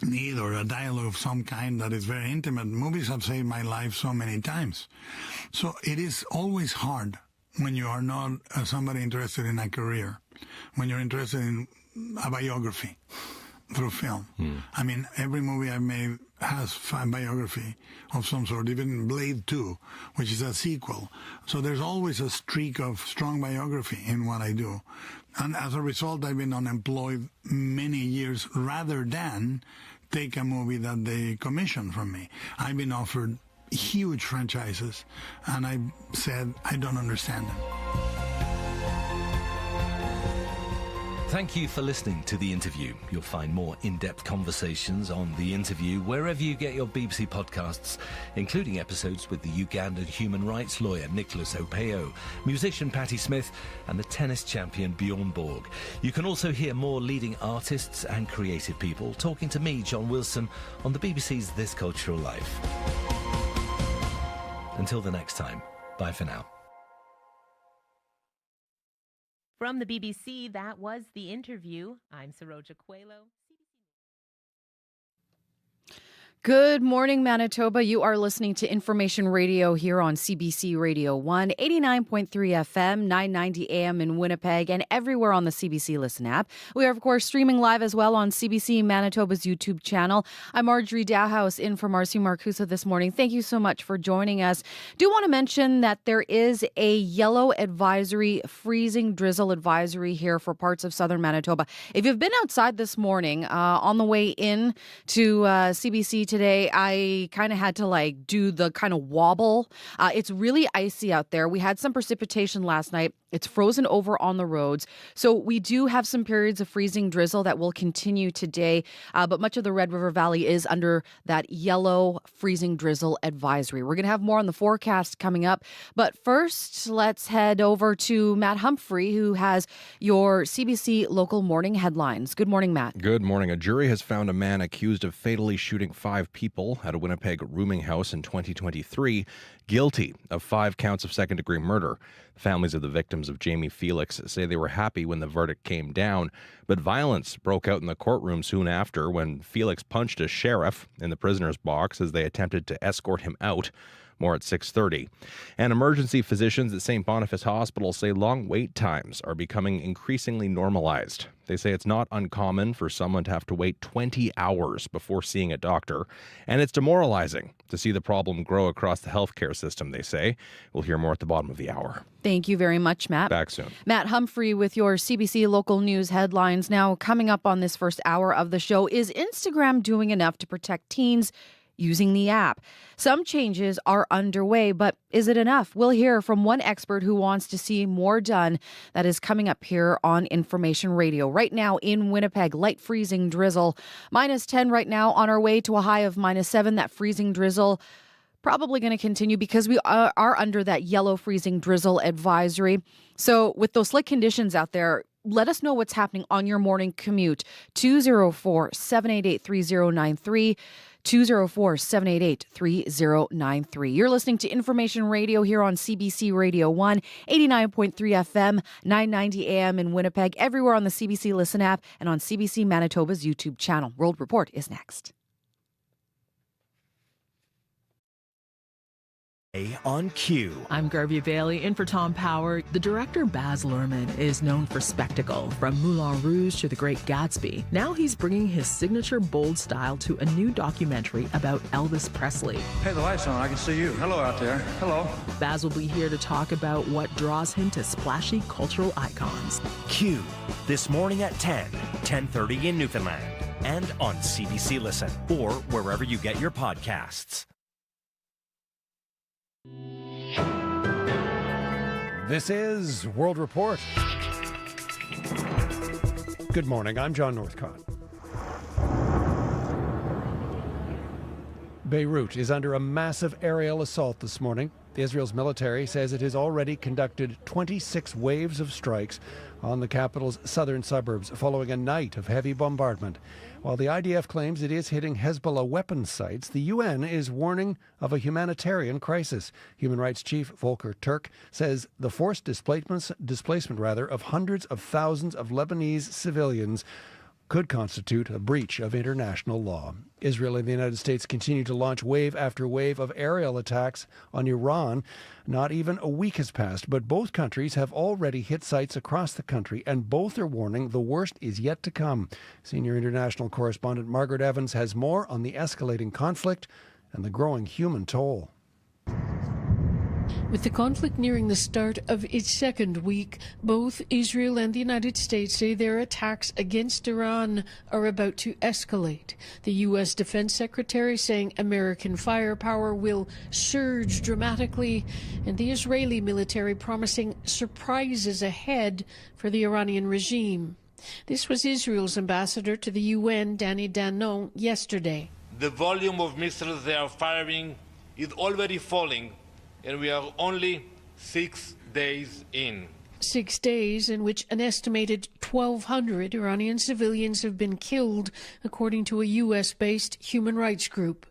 need or a dialogue of some kind that is very intimate. Movies have saved my life so many times. So it is always hard when you are not somebody interested in a career, when you're interested in a biography through film. I mean, every movie I've made has a biography of some sort, even Blade 2, which is a sequel. So there's always a streak of strong biography in what I do. And as a result, I've been unemployed many years rather than take a movie that they commission from me. I've been offered huge franchises, and I said, I don't understand them. Thank you for listening to The Interview. You'll find more in-depth conversations on The Interview wherever you get your BBC podcasts, including episodes with the Ugandan human rights lawyer Nicholas Opeo, musician Patti Smith, and the tennis champion Bjorn Borg. You can also hear more leading artists and creative people talking to me, John Wilson, on the BBC's This Cultural Life. Until the next time, bye for now. From the BBC, that was The Interview. I'm Saroja Coelho. Good morning, Manitoba. You are listening to Information Radio here on CBC Radio 1, 89.3 FM, 990 AM in Winnipeg, and everywhere on the CBC Listen app. We are, of course, streaming live as well on CBC Manitoba's YouTube channel. I'm Marjorie Dowhouse in for Marcy Marcusa this morning. Thank you so much for joining us. Do want to mention that there is a yellow advisory, freezing drizzle advisory here for parts of southern Manitoba. If you've been outside this morning on the way in to CBC today, I kind of had to do the kind of wobble. It's really icy out there. We had some precipitation last night. It's frozen over on the roads. So we do have some periods of freezing drizzle that will continue today. But much of the Red River Valley is under that yellow freezing drizzle advisory. We're going to have more on the forecast coming up. But first, let's head over to Matt Humphrey, who has your CBC local morning headlines. Good morning, Matt. Good morning. A jury has found a man accused of fatally shooting 5 people at a Winnipeg rooming house in 2023 guilty of 5 counts of second-degree murder. The families of the victims of Jamie Felix say they were happy when the verdict came down, but violence broke out in the courtroom soon after when Felix punched a sheriff in the prisoner's box as they attempted to escort him out. More at 6:30. And emergency physicians at St. Boniface Hospital say long wait times are becoming increasingly normalized. They say it's not uncommon for someone to have to wait 20 hours before seeing a doctor, and it's demoralizing to see the problem grow across the healthcare system, they say. We'll hear more at the bottom of the hour. Thank you very much, Matt. Back soon. Matt Humphrey with your CBC local news headlines. Now, coming up on this first hour of the show, is Instagram doing enough to protect teens using the app? Some changes are underway, but is it enough? We'll hear from one expert who wants to see more done. That is coming up here on Information Radio. Right now in Winnipeg, light freezing drizzle. -10 right now, on our way to a high of -7. That freezing drizzle probably going to continue because we are under that yellow freezing drizzle advisory. So with those slick conditions out there, let us know what's happening on your morning commute. 204-788-3093. 204-788-3093. You're listening to Information Radio here on CBC Radio 1, 89.3 FM, 990 AM in Winnipeg, everywhere on the CBC Listen app and on CBC Manitoba's YouTube channel. World Report is next. On cue. I'm Garvey Bailey in for Tom Power. The director Baz Luhrmann is known for spectacle, from Moulin Rouge to The Great Gatsby. Now he's bringing his signature bold style to a new documentary about Elvis Presley. Hey, the light's on. I can see you. Hello out there. Hello. Baz will be here to talk about what draws him to splashy cultural icons. Q, this morning at 10:30 in Newfoundland, and on CBC Listen, or wherever you get your podcasts. This is World Report. Good morning, I'm John Northcott. Beirut is under a massive aerial assault this morning. Israel's military says it has already conducted 26 waves of strikes on the capital's southern suburbs following a night of heavy bombardment. While the IDF claims it is hitting Hezbollah weapons sites, the UN is warning of a humanitarian crisis. Human Rights Chief Volker Turk says the forced displacement of hundreds of thousands of Lebanese civilians could constitute a breach of international law. Israel and the United States continue to launch wave after wave of aerial attacks on Iran. Not even a week has passed, but both countries have already hit sites across the country, and both are warning the worst is yet to come. Senior international correspondent Margaret Evans has more on the escalating conflict and the growing human toll. With the conflict nearing the start of its second week, both Israel and the United States say their attacks against Iran are about to escalate. The U.S. Defense Secretary saying American firepower will surge dramatically, and the Israeli military promising surprises ahead for the Iranian regime. This was Israel's ambassador to the UN, Danny Danon, yesterday. The volume of missiles they are firing is already falling, and we are only 6 days in. 6 days in which an estimated 1,200 Iranian civilians have been killed, according to a U.S.-based human rights group.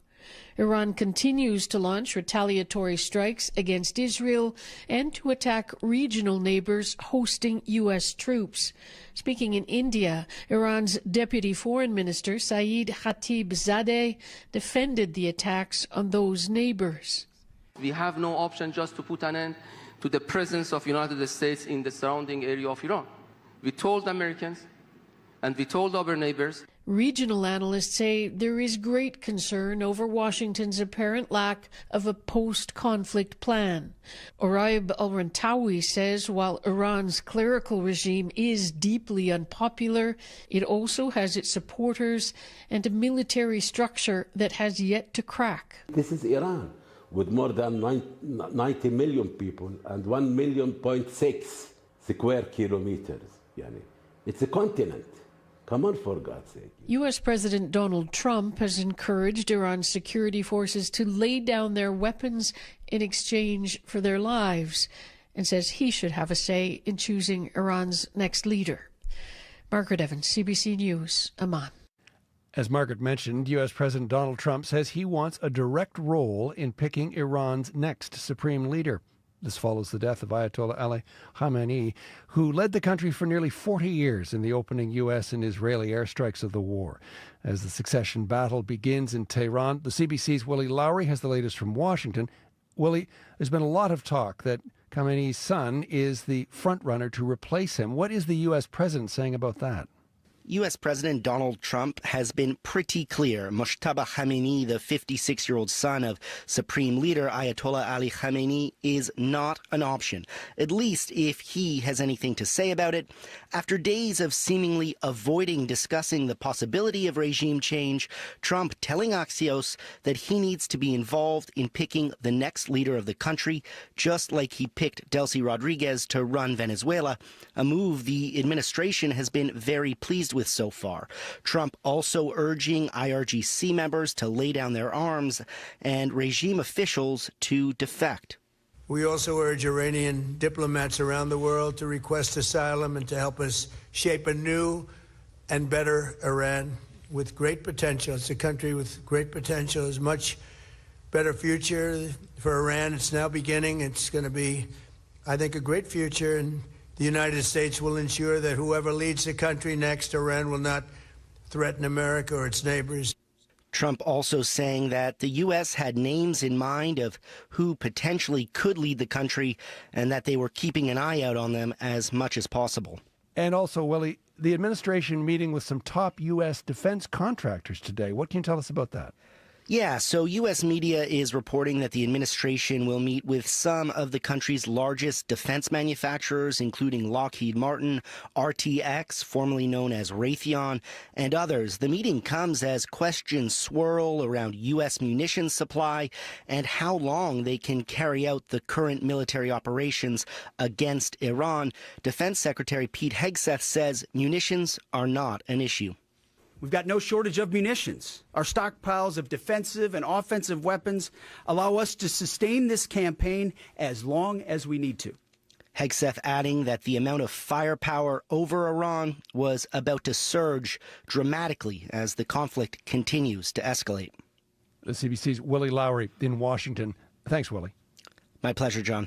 Iran continues to launch retaliatory strikes against Israel and to attack regional neighbors hosting U.S. troops. Speaking in India, Iran's Deputy Foreign Minister Saeed Khatibzadeh defended the attacks on those neighbors. We have no option just to put an end to the presence of United States in the surrounding area of Iran. We told Americans and we told our neighbors. Regional analysts say there is great concern over Washington's apparent lack of a post-conflict plan. Oraib al-Rantawi says while Iran's clerical regime is deeply unpopular, it also has its supporters and a military structure that has yet to crack. This is Iran, with more than 90 million people and 1.6 million square kilometers. It's a continent. Come on, for God's sake. U.S. President Donald Trump has encouraged Iran's security forces to lay down their weapons in exchange for their lives, and says he should have a say in choosing Iran's next leader. Margaret Evans, CBC News, Amman. As Margaret mentioned, U.S. President Donald Trump says he wants a direct role in picking Iran's next supreme leader. This follows the death of Ayatollah Ali Khamenei, who led the country for nearly 40 years in the opening U.S. and Israeli airstrikes of the war. As the succession battle begins in Tehran, the CBC's Willie Lowry has the latest from Washington. Willie, there's been a lot of talk that Khamenei's son is the front-runner to replace him. What is the U.S. president saying about that? U.S. President Donald Trump has been pretty clear. Mojtaba Khamenei, the 56-year-old son of Supreme Leader Ayatollah Ali Khamenei, is not an option, at least if he has anything to say about it. After days of seemingly avoiding discussing the possibility of regime change, Trump telling Axios that he needs to be involved in picking the next leader of the country, just like he picked Delcy Rodriguez to run Venezuela, a move the administration has been very pleased with so far. Trump also urging IRGC members to lay down their arms and regime officials to defect. We also urge Iranian diplomats around the world to request asylum and to help us shape a new and better Iran with great potential. It's a country with great potential. There's much better future for Iran. It's now beginning. It's going to be, I think, a great future, and the United States will ensure that whoever leads the country next, Iran will not threaten America or its neighbors. Trump also saying that the U.S. had names in mind of who potentially could lead the country and that they were keeping an eye out on them as much as possible. And also, Willie, the administration meeting with some top U.S. defense contractors today. What can you tell us about that? Yeah, so U.S. media is reporting that the administration will meet with some of the country's largest defense manufacturers, including Lockheed Martin, RTX, formerly known as Raytheon, and others. The meeting comes as questions swirl around U.S. munitions supply and how long they can carry out the current military operations against Iran. Defense Secretary Pete Hegseth says munitions are not an issue. We've got no shortage of munitions. Our stockpiles of defensive and offensive weapons allow us to sustain this campaign as long as we need to. Hegseth adding that the amount of firepower over Iran was about to surge dramatically as the conflict continues to escalate. The CBC's Willie Lowry in Washington. Thanks, Willie. My pleasure, John.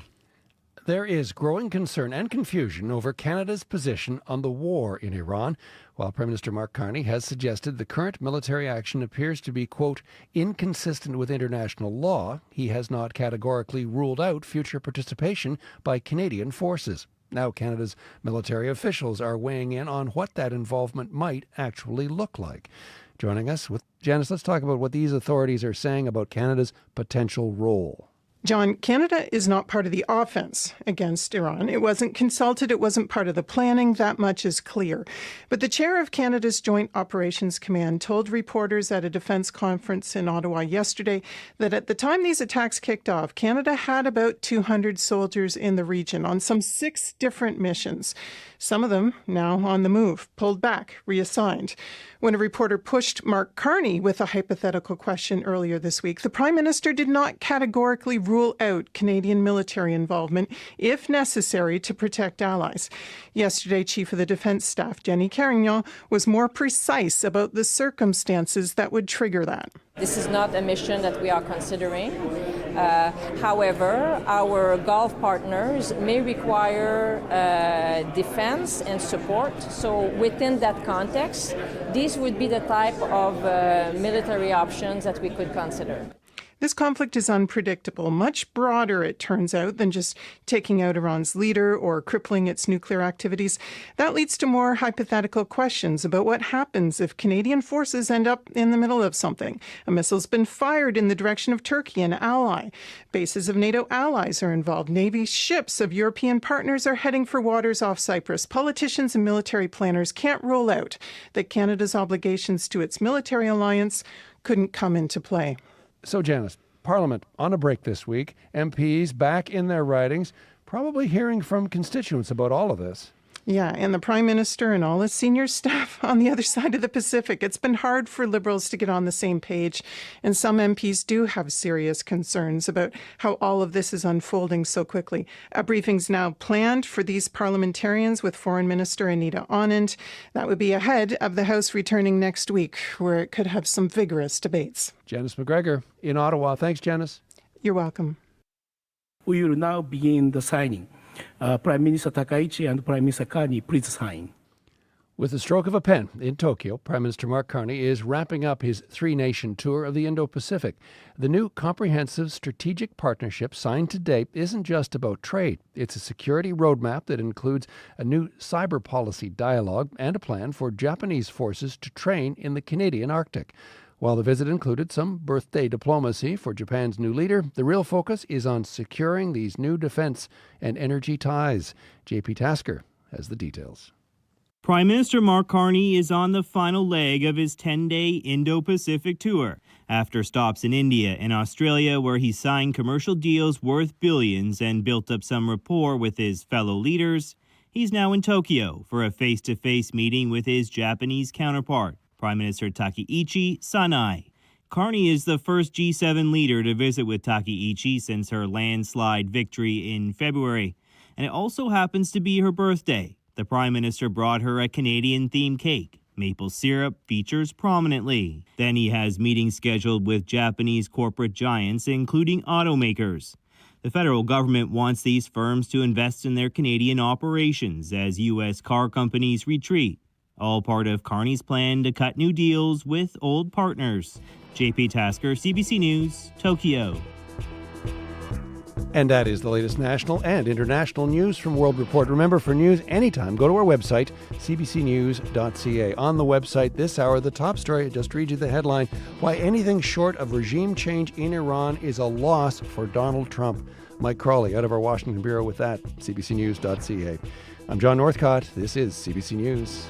There is growing concern and confusion over Canada's position on the war in Iran, while Prime Minister Mark Carney has suggested the current military action appears to be, quote, inconsistent with international law. He has not categorically ruled out future participation by Canadian forces. Now Canada's military officials are weighing in on what that involvement might actually look like. Joining us with Janice, let's talk about what these authorities are saying about Canada's potential role. John, Canada is not part of the offense against Iran. It wasn't consulted. It wasn't part of the planning. That much is clear. But the chair of Canada's Joint Operations Command told reporters at a defense conference in Ottawa yesterday that at the time these attacks kicked off, Canada had about 200 soldiers in the region on some 6 different missions. Some of them now on the move, pulled back, reassigned. When a reporter pushed Mark Carney with a hypothetical question earlier this week, the Prime Minister did not categorically rule out Canadian military involvement, if necessary, to protect allies. Yesterday, Chief of the Defence Staff, Jenny Carignan, was more precise about the circumstances that would trigger that. This is not a mission that we are considering. However, our Gulf partners may require defense and support. So within that context, these would be the type of military options that we could consider. This conflict is unpredictable, much broader, it turns out, than just taking out Iran's leader or crippling its nuclear activities. That leads to more hypothetical questions about what happens if Canadian forces end up in the middle of something. A missile's been fired in the direction of Turkey, an ally. Bases of NATO allies are involved. Navy ships of European partners are heading for waters off Cyprus. Politicians and military planners can't rule out that Canada's obligations to its military alliance couldn't come into play. So, Janice, Parliament on a break this week, MPs back in their ridings, probably hearing from constituents about all of this. Yeah, and the Prime Minister and all his senior staff on the other side of the Pacific. It's been hard for Liberals to get on the same page, and some MPs do have serious concerns about how all of this is unfolding so quickly. A briefing's now planned for these parliamentarians with Foreign Minister Anita Anand. That would be ahead of the House returning next week, where it could have some vigorous debates. Janice McGregor in Ottawa. Thanks, Janice. You're welcome. We will now begin the signing. Prime Minister Takaichi and Prime Minister Carney, please sign. With the stroke of a pen in Tokyo, Prime Minister Mark Carney is wrapping up his 3-nation tour of the Indo-Pacific. The new comprehensive strategic partnership signed today isn't just about trade. It's a security roadmap that includes a new cyber policy dialogue and a plan for Japanese forces to train in the Canadian Arctic. While the visit included some birthday diplomacy for Japan's new leader, the real focus is on securing these new defense and energy ties. JP Tasker has the details. Prime Minister Mark Carney is on the final leg of his 10-day Indo-Pacific tour. After stops in India and Australia, where he signed commercial deals worth billions and built up some rapport with his fellow leaders, he's now in Tokyo for a face-to-face meeting with his Japanese counterpart, Prime Minister Takeichi Sanai. Carney is the first G7 leader to visit with Takeichi since her landslide victory in February. And it also happens to be her birthday. The Prime Minister brought her a Canadian-themed cake. Maple syrup features prominently. Then he has meetings scheduled with Japanese corporate giants, including automakers. The federal government wants these firms to invest in their Canadian operations as U.S. car companies retreat. All part of Carney's plan to cut new deals with old partners. JP Tasker, CBC News, Tokyo. And that is the latest national and international news from World Report. Remember, for news anytime, go to our website, cbcnews.ca. On the website this hour, the top story, I just read you the headline, why anything short of regime change in Iran is a loss for Donald Trump. Mike Crawley out of our Washington bureau with that, cbcnews.ca. I'm John Northcott. This is CBC News.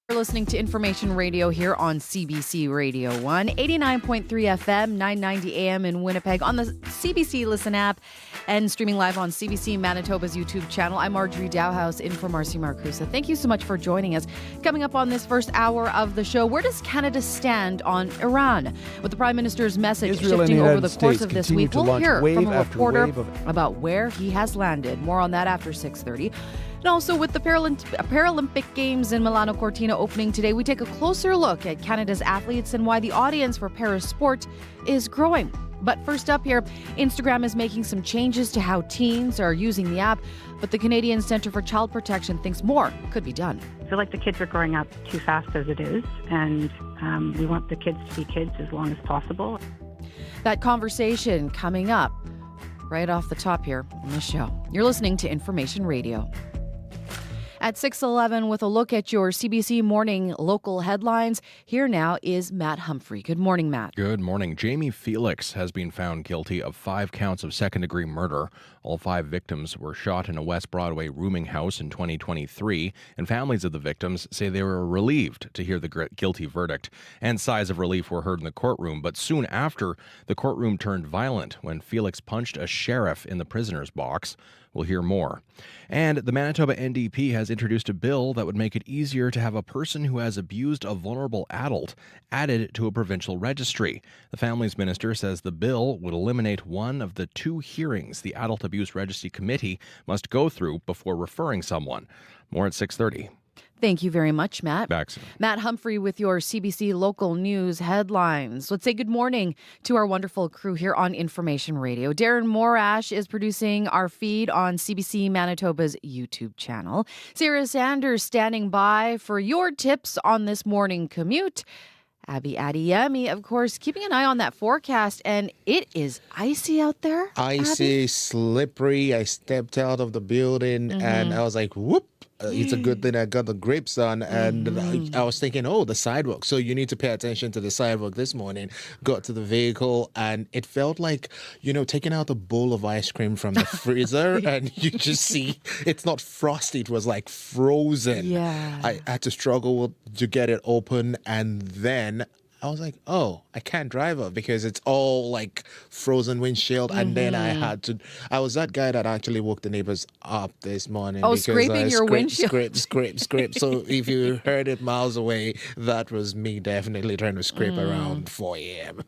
You're listening to Information Radio here on CBC Radio 1, 89.3 FM, 990 AM in Winnipeg, on the CBC Listen app, and streaming live on CBC Manitoba's YouTube channel. I'm Marjorie Dowhouse in for Marcy Marcusa. Thank you so much for joining us. Coming up on this first hour of the show, where does Canada stand on Iran? With the Prime Minister's message shifting over the course of this week, we'll hear from a reporter about where he has landed. More on that after 6:30. And also with the Paralympic Games in Milano Cortina opening today, we take a closer look at Canada's athletes and why the audience for parasport is growing. But first up here, Instagram is making some changes to how teens are using the app, but the Canadian Centre for Child Protection thinks more could be done. I feel like the kids are growing up too fast as it is, and we want the kids to be kids as long as possible. That conversation coming up right off the top here on the show. You're listening to Information Radio. At 6:11, with a look at your CBC morning local headlines, here now is Matt Humphrey. Good morning, Matt. Good morning. Jamie Felix has been found guilty of 5 counts of second-degree murder. All 5 victims were shot in a West Broadway rooming house in 2023, and families of the victims say they were relieved to hear the guilty verdict. And sighs of relief were heard in the courtroom, but soon after, the courtroom turned violent when Felix punched a sheriff in the prisoner's box. We'll hear more. And the Manitoba NDP has introduced a bill that would make it easier to have a person who has abused a vulnerable adult added to a provincial registry. The Families Minister says the bill would eliminate one of the 2 hearings the Adult Abuse Registry Committee must go through before referring someone. More at 6:30. Thank you very much, Matt. Back soon. Matt Humphrey with your CBC local news headlines. Let's say good morning to our wonderful crew here on Information Radio. Darren Morash is producing our feed on CBC Manitoba's YouTube channel. Sarah Sanders standing by for your tips on this morning commute. Abby Adiyemi, of course, keeping an eye on that forecast, and it is icy out there. Icy, slippery. I stepped out of the building and I was like, whoop. It's a good thing I got the grips on, and I was thinking, oh, the sidewalk. So you need to pay attention to the sidewalk this morning. Got to the vehicle, and it felt like, taking out a bowl of ice cream from the freezer, and you just see it's not frosty. It was like frozen. Yeah. I had to struggle to get it open, and then I was like, oh, I can't drive up because it's all like frozen windshield. And then I was that guy that actually woke the neighbors up this morning. Oh, because scraping your windshield. Scrape. So if you heard it miles away, that was me definitely trying to scrape around 4 a.m.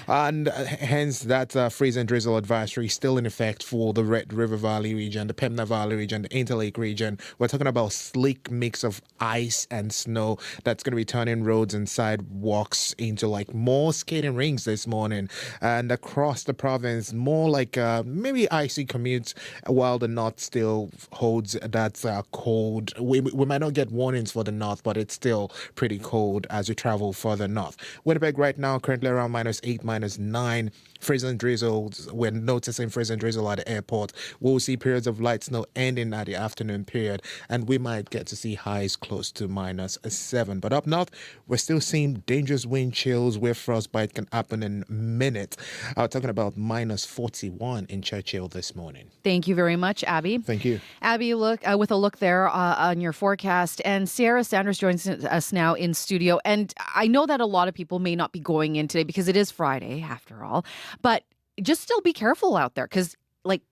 And hence that freeze and drizzle advisory still in effect for the Red River Valley region, the Pembina Valley region, the Interlake region. We're talking about slick mix of ice and snow that's going to be turning roads and sidewalks into like more skating rinks this morning, and across the province more like maybe icy commutes, while the north still holds that cold. We might not get warnings for the north, but it's still pretty cold as we travel further north. Winnipeg right now currently around -8, -9. Freeze and drizzle, we're noticing freeze and drizzle at the airport. We'll see periods of light snow ending at the afternoon period, and we might get to see highs close to -7. But up north, we're still seeing dangerous wind chills where frostbite can happen in minutes. I'm talking about -41 in Churchill this morning. Thank you very much, Abby. Thank you. Abby, with a look there on your forecast. And Sarah Sanders joins us now in studio. And I know that a lot of people may not be going in today because it is Friday, after all. But just still be careful out there because,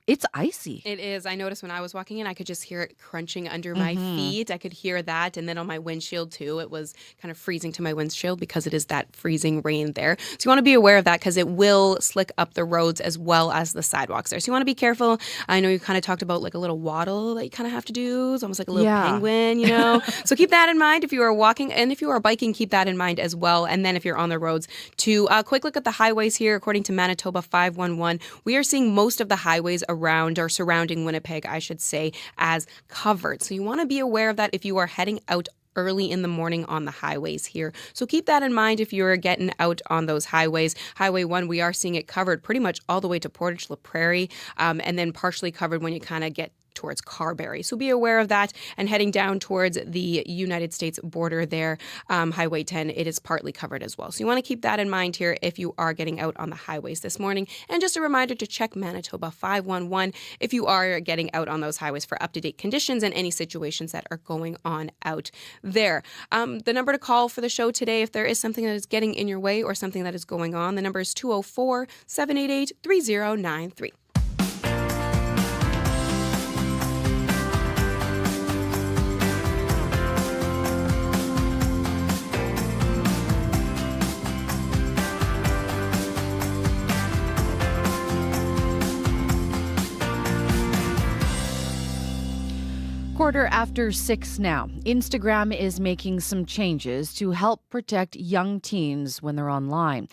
it's icy. It is. I noticed when I was walking in, I could just hear it crunching under my feet. I could hear that. And then on my windshield, too, it was kind of freezing to my windshield because it is that freezing rain there. So you want to be aware of that because it will slick up the roads as well as the sidewalks there. So you want to be careful. I know you kind of talked about like a little waddle that you kind of have to do. It's almost like a little penguin, So keep that in mind if you are walking. And if you are biking, keep that in mind as well. And then if you're on the roads, too. Quick look at the highways here. According to Manitoba 511, we are seeing most of the highways around or surrounding Winnipeg, I should say, as covered. So you want to be aware of that if you are heading out early in the morning on the highways here. So keep that in mind if you're getting out on those highways. Highway 1, we are seeing it covered pretty much all the way to Portage La Prairie, and then partially covered when you kind of get towards Carberry. So be aware of that. And heading down towards the United States border there, Highway 10, it is partly covered as well. So you want to keep that in mind here if you are getting out on the highways this morning. And just a reminder to check Manitoba 511 if you are getting out on those highways for up-to-date conditions and any situations that are going on out there. The number to call for the show today, if there is something that is getting in your way or something that is going on, the number is 204-788-3093. 6:15 now. Instagram is making some changes to help protect young teens when they're online.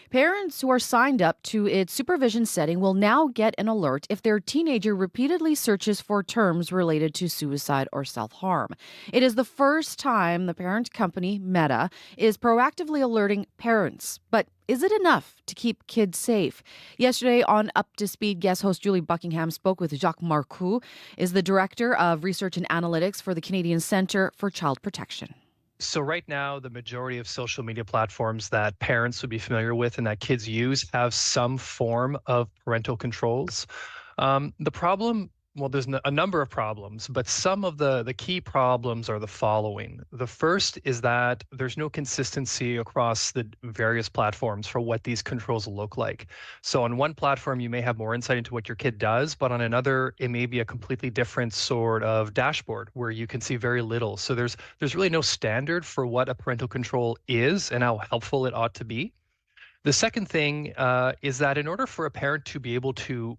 Parents who are signed up to its supervision setting will now get an alert if their teenager repeatedly searches for terms related to suicide or self-harm. It is the first time the parent company, Meta, is proactively alerting parents. But is it enough to keep kids safe? Yesterday on Up to Speed, guest host Julie Buckingham spoke with Jacques Marcoux, is the Director of Research and Analytics for the Canadian Centre for Child Protection. So right now, the majority of social media platforms that parents would be familiar with and that kids use have some form of parental controls. The problem, well, there's a number of problems, but some of the key problems are the following. The first is that there's no consistency across the various platforms for what these controls look like. So on one platform, you may have more insight into what your kid does, but on another, it may be a completely different sort of dashboard where you can see very little. So there's really no standard for what a parental control is and how helpful it ought to be. The second thing is that in order for a parent to be able to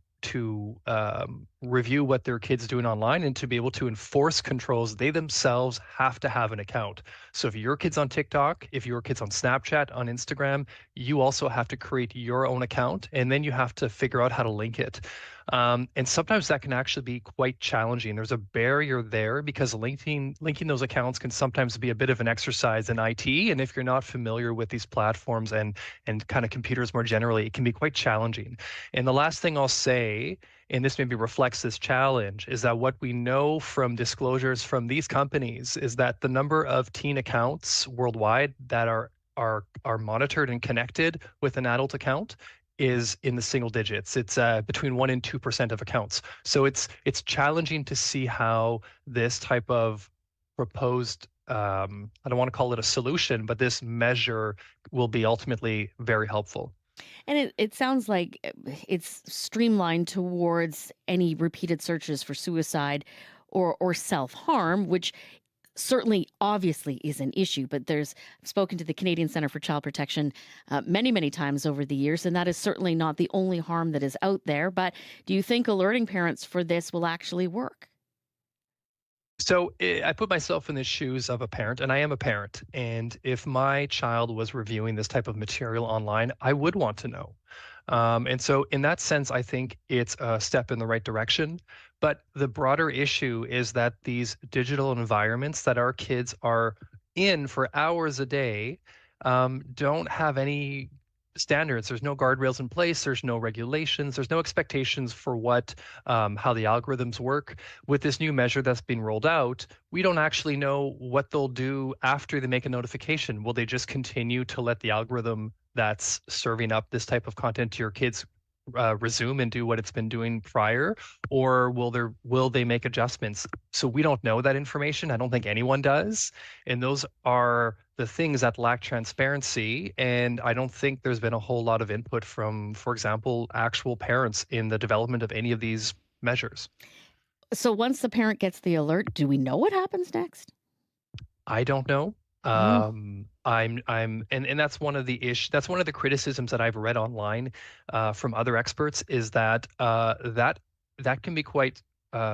review what their kid's doing online and to be able to enforce controls, they themselves have to have an account. So if your kid's on TikTok, if your kid's on Snapchat, on Instagram, you also have to create your own account, and then you have to figure out how to link it. And sometimes that can actually be quite challenging. There's a barrier there because linking those accounts can sometimes be a bit of an exercise in IT. And if you're not familiar with these platforms and kind of computers more generally, it can be quite challenging. And the last thing I'll say, and this maybe reflects this challenge, is that what we know from disclosures from these companies is that the number of teen accounts worldwide that are monitored and connected with an adult account is in the single digits. It's between 1% and 2% of accounts. So it's challenging to see how this type of proposed, I don't want to call it a solution, but this measure will be ultimately very helpful. And it sounds like it's streamlined towards any repeated searches for suicide or self-harm, which certainly obviously is an issue. But I've spoken to the Canadian Centre for Child Protection many, many times over the years, and that is certainly not the only harm that is out there. But do you think alerting parents for this will actually work? So I put myself in the shoes of a parent, and I am a parent. And if my child was reviewing this type of material online, I would want to know. And so in that sense, I think it's a step in the right direction. But the broader issue is that these digital environments that our kids are in for hours a day don't have any standards. There's no guardrails in place. There's no regulations. There's no expectations for how the algorithms work. With this new measure that's being rolled out, we don't actually know what they'll do after they make a notification. Will they just continue to let the algorithm that's serving up this type of content to your kids resume and do what it's been doing prior, or will they make adjustments? So we don't know that information. I don't think anyone does, and those are the things that lack transparency. And I don't think there's been a whole lot of input from, for example, actual parents in the development of any of these measures. So once the parent gets the alert, do we know what happens next? I don't know. And that's one of the criticisms that I've read online from other experts, is that that can be quite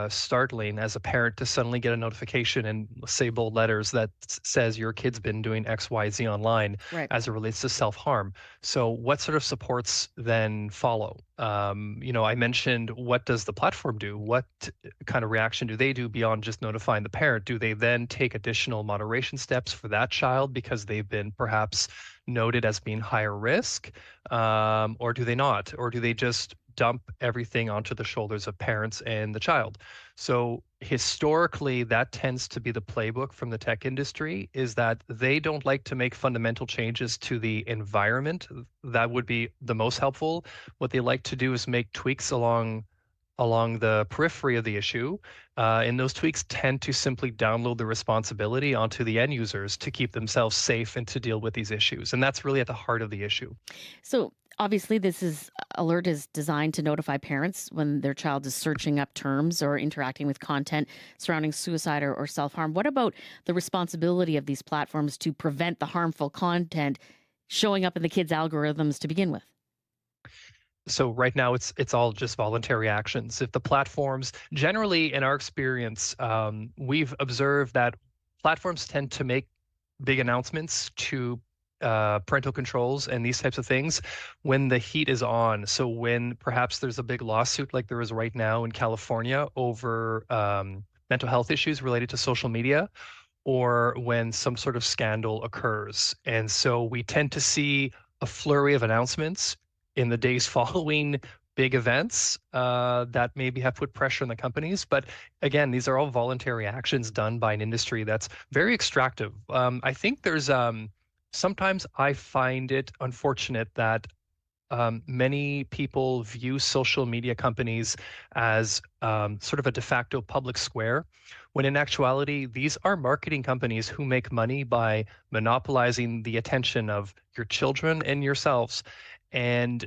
startling as a parent to suddenly get a notification and say bold letters that says your kid's been doing XYZ online, right, as it relates to self-harm. So what sort of supports then follow? I mentioned, what does the platform do? What kind of reaction do they do beyond just notifying the parent? Do they then take additional moderation steps for that child because they've been perhaps noted as being higher risk? Or do they not? Or do they just dump everything onto the shoulders of parents and the child? So historically, that tends to be the playbook from the tech industry, is that they don't like to make fundamental changes to the environment. That would be the most helpful. What they like to do is make tweaks along the periphery of the issue, and those tweaks tend to simply download the responsibility onto the end users to keep themselves safe and to deal with these issues. And that's really at the heart of the issue. So obviously, this alert is designed to notify parents when their child is searching up terms or interacting with content surrounding suicide or self-harm. What about the responsibility of these platforms to prevent the harmful content showing up in the kids' algorithms to begin with? So right now it's all just voluntary actions. If the platforms, generally in our experience, we've observed that platforms tend to make big announcements to parental controls and these types of things when the heat is on. So when perhaps there's a big lawsuit like there is right now in California over mental health issues related to social media, or when some sort of scandal occurs. And so we tend to see a flurry of announcements in the days following big events that maybe have put pressure on the companies. But again, these are all voluntary actions done by an industry that's very extractive. I think there's sometimes I find it unfortunate that many people view social media companies as sort of a de facto public square, when in actuality, these are marketing companies who make money by monopolizing the attention of your children and yourselves. And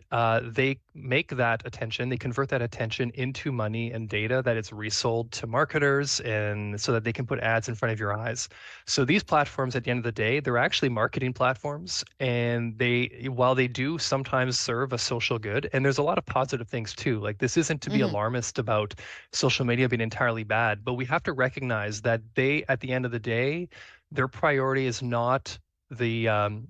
they make that attention, they convert that attention into money and data that it's resold to marketers, and so that they can put ads in front of your eyes. So these platforms, at the end of the day, they're actually marketing platforms, and while they do sometimes serve a social good, and there's a lot of positive things too. Like, this isn't to be alarmist about social media being entirely bad, but we have to recognize that they, at the end of the day, their priority is not the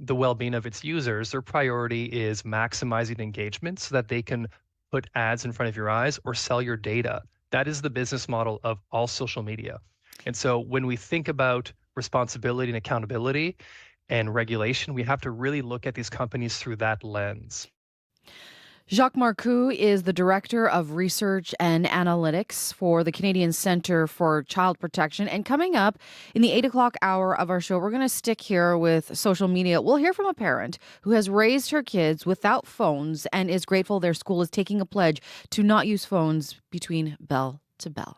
well-being of its users. Their priority is maximizing engagement so that they can put ads in front of your eyes or sell your data. That is the business model of all social media. And so when we think about responsibility and accountability and regulation, we have to really look at these companies through that lens. Jacques Marcoux is the Director of Research and Analytics for the Canadian Centre for Child Protection. And coming up in the 8 o'clock hour of our show, we're going to stick here with social media. We'll hear from a parent who has raised her kids without phones and is grateful their school is taking a pledge to not use phones between bell to bell.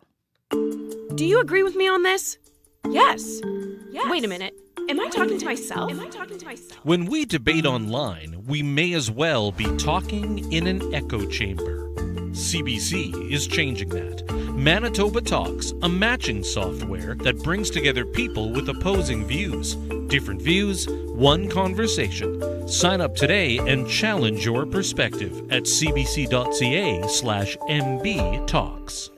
Do you agree with me on this? Yes. Wait a minute. Am I talking to myself? When we debate online, we may as well be talking in an echo chamber. CBC is changing that. Manitoba Talks, a matching software that brings together people with opposing views. Different views, one conversation. Sign up today and challenge your perspective at cbc.ca/MB Talks.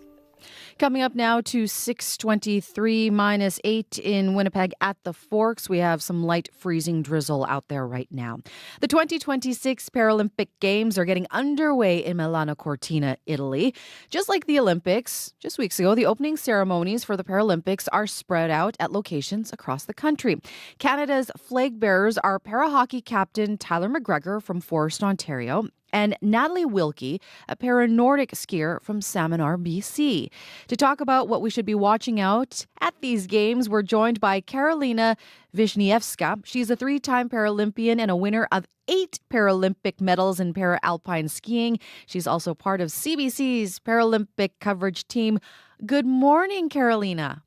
Coming up now to 6:23 minus 8 in Winnipeg at the Forks. We have some light freezing drizzle out there right now. The 2026 Paralympic Games are getting underway in Milano Cortina, Italy. Just like the Olympics, just weeks ago, the opening ceremonies for the Paralympics are spread out at locations across the country. Canada's flag bearers are para-hockey captain Tyler McGregor from Forest, Ontario, and Natalie Wilkie, a para-Nordic skier from Salmonar, BC. To talk about what we should be watching out at these games, we're joined by Karolina Wisniewska. She's a 3-time Paralympian and a winner of 8 Paralympic medals in para-alpine skiing. She's also part of CBC's Paralympic coverage team. Good morning, Karolina.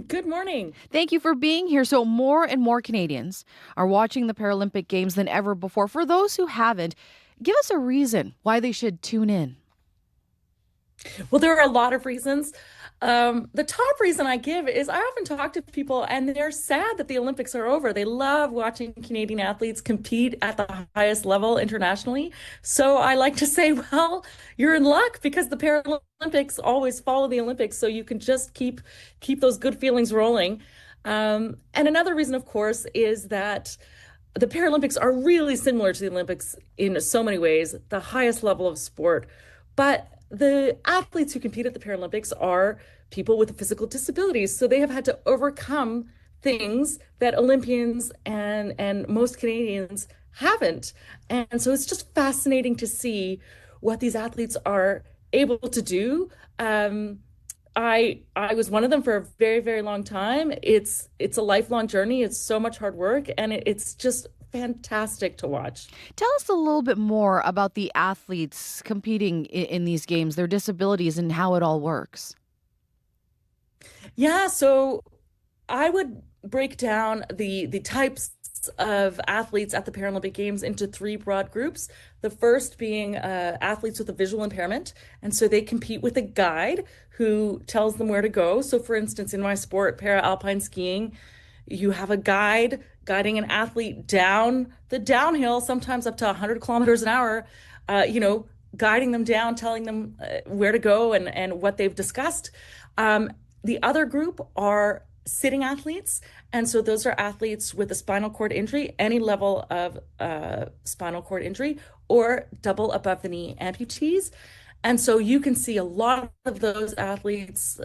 Good morning. Thank you for being here. So more and more Canadians are watching the Paralympic Games than ever before. For those who haven't, give us a reason why they should tune in. Well, there are a lot of reasons. The top reason I give is I often talk to people and they're sad that the Olympics are over. They love watching Canadian athletes compete at the highest level internationally. So I like to say, well, you're in luck because the Paralympics always follow the Olympics. So you can just keep those good feelings rolling. And another reason, of course, is that the Paralympics are really similar to the Olympics in so many ways, the highest level of sport. But the athletes who compete at the Paralympics are people with physical disabilities. So they have had to overcome things that Olympians and most Canadians haven't. And so it's just fascinating to see what these athletes are able to do. I was one of them for a very, very long time. It's a lifelong journey. It's so much hard work, and it's just fantastic to watch. Tell us a little bit more about the athletes competing in these games, their disabilities, and how it all works. Yeah, so I would break down the types of athletes at the Paralympic Games into 3 broad groups. The first being athletes with a visual impairment. And so they compete with a guide who tells them where to go. So for instance, in my sport, para-alpine skiing, you have a guide guiding an athlete down the downhill, sometimes up to 100 kilometers an hour, guiding them down, telling them where to go and what they've discussed. The other group are sitting athletes. And so those are athletes with a spinal cord injury, any level of spinal cord injury, or double above the knee amputees. And so you can see a lot of those athletes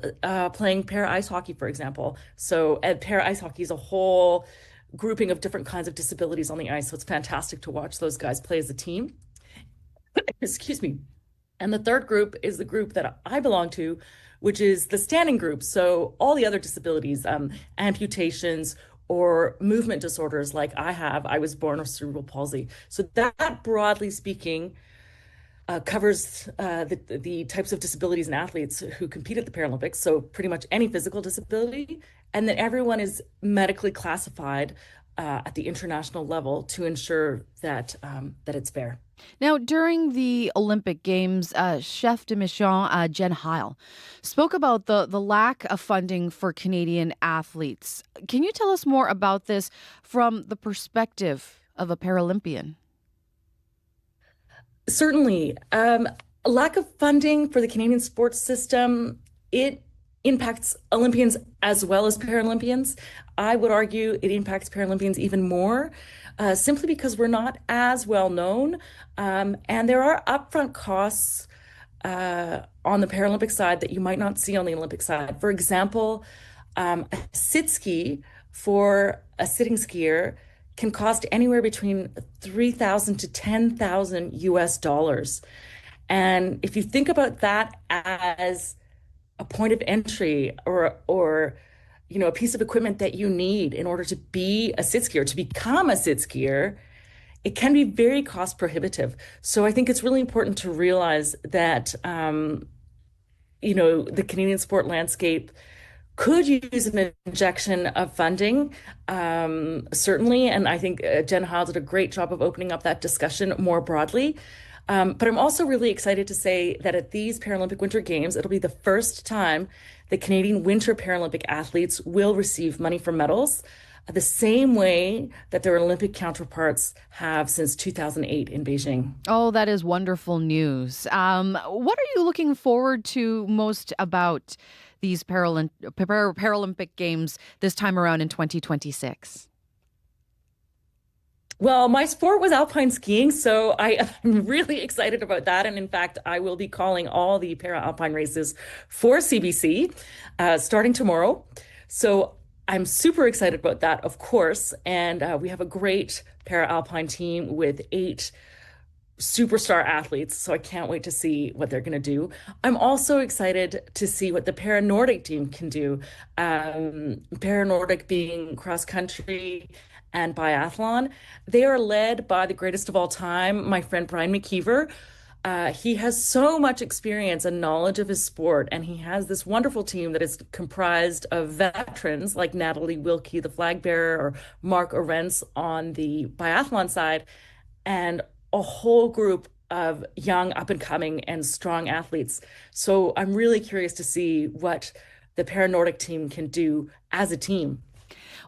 playing para ice hockey, for example. So para ice hockey is a whole grouping of different kinds of disabilities on the ice. So it's fantastic to watch those guys play as a team. Excuse me. And the third group is the group that I belong to, which is the standing group. So all the other disabilities, amputations or movement disorders like I have. I was born with cerebral palsy. So that, broadly speaking, covers the types of disabilities in athletes who compete at the Paralympics. So pretty much any physical disability. And then everyone is medically classified at the international level to ensure that it's fair. Now, during the Olympic Games, chef de mission Jen Heil spoke about the lack of funding for Canadian athletes. Can you tell us more about this from the perspective of a Paralympian? Certainly. A lack of funding for the Canadian sports system, it impacts Olympians as well as Paralympians. I would argue it impacts Paralympians even more, simply because we're not as well known. And there are upfront costs on the Paralympic side that you might not see on the Olympic side. For example, a sit ski for a sitting skier can cost anywhere between $3,000 to $10,000 US. And if you think about that as a point of entry or a piece of equipment that you need in order to be a sit skier, to become a sit skier, it can be very cost prohibitive. So I think it's really important to realize that, the Canadian sport landscape could use an injection of funding, certainly. And I think Jen Heil did a great job of opening up that discussion more broadly. But I'm also really excited to say that at these Paralympic Winter Games, it'll be the first time the Canadian Winter Paralympic athletes will receive money for medals, the same way that their Olympic counterparts have since 2008 in Beijing. Oh, that is wonderful news. What are you looking forward to most about these Paralympic Games this time around in 2026? Well, my sport was alpine skiing, so I'm really excited about that. And in fact, I will be calling all the para-alpine races for CBC starting tomorrow. So I'm super excited about that, of course. And we have a great para-alpine team with 8 superstar athletes. So I can't wait to see what they're going to do. I'm also excited to see what the para-Nordic team can do. Para-Nordic being cross-country and biathlon. They are led by the greatest of all time, my friend Brian McKeever. He has so much experience and knowledge of his sport, and he has this wonderful team that is comprised of veterans like Natalie Wilkie, the flag bearer, or Mark Orentz on the biathlon side, and a whole group of young, up-and-coming, and strong athletes. So I'm really curious to see what the Para-Nordic team can do as a team.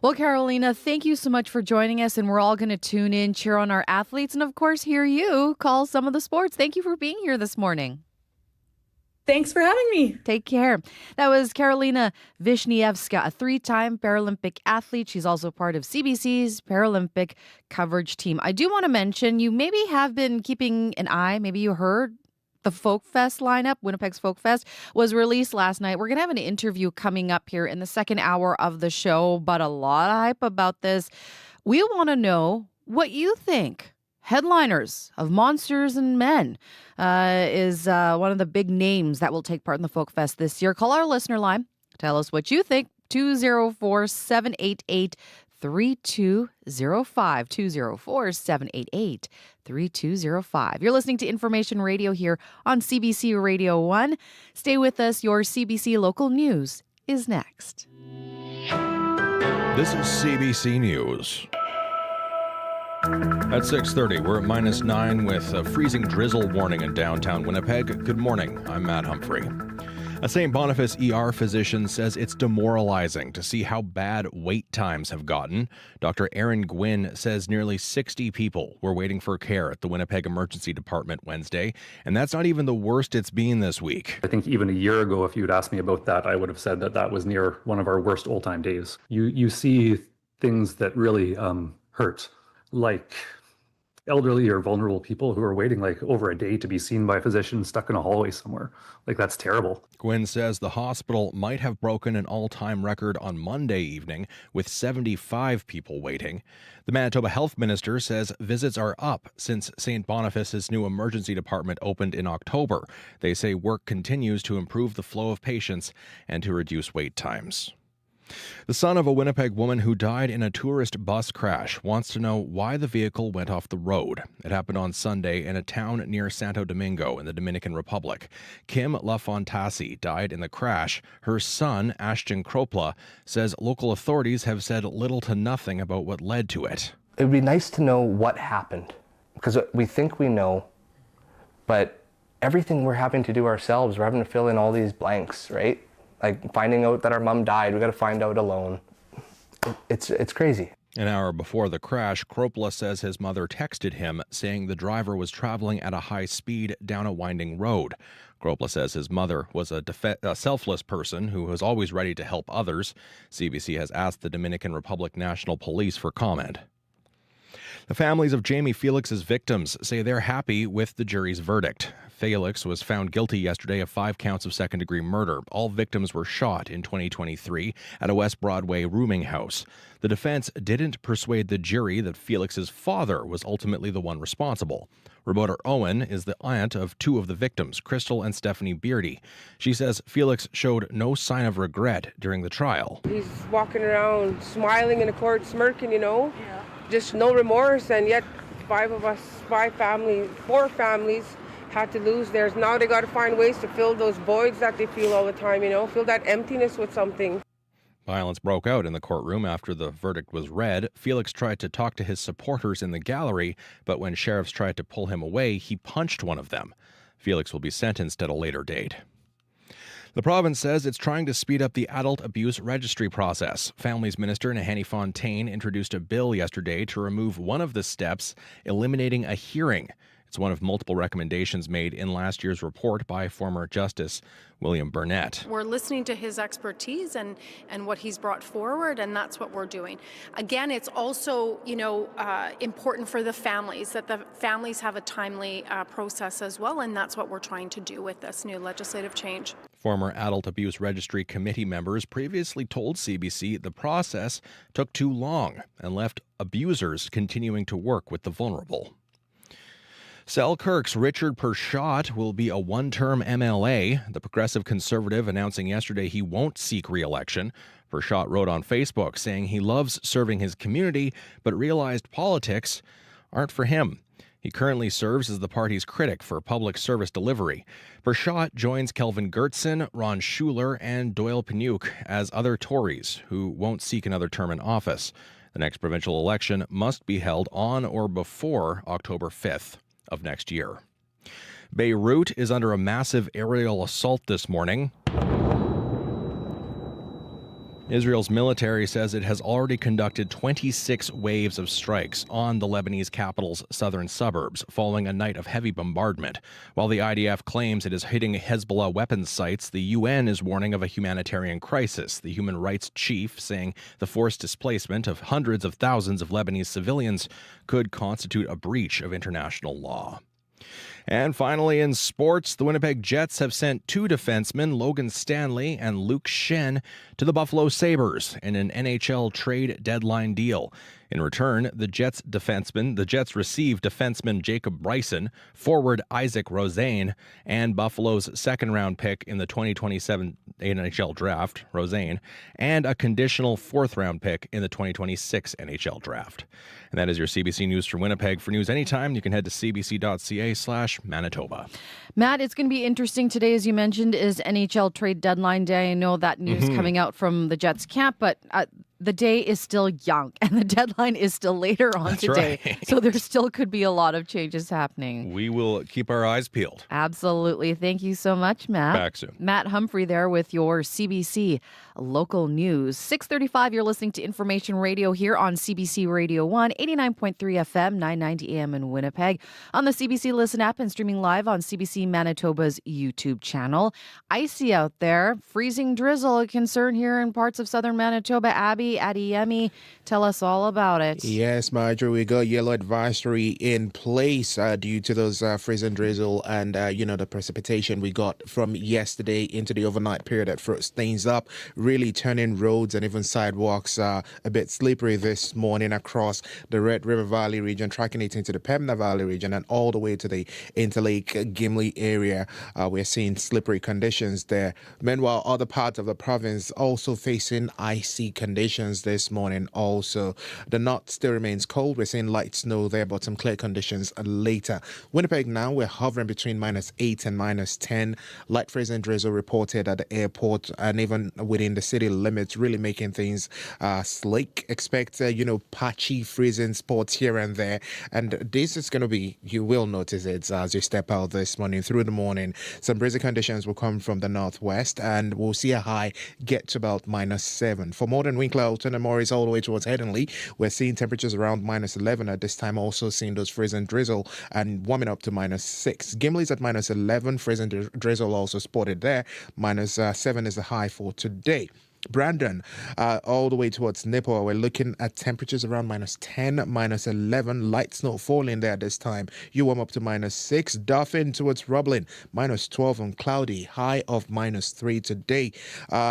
Well, Carolina, thank you so much for joining us, and we're all going to tune in, cheer on our athletes, and of course, hear you call some of the sports. Thank you for being here this morning. Thanks for having me. Take care. That was Karolina Wisniewska, a 3-time Paralympic athlete. She's also part of CBC's Paralympic coverage team. I do want to mention, you maybe have been keeping an eye, maybe you heard the Folk Fest lineup, Winnipeg's Folk Fest, was released last night. We're going to have an interview coming up here in the second hour of the show, but a lot of hype about this. We want to know what you think. Headliners of Monsters and Men is one of the big names that will take part in the Folk Fest this year. Call our listener line. Tell us what you think. 204-788-3205. 204-788-3205. You're listening to Information Radio here on CBC Radio 1. Stay with us. Your CBC local news is next. This is CBC News. At 6:30, we're at -9 with a freezing drizzle warning in downtown Winnipeg. Good morning. I'm Matt Humphrey. A St. Boniface ER physician says it's demoralizing to see how bad wait times have gotten. Dr. Aaron Gwynn says nearly 60 people were waiting for care at the Winnipeg Emergency Department Wednesday, and that's not even the worst it's been this week. I think even a year ago, if you'd asked me about that, I would have said that that was near one of our worst all-time days. You see things that really hurt, like elderly or vulnerable people who are waiting like over a day to be seen by a physician stuck in a hallway somewhere. Like, that's terrible. Gwynn says the hospital might have broken an all-time record on Monday evening with 75 people waiting. The Manitoba Health Minister says visits are up since St. Boniface's new emergency department opened in October. They say work continues to improve the flow of patients and to reduce wait times. The son of a Winnipeg woman who died in a tourist bus crash wants to know why the vehicle went off the road. It happened on Sunday in a town near Santo Domingo in the Dominican Republic. Kim LaFontasi died in the crash. Her son, Ashton Kropla, says local authorities have said little to nothing about what led to it. It would be nice to know what happened, because we think we know, but everything we're having to do ourselves, we're having to fill in all these blanks, right? Like finding out that our mom died, we got to find out alone. It's crazy. An hour before the crash, Kropla says his mother texted him saying the driver was traveling at a high speed down a winding road. Kropla says his mother was a selfless person who was always ready to help others. CBC has asked the Dominican Republic National Police for comment. The families of Jamie Felix's victims say they're happy with the jury's verdict. Felix was found guilty yesterday of 5 counts of second-degree murder. All victims were shot in 2023 at a West Broadway rooming house. The defense didn't persuade the jury that Felix's father was ultimately the one responsible. Reporter Owen is the aunt of 2 of the victims, Crystal and Stephanie Beardy. She says Felix showed no sign of regret during the trial. He's walking around smiling in the court, smirking, just no remorse, and yet 4 families had to lose theirs. Now they got to find ways to fill those voids that they feel all the time, fill that emptiness with something. Violence broke out in the courtroom after the verdict was read. Felix tried to talk to his supporters in the gallery, but when sheriffs tried to pull him away, he punched one of them. Felix will be sentenced at a later date. The province says it's trying to speed up the adult abuse registry process. Families Minister Nahanni Fontaine introduced a bill yesterday to remove one of the steps, eliminating a hearing. It's one of multiple recommendations made in last year's report by former Justice William Burnett. We're listening to his expertise and what he's brought forward, and that's what we're doing. Again, it's also, important for the families, that the families have a timely process as well, and that's what we're trying to do with this new legislative change. Former Adult Abuse Registry Committee members previously told CBC the process took too long and left abusers continuing to work with the vulnerable. Selkirk's Richard Pershott will be a one-term MLA. The Progressive Conservative announcing yesterday he won't seek re-election. Pershott wrote on Facebook saying he loves serving his community, but realized politics aren't for him. He currently serves as the party's critic for public service delivery. Pershott joins Kelvin Gertson, Ron Schuler, and Doyle Panuke as other Tories who won't seek another term in office. The next provincial election must be held on or before October 5th. Of next year. Beirut is under a massive aerial assault this morning. Israel's military says it has already conducted 26 waves of strikes on the Lebanese capital's southern suburbs, following a night of heavy bombardment. While the IDF claims it is hitting Hezbollah weapons sites, the UN is warning of a humanitarian crisis. The human rights chief saying the forced displacement of hundreds of thousands of Lebanese civilians could constitute a breach of international law. And finally, in sports, the Winnipeg Jets have sent 2 defensemen, Logan Stanley and Luke Shen, to the Buffalo Sabres in an NHL trade deadline deal. In return, the Jets received defenseman Jacob Bryson, forward Isaac Rosane, and Buffalo's second-round pick in the 2027 NHL draft, Rosane, and a conditional fourth-round pick in the 2026 NHL draft. And that is your CBC News for Winnipeg. For news anytime, you can head to cbc.ca/Manitoba. Matt, it's going to be interesting today, as you mentioned, is NHL trade deadline day. I know that news coming out from the Jets camp, but the day is still young and the deadline is still later on That's today. right. So there still could be a lot of changes happening. We will keep our eyes peeled. Absolutely. Thank you so much, Matt. Back soon. Matt Humphrey there with your CBC local news. 6:35, you're listening to Information Radio here on CBC Radio 1, 89.3 FM, 990 AM in Winnipeg, on the CBC Listen app and streaming live on CBC Manitoba's YouTube channel. Icy out there, freezing drizzle, a concern here in parts of southern Manitoba. Abby, Adiemi, tell us all about it. Yes, Marjorie, we got yellow advisory in place due to those freezing drizzle and, the precipitation we got from yesterday into the overnight period that froze things up, really turning roads and even sidewalks a bit slippery this morning across the Red River Valley region, tracking it into the Pembina Valley region and all the way to the Interlake Gimli area. We're seeing slippery conditions there. Meanwhile, other parts of the province also facing icy conditions this morning also. The north still remains cold. We're seeing light snow there, but some clear conditions later. Winnipeg now, we're hovering between -8 and -10. Light freezing drizzle reported at the airport and even within the city limits, really making things slick. Expect, patchy freezing spots here and there. And this is going to be, you will notice it as you step out this morning through the morning. Some breezy conditions will come from the northwest and we'll see a high get to about -7. For more than Winkler, and Morris all the way towards Headingley, we're seeing temperatures around -11 at this time, also seeing those freezing drizzle and warming up to -6. Gimli's at -11, freezing drizzle also spotted there. -7 is the high for today. Brandon, all the way towards Nipper, we're looking at temperatures around -10, -11, light snow falling there this time. You warm up to -6. Dauphin towards Roblin, -12 and cloudy, high of -3 today.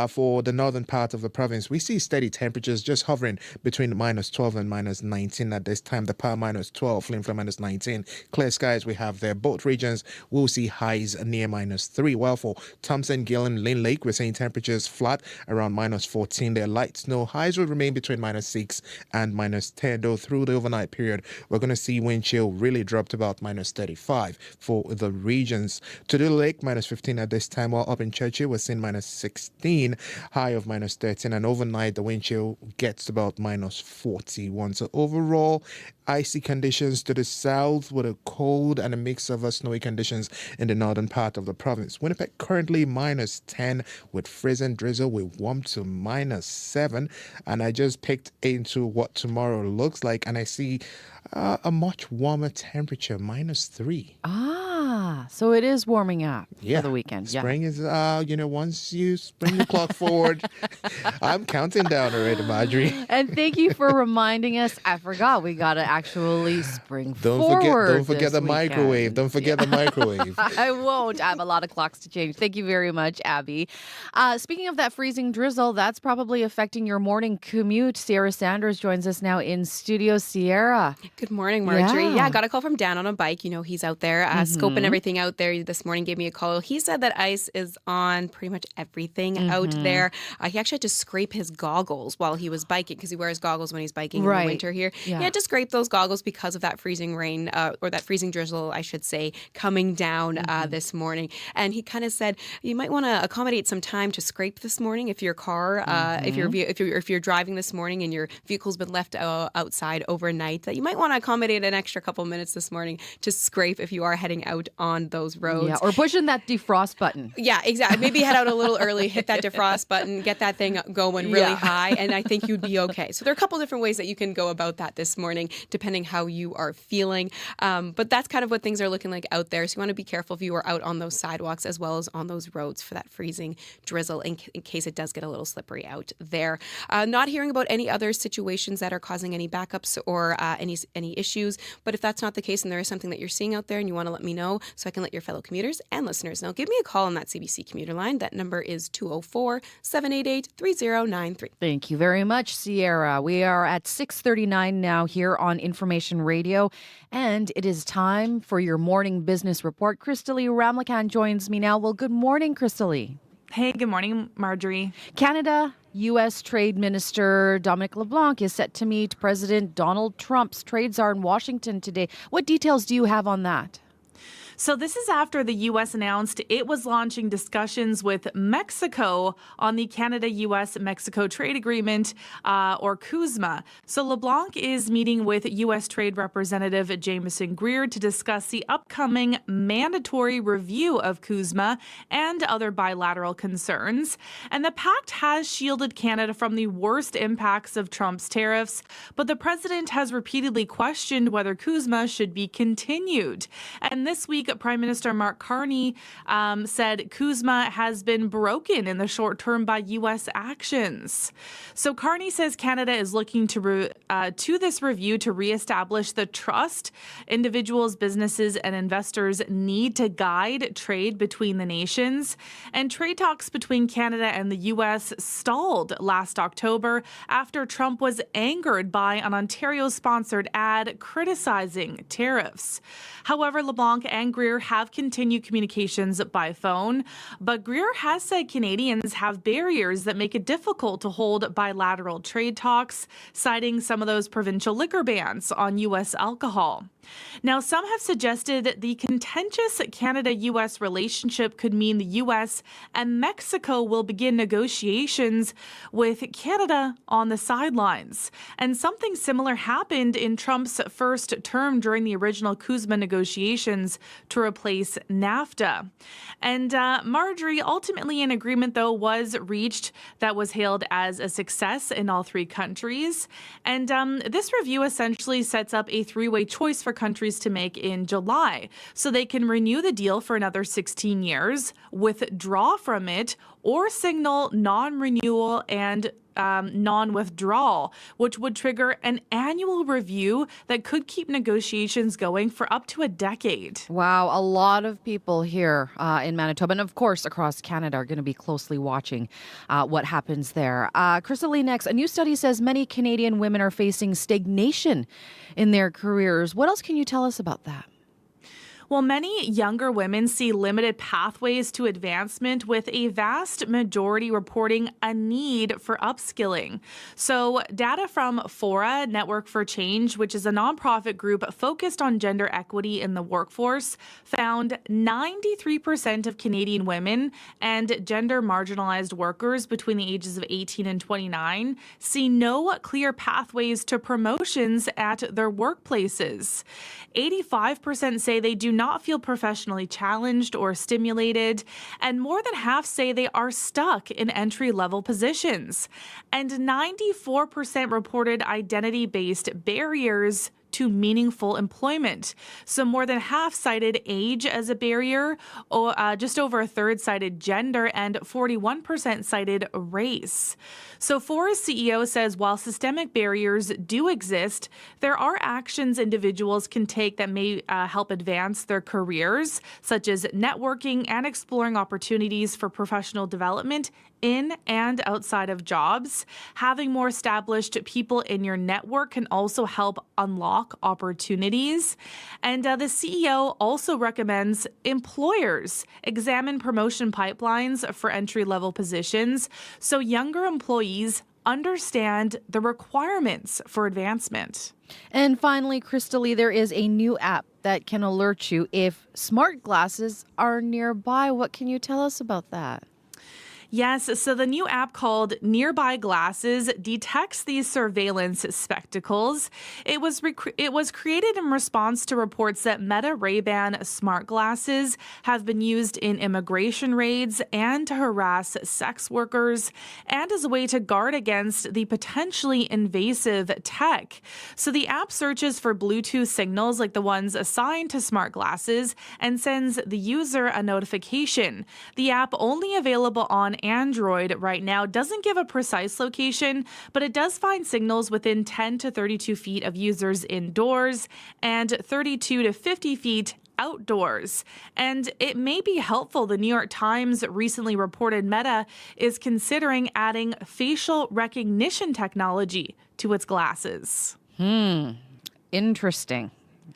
For the northern part of the province, we see steady temperatures just hovering between -12 and -19 at this time. The Par -12, Flin Flon -19. Clear skies we have there. Both regions will see highs near -3. Well, for Thompson, Gill and Lynn Lake, we're seeing temperatures flat around -14 there. Light snow. Highs will remain between -6 and -10, though through the overnight period we're going to see wind chill really drop to about -35 for the regions. To the lake, -15 at this time, while up in Churchill we're seeing -16, high of -13, and overnight the wind chill gets to about -41. So overall, icy conditions to the south with a cold and a mix of snowy conditions in the northern part of the province. Winnipeg currently -10 with freezing drizzle. We warm to -7, and I just picked into what tomorrow looks like, and I see a much warmer temperature, -3. So it is warming up for the weekend. Spring is, once you bring the clock forward, I'm counting down already, Marjorie. And thank you for reminding us. I forgot we got to actually spring Don't forward. forget the microwave. Don't forget the microwave. I won't. I have a lot of clocks to change. Thank you very much, Abby. Speaking of that freezing drizzle, that's probably affecting your morning commute. Sierra Sanders joins us now in studio. Sierra. Good morning, Marjorie. Yeah, I got a call from Dan on a bike. He's out there scoping everything out there this morning, gave me a call. He said that ice is on pretty much everything out there. He actually had to scrape his goggles while he was biking because he wears goggles when he's biking in the winter here. Yeah. He had to scrape those goggles because of that freezing rain or that freezing drizzle, I should say, coming down this morning. And he kind of said you might want to accommodate some time to scrape this morning if your car, if you're driving this morning and your vehicle's been left outside overnight, that you might want to accommodate an extra couple minutes this morning to scrape if you are heading out on those roads. Yeah, or pushing that defrost button. Yeah, exactly. Maybe head out a little early, hit that defrost button, get that thing going really high, and I think you'd be okay. So there are a couple different ways that you can go about that this morning, depending how you are feeling. But that's kind of what things are looking like out there. So you want to be careful if you are out on those sidewalks as well as on those roads for that freezing drizzle in case it does get a little slippery out there. Not hearing about any other situations that are causing any backups or any issues. But if that's not the case and there is something that you're seeing out there and you want to let me know so I can let your fellow commuters and listeners know, give me a call on that CBC commuter line. That number is 204-788-3093. Thank you very much, Sierra. We are at 6:39 now here on Information Radio, and it is time for your morning business report. Crystalie Ramlakan joins me now. Well, good morning, Crystalie. Hey, good morning, Marjorie. Canada, U.S. Trade Minister Dominic LeBlanc is set to meet President Donald Trump's trade czar in Washington today. What details do you have on that? So this is after the U.S. announced it was launching discussions with Mexico on the Canada-U.S.-Mexico Trade Agreement, or CUSMA. So LeBlanc is meeting with U.S. Trade Representative Jameson Brier to discuss the upcoming mandatory review of CUSMA and other bilateral concerns. And the pact has shielded Canada from the worst impacts of Trump's tariffs, but the president has repeatedly questioned whether CUSMA should be continued. And this week, Prime Minister Mark Carney said CUSMA has been broken in the short term by U.S. actions. So Carney says Canada is looking to this review to reestablish the trust individuals, businesses, and investors need to guide trade between the nations. And trade talks between Canada and the U.S. stalled last October after Trump was angered by an Ontario-sponsored ad criticizing tariffs. However, LeBlanc and Brier have continued communications by phone, but Brier has said Canadians have barriers that make it difficult to hold bilateral trade talks, citing some of those provincial liquor bans on U.S. alcohol. Now, some have suggested the contentious Canada-U.S. relationship could mean the U.S. and Mexico will begin negotiations with Canada on the sidelines. And something similar happened in Trump's first term during the original CUSMA negotiations to replace NAFTA. And Marjorie, ultimately an agreement, though, was reached that was hailed as a success in all three countries. And this review essentially sets up a three-way choice for countries to make in July. So they can renew the deal for another 16 years, withdraw from it, or signal non-renewal and non-withdrawal, which would trigger an annual review that could keep negotiations going for up to a decade. Wow, a lot of people here in Manitoba and, of course, across Canada are going to be closely watching what happens there. Crystal, next, a new study says many Canadian women are facing stagnation in their careers. What else can you tell us about that? Well, many younger women see limited pathways to advancement, with a vast majority reporting a need for upskilling. So data from Fora, Network for Change, which is a nonprofit group focused on gender equity in the workforce, found 93% of Canadian women and gender marginalized workers between the ages of 18 and 29 see no clear pathways to promotions at their workplaces. 85% say they do not feel professionally challenged or stimulated, and more than half say they are stuck in entry-level positions. And 94% reported identity-based barriers to meaningful employment. So more than half cited age as a barrier, or just over a third cited gender, and 41% cited race. So Fora's CEO says while systemic barriers do exist, there are actions individuals can take that may help advance their careers, such as networking and exploring opportunities for professional development in and outside of jobs. Having more established people in your network can also help unlock opportunities. And the CEO also recommends employers examine promotion pipelines for entry-level positions so younger employees understand the requirements for advancement. And finally, Crystal, there is a new app that can alert you if smart glasses are nearby. What can you tell us about that? Yes, so the new app called Nearby Glasses detects these surveillance spectacles. It was created in response to reports that Meta Ray-Ban smart glasses have been used in immigration raids and to harass sex workers, and as a way to guard against the potentially invasive tech. So the app searches for Bluetooth signals like the ones assigned to smart glasses and sends the user a notification. The app, only available on Android right now, doesn't give a precise location, but it does find signals within 10 to 32 feet of users indoors and 32 to 50 feet outdoors. And it may be helpful. The New York Times recently reported Meta is considering adding facial recognition technology to its glasses. Interesting.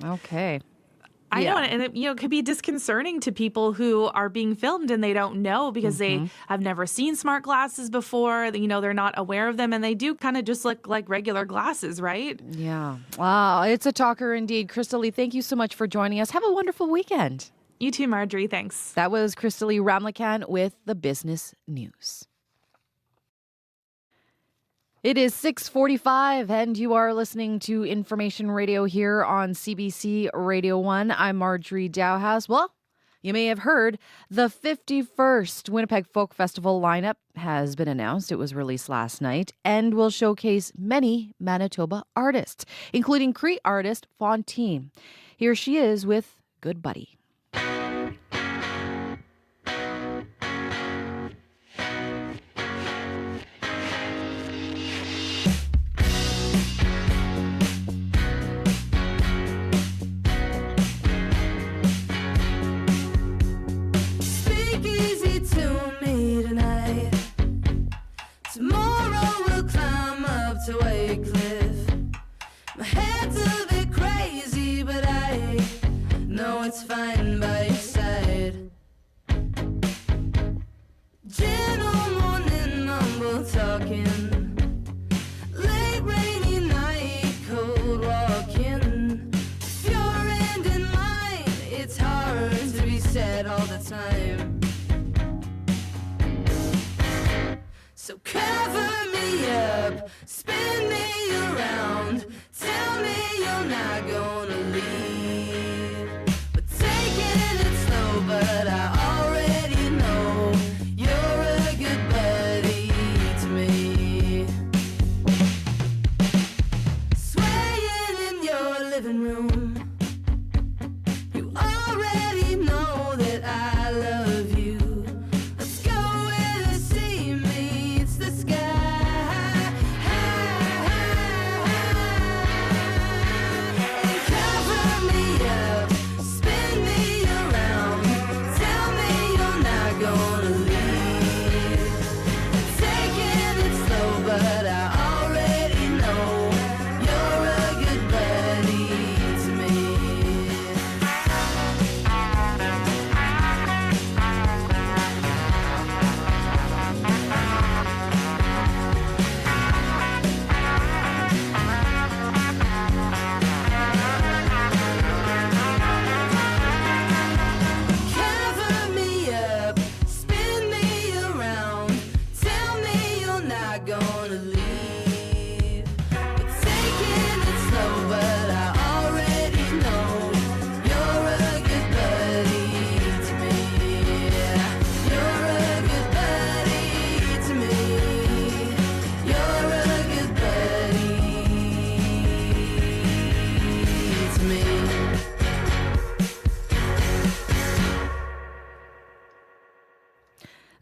Okay. I know, and it could be disconcerting to people who are being filmed and they don't know because they have never seen smart glasses before. They're not aware of them, and they do kind of just look like regular glasses, right? Yeah. Wow. It's a talker indeed. Crystal, thank you so much for joining us. Have a wonderful weekend. You too, Marjorie. Thanks. That was Crystalie Ramlakan with the business news. It is 6:45 and you are listening to Information Radio here on CBC Radio 1. I'm Marjorie Dowhouse. Well, you may have heard the 51st Winnipeg Folk Festival lineup has been announced. It was released last night and will showcase many Manitoba artists, including Cree artist Fontaine. Here she is with Good Buddy. To a cliff. My head's a bit crazy, but I know it's fine by your side. Gentle morning, mumble talking. Late rainy night, cold walking. If your end in mine, it's hard to be said all the time. So cover me up, spin me around, tell me you're not gonna leave. But taking it slow, but I already know you're a good buddy to me. Swaying in your living room, you already know that I love you. Let's go where the sea meets the sky. And cover me up, spin me around, tell me you're not gonna leave. Taking it slow, but I already know you're a good buddy to me. Cover me up, spin me around, tell me you're not gonna leave. But taking it slow, but I already know you're a good buddy to me. You're a good buddy to me. You're a good buddy to me.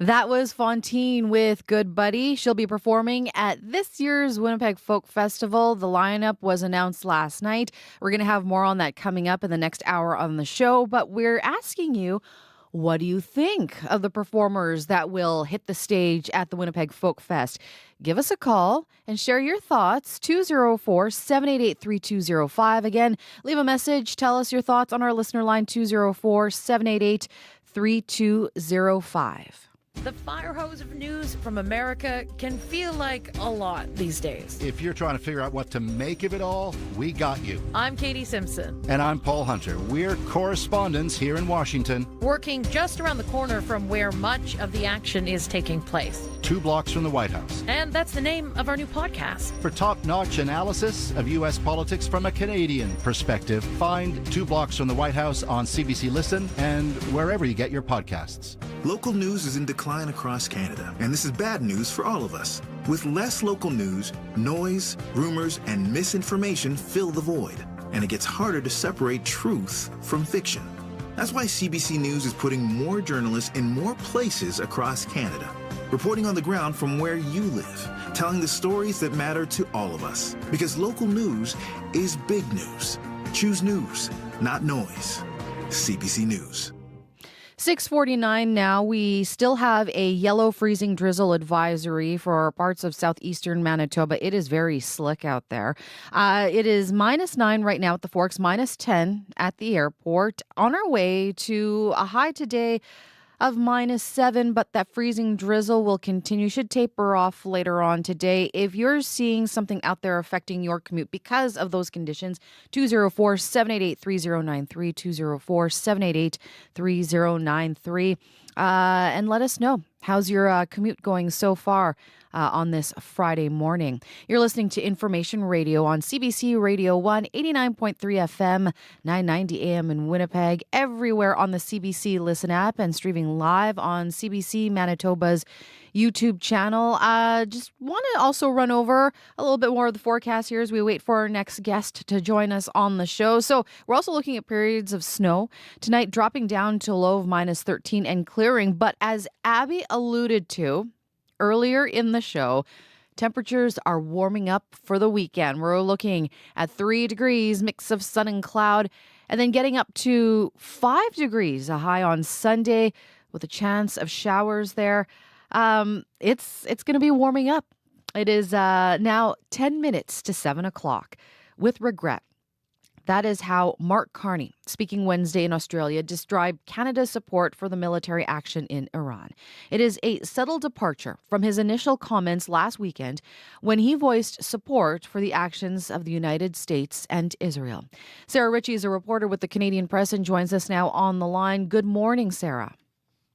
That was Fontaine with Good Buddy. She'll be performing at this year's Winnipeg Folk Festival. The lineup was announced last night. We're going to have more on that coming up in the next hour on the show, but we're asking you, what do you think of the performers that will hit the stage at the Winnipeg Folk Fest? Give us a call and share your thoughts. 204-788-3205. Again, leave a message. Tell us your thoughts on our listener line, 204-788-3205. The fire hose of news from America can feel like a lot these days. If you're trying to figure out what to make of it all, we got you. I'm Katie Simpson. And I'm Paul Hunter. We're correspondents here in Washington. Working just around the corner from where much of the action is taking place. 2 blocks from the White House. And that's the name of our new podcast. For top-notch analysis of U.S. politics from a Canadian perspective, find 2 blocks from the White House on CBC Listen and wherever you get your podcasts. Local news is in decline across Canada, and this is bad news for all of us. With less local news, noise, rumors, and misinformation fill the void, and it gets harder to separate truth from fiction. That's why CBC News is putting more journalists in more places across Canada, reporting on the ground from where you live, telling the stories that matter to all of us. Because local news is big news. Choose news, not noise. CBC News. 6:49 now. We still have a yellow freezing drizzle advisory for parts of southeastern Manitoba. It is very slick out there. It is -9 right now at the Forks, -10 at the airport. On our way to a high today of -7, but that freezing drizzle will continue, should taper off later on today. If you're seeing something out there affecting your commute because of those conditions, 204-788-3093, 204-788-3093, and let us know. How's your commute going so far on this Friday morning? You're listening to Information Radio on CBC Radio 1, 89.3 FM, 990 AM in Winnipeg, everywhere on the CBC Listen app, and streaming live on CBC Manitoba's YouTube channel. Just want to also run over a little bit more of the forecast here as we wait for our next guest to join us on the show. So we're also looking at periods of snow tonight, dropping down to a low of -13 and clearing. But as Abby alluded to earlier in the show, temperatures are warming up for the weekend. We're looking at 3 degrees, mix of sun and cloud, and then getting up to 5 degrees, a high on Sunday with a chance of showers there. It's going to be warming up. It is now 10 minutes to 7 o'clock. With regret, that is how Mark Carney, speaking Wednesday in Australia, described Canada's support for the military action in Iran. It is a subtle departure from his initial comments last weekend when he voiced support for the actions of the United States and Israel. Sarah Ritchie is a reporter with the Canadian Press and joins us now on the line. Good morning, Sarah.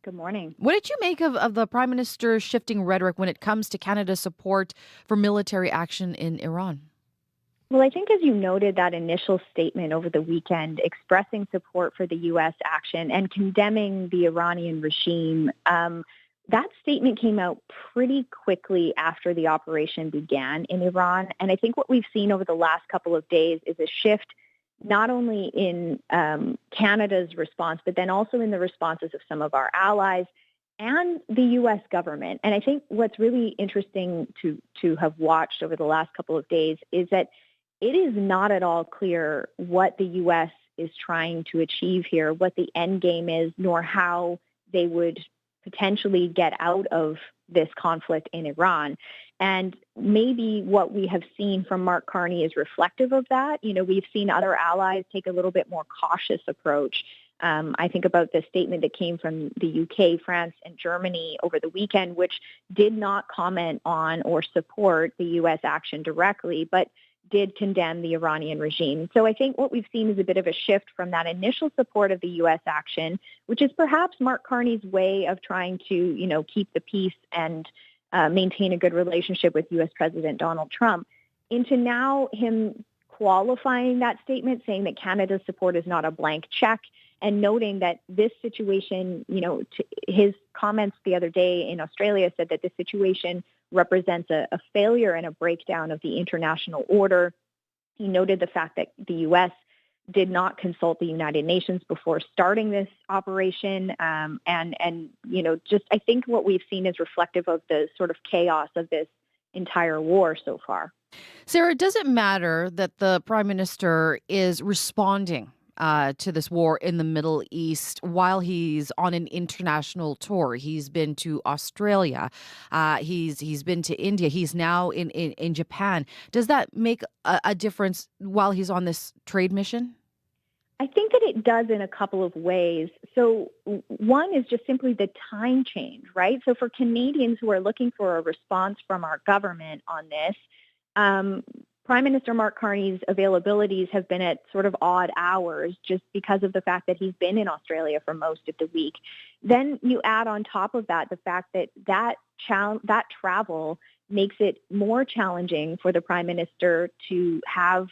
Good morning. What did you make of the Prime Minister's shifting rhetoric when it comes to Canada's support for military action in Iran? Well, I think as you noted, that initial statement over the weekend expressing support for the U.S. action and condemning the Iranian regime, that statement came out pretty quickly after the operation began in Iran. And I think what we've seen over the last couple of days is a shift not only in Canada's response, but then also in the responses of some of our allies and the U.S. government. And I think what's really interesting to have watched over the last couple of days is that it is not at all clear what the U.S. is trying to achieve here, what the end game is, nor how they would potentially get out of this conflict in Iran. And maybe what we have seen from Mark Carney is reflective of that. You know, we've seen other allies take a little bit more cautious approach. I think about the statement that came from the UK, France, and Germany over the weekend, which did not comment on or support the U.S. action directly, but did condemn the Iranian regime. So I think what we've seen is a bit of a shift from that initial support of the U.S. action, which is perhaps Mark Carney's way of trying to, you know, keep the peace and maintain a good relationship with U.S. President Donald Trump, into now him qualifying that statement, saying that Canada's support is not a blank check, and noting that this situation, you know, his comments the other day in Australia said that this situation represents a failure and a breakdown of the international order. He noted the fact that the U.S. did not consult the United Nations before starting this operation. And you know, just I think what we've seen is reflective of the sort of chaos of this entire war so far. Sarah, does it matter that the Prime Minister is responding to this war in the Middle East while he's on an international tour? He's been to Australia. He's been to India. He's now in Japan. Does that make a difference while he's on this trade mission? I think that it does in a couple of ways. So one is just simply the time change, right? So for Canadians who are looking for a response from our government on this, Prime Minister Mark Carney's availabilities have been at sort of odd hours just because of the fact that he's been in Australia for most of the week. Then you add on top of that the fact that travel makes it more challenging for the Prime Minister to have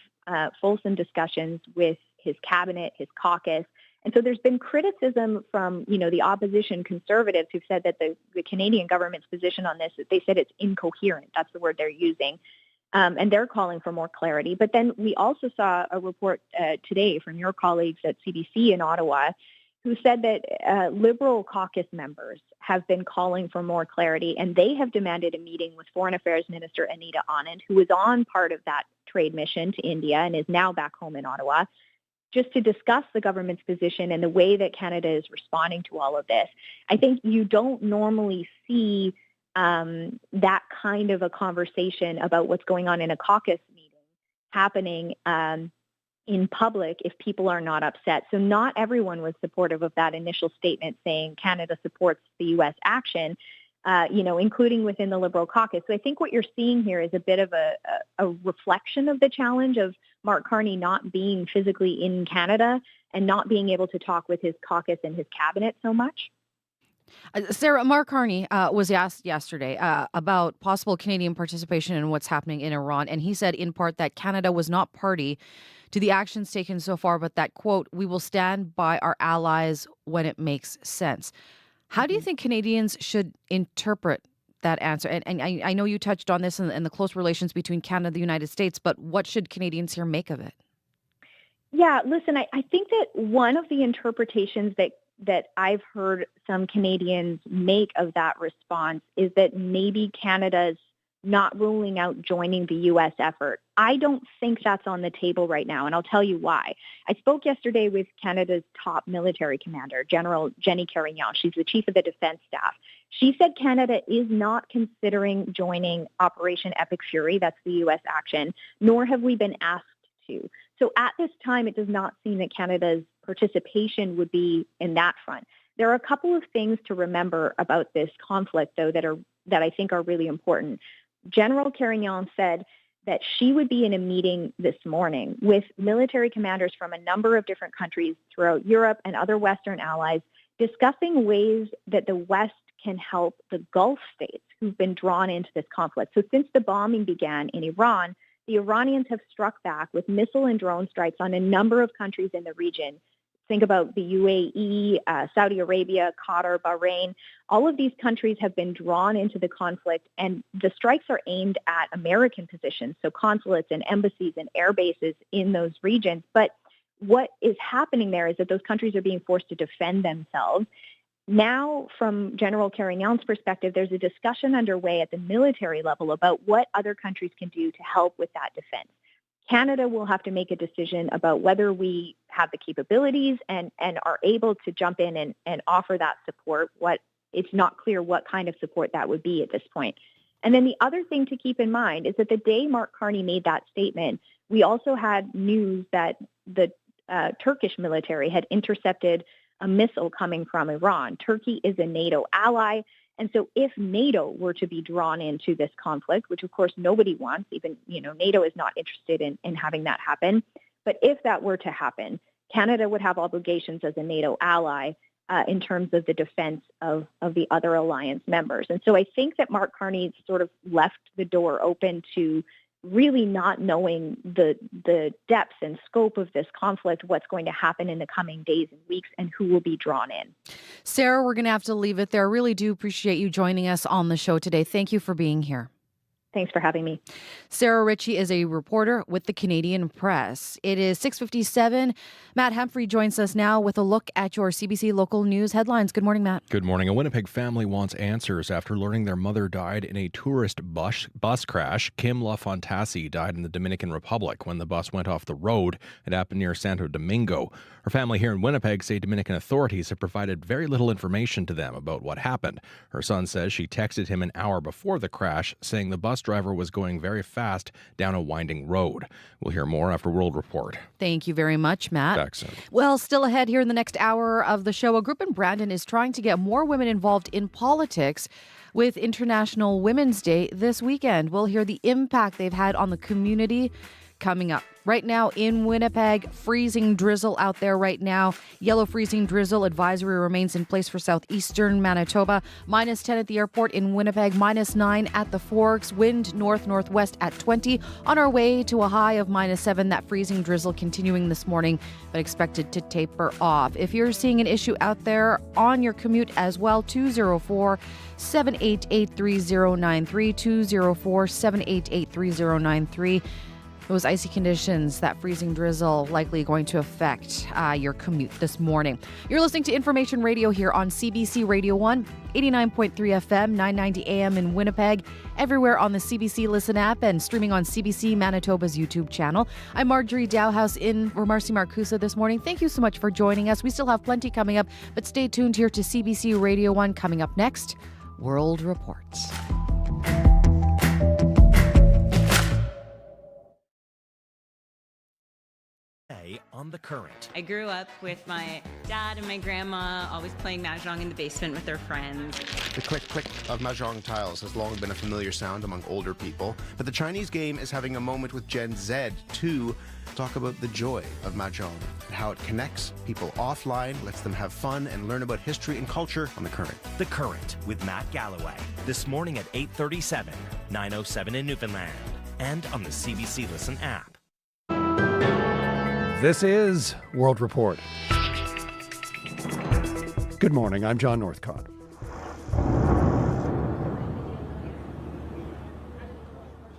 fulsome discussions with his cabinet, his caucus. And so there's been criticism from, you know, the opposition Conservatives who've said that the Canadian government's position on this, they said it's incoherent. That's the word they're using. And they're calling for more clarity. But then we also saw a report today from your colleagues at CBC in Ottawa who said that Liberal caucus members have been calling for more clarity, and they have demanded a meeting with Foreign Affairs Minister Anita Anand, who was on part of that trade mission to India and is now back home in Ottawa, just to discuss the government's position and the way that Canada is responding to all of this. I think you don't normally see that kind of a conversation about what's going on in a caucus meeting happening in public if people are not upset. So not everyone was supportive of that initial statement saying Canada supports the U.S. action, including within the Liberal caucus. So I think what you're seeing here is a bit of a reflection of the challenge of Mark Carney not being physically in Canada and not being able to talk with his caucus and his cabinet so much. Sarah, Mark Carney was asked yesterday about possible Canadian participation in what's happening in Iran. And he said in part that Canada was not party to the actions taken so far, but that, quote, we will stand by our allies when it makes sense. How do you think Canadians should interpret that answer? And I know you touched on this and the close relations between Canada and the United States, but what should Canadians here make of it? Yeah, listen, I think that one of the interpretations that I've heard some Canadians make of that response is that maybe Canada's not ruling out joining the U.S. effort. I don't think that's on the table right now, and I'll tell you why. I spoke yesterday with Canada's top military commander, General Jenny Carignan. She's the chief of the defense staff. She said Canada is not considering joining Operation Epic Fury, that's the U.S. action, nor have we been asked to. So at this time, it does not seem that Canada's participation would be in that front. There are a couple of things to remember about this conflict, though, that I think are really important. General Carignan said that she would be in a meeting this morning with military commanders from a number of different countries throughout Europe and other Western allies, discussing ways that the West can help the Gulf states who've been drawn into this conflict. So since the bombing began in Iran, the Iranians have struck back with missile and drone strikes on a number of countries in the region. Think about the UAE, Saudi Arabia, Qatar, Bahrain. All of these countries have been drawn into the conflict, and the strikes are aimed at American positions, so consulates and embassies and air bases in those regions. But what is happening there is that those countries are being forced to defend themselves. Now, from General Carignan's perspective, there's a discussion underway at the military level about what other countries can do to help with that defense. Canada will have to make a decision about whether we have the capabilities and are able to jump in and offer that support. It's not clear what kind of support that would be at this point. And then the other thing to keep in mind is that the day Mark Carney made that statement, we also had news that the Turkish military had intercepted a missile coming from Iran. Turkey is a NATO ally. And so if NATO were to be drawn into this conflict, which of course nobody wants, even, NATO is not interested in having that happen. But if that were to happen, Canada would have obligations as a NATO ally in terms of the defense of the other alliance members. And so I think that Mark Carney sort of left the door open to really not knowing the depth and scope of this conflict, what's going to happen in the coming days and weeks, and who will be drawn in. Sarah, we're going to have to leave it there. I really do appreciate you joining us on the show today. Thank you for being here. Thanks for having me. Sarah Ritchie is a reporter with the Canadian Press. It is 6:57. Matt Humphrey joins us now with a look at your CBC local news headlines. Good morning, Matt. Good morning. A Winnipeg family wants answers after learning their mother died in a tourist bus crash. Kim LaFontassi died in the Dominican Republic when the bus went off the road. It happened near Santo Domingo. Her family here in Winnipeg say Dominican authorities have provided very little information to them about what happened. Her son says she texted him an hour before the crash, saying the bus driver was going very fast down a winding road. We'll hear more after World Report. Thank you very much, Matt. Excellent. Well, still ahead here in the next hour of the show, a group in Brandon is trying to get more women involved in politics with International Women's Day this weekend. We'll hear the impact they've had on the community coming up. Right now in Winnipeg, freezing drizzle out there right now. Yellow freezing drizzle advisory remains in place for southeastern Manitoba. -10 at the airport in Winnipeg, -9 at the Forks. Wind north-northwest at 20. On our way to a high of -7. That freezing drizzle continuing this morning, but expected to taper off. If you're seeing an issue out there on your commute as well, 204-788-3093, 204-788-3093. Those icy conditions, that freezing drizzle, likely going to affect your commute this morning. You're listening to Information Radio here on CBC Radio 1, 89.3 FM, 990 AM in Winnipeg, everywhere on the CBC Listen app and streaming on CBC Manitoba's YouTube channel. I'm Marjorie Dowhouse in for Marcy Marcusa this morning. Thank you so much for joining us. We still have plenty coming up, but stay tuned here to CBC Radio 1. Coming up next, World Report. on The Current. I grew up with my dad and my grandma always playing mahjong in the basement with their friends. The click-click of mahjong tiles has long been a familiar sound among older people, but the Chinese game is having a moment with Gen Z to talk about the joy of mahjong and how it connects people offline, lets them have fun, and learn about history and culture on The Current. The Current with Matt Galloway. This morning at 8:37, 9:07 in Newfoundland, and on the CBC Listen app. This is World Report. Good morning, I'm John Northcott.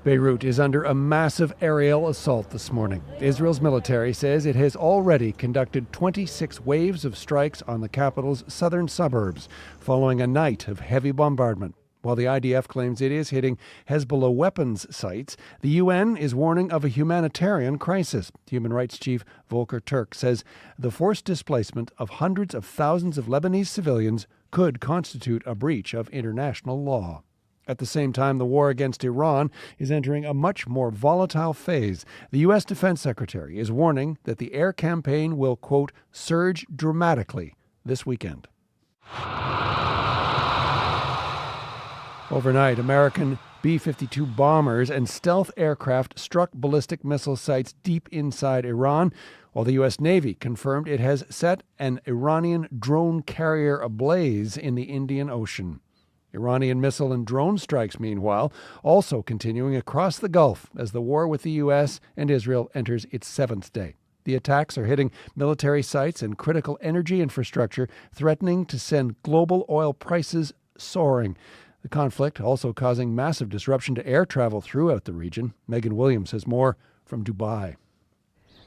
Beirut is under a massive aerial assault this morning. Israel's military says it has already conducted 26 waves of strikes on the capital's southern suburbs, following a night of heavy bombardment. While the IDF claims it is hitting Hezbollah weapons sites, the UN is warning of a humanitarian crisis. Human Rights Chief Volker Turk says the forced displacement of hundreds of thousands of Lebanese civilians could constitute a breach of international law. At the same time, the war against Iran is entering a much more volatile phase. The U.S. Defense Secretary is warning that the air campaign will, quote, surge dramatically this weekend. Overnight, American B-52 bombers and stealth aircraft struck ballistic missile sites deep inside Iran, while the U.S. Navy confirmed it has set an Iranian drone carrier ablaze in the Indian Ocean. Iranian missile and drone strikes, meanwhile, also continuing across the Gulf as the war with the U.S. and Israel enters its seventh day. The attacks are hitting military sites and critical energy infrastructure, threatening to send global oil prices soaring. The conflict also causing massive disruption to air travel throughout the region. Megan Williams has more from Dubai.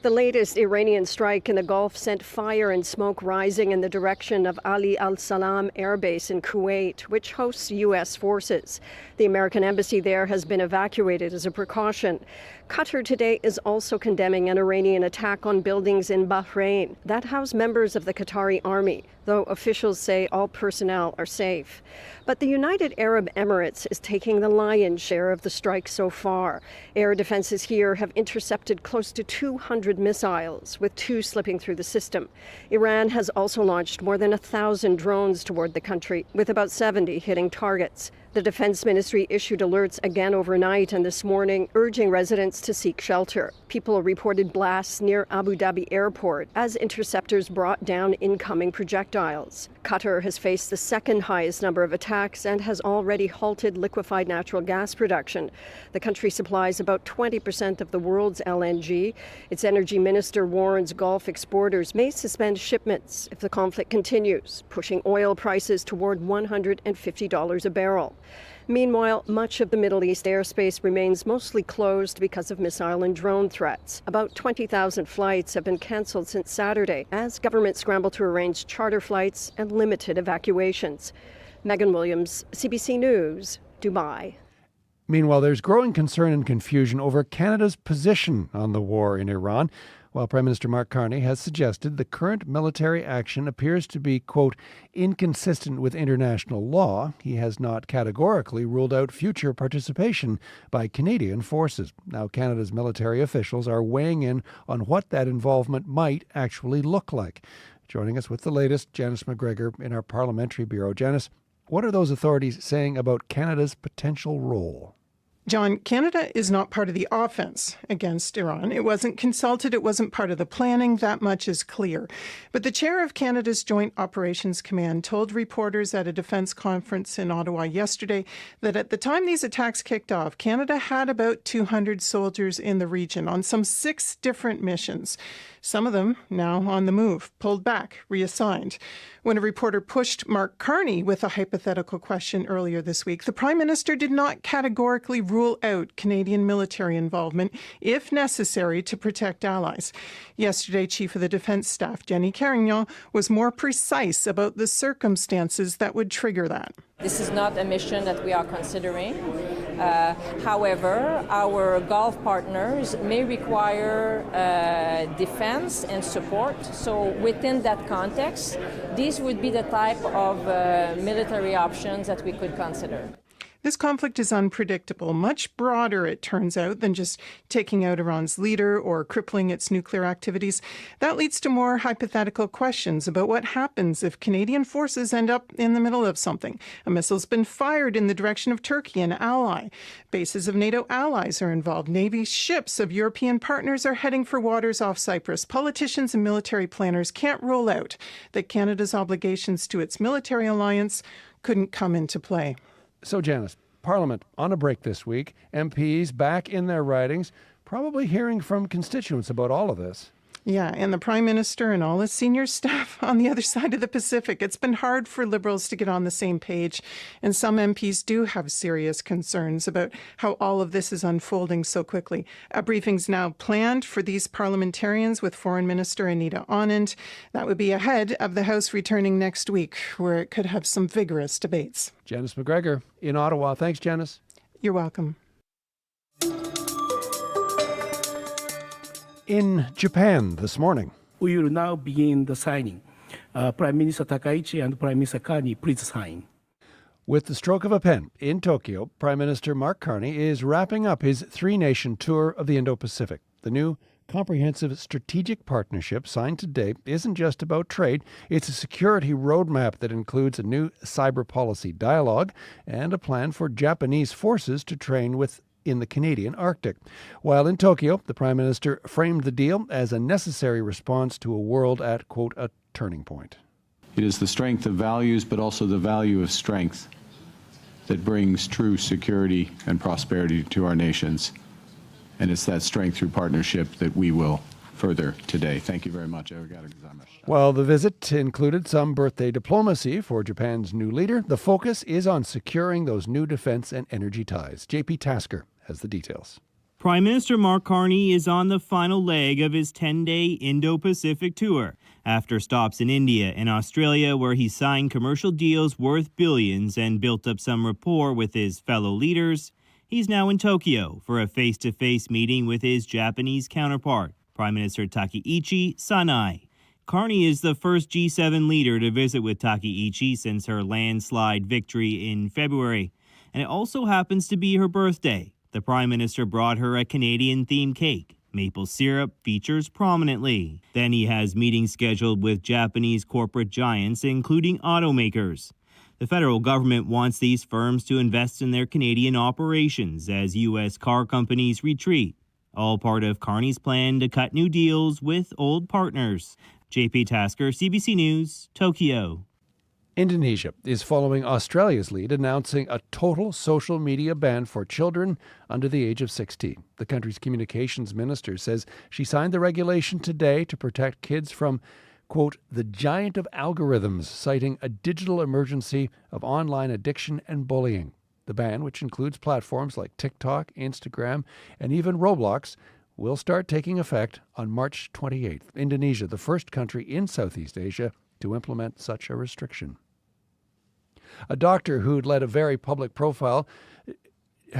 The latest Iranian strike in the Gulf sent fire and smoke rising in the direction of Ali al-Salam Air Base in Kuwait, which hosts U.S. forces. The American embassy there has been evacuated as a precaution. Qatar today is also condemning an Iranian attack on buildings in Bahrain that house members of the Qatari army, though officials say all personnel are safe. But the United Arab Emirates is taking the lion's share of the strike so far. Air defenses here have intercepted close to 200 missiles, with 2 slipping through the system. Iran has also launched more than 1,000 drones toward the country, with about 70 hitting targets. The Defense Ministry issued alerts again overnight and this morning, urging residents to seek shelter. People reported blasts near Abu Dhabi Airport as interceptors brought down incoming projectiles. Qatar has faced the second highest number of attacks and has already halted liquefied natural gas production. The country supplies about 20% of the world's LNG. Its energy minister warns Gulf exporters may suspend shipments if the conflict continues, pushing oil prices toward $150 a barrel. Meanwhile, much of the Middle East airspace remains mostly closed because of missile and drone threats. About 20,000 flights have been canceled since Saturday as governments scramble to arrange charter flights and limited evacuations. Megan Williams, CBC News, Dubai. Meanwhile, there's growing concern and confusion over Canada's position on the war in Iran, while Prime Minister Mark Carney has suggested the current military action appears to be, quote, inconsistent with international law. He has not categorically ruled out future participation by Canadian forces. Now, Canada's military officials are weighing in on what that involvement might actually look like. Joining us with the latest, Janice McGregor in our Parliamentary Bureau. Janice, what are those authorities saying about Canada's potential role? John, Canada is not part of the offense against Iran. It wasn't consulted. It wasn't part of the planning. That much is clear. But the chair of Canada's Joint Operations Command told reporters at a defense conference in Ottawa yesterday that at the time these attacks kicked off, Canada had about 200 soldiers in the region on some 6 different missions. Some of them now on the move, pulled back, reassigned. When a reporter pushed Mark Carney with a hypothetical question earlier this week, the Prime Minister did not categorically rule out Canadian military involvement, if necessary, to protect allies. Yesterday, Chief of the Defence Staff, Jenny Carignan, was more precise about the circumstances that would trigger that. This is not a mission that we are considering. However, our Gulf partners may require defense and support. So within that context, these would be the type of military options that we could consider. This conflict is unpredictable, much broader, it turns out, than just taking out Iran's leader or crippling its nuclear activities. That leads to more hypothetical questions about what happens if Canadian forces end up in the middle of something. A missile's been fired in the direction of Turkey, an ally. Bases of NATO allies are involved. Navy ships of European partners are heading for waters off Cyprus. Politicians and military planners can't rule out that Canada's obligations to its military alliance couldn't come into play. So, Janice, Parliament on a break this week. MPs back in their ridings, probably hearing from constituents about all of this. Yeah, and the Prime Minister and all his senior staff on the other side of the Pacific. It's been hard for Liberals to get on the same page, and some MPs do have serious concerns about how all of this is unfolding so quickly. A briefing's now planned for these parliamentarians with Foreign Minister Anita Anand. That would be ahead of the House returning next week, where it could have some vigorous debates. Janice McGregor in Ottawa. Thanks, Janice. You're welcome. In Japan this morning. We will now begin the signing. Prime Minister Takaichi and Prime Minister Carney, please sign. With the stroke of a pen in Tokyo, Prime Minister Mark Carney is wrapping up his three-nation tour of the Indo-Pacific. The new comprehensive strategic partnership signed today isn't just about trade. It's a security roadmap that includes a new cyber policy dialogue and a plan for Japanese forces to train in the Canadian Arctic. While in Tokyo, the Prime Minister framed the deal as a necessary response to a world at, quote, a turning point. It is the strength of values, but also the value of strength that brings true security and prosperity to our nations. And it's that strength through partnership that we will further today. Thank you very much. While the visit included some birthday diplomacy for Japan's new leader, the focus is on securing those new defense and energy ties. JP Tasker has the details. Prime Minister Mark Carney is on the final leg of his 10-day Indo-Pacific tour. After stops in India and Australia, where he signed commercial deals worth billions and built up some rapport with his fellow leaders, he's now in Tokyo for a face-to-face meeting with his Japanese counterpart, Prime Minister Takeichi Sanai. Carney is the first G7 leader to visit with Takeichi since her landslide victory in February. And it also happens to be her birthday. The Prime Minister brought her a Canadian-themed cake. Maple syrup features prominently. Then he has meetings scheduled with Japanese corporate giants, including automakers. The federal government wants these firms to invest in their Canadian operations as U.S. car companies retreat. All part of Carney's plan to cut new deals with old partners. JP Tasker, CBC News, Tokyo. Indonesia is following Australia's lead, announcing a total social media ban for children under the age of 16. The country's communications minister says she signed the regulation today to protect kids from, quote, the giant of algorithms, citing a digital emergency of online addiction and bullying. The ban, which includes platforms like TikTok, Instagram, and even Roblox, will start taking effect on March 28th. Indonesia, the first country in Southeast Asia to implement such a restriction. A doctor who'd had a very public profile during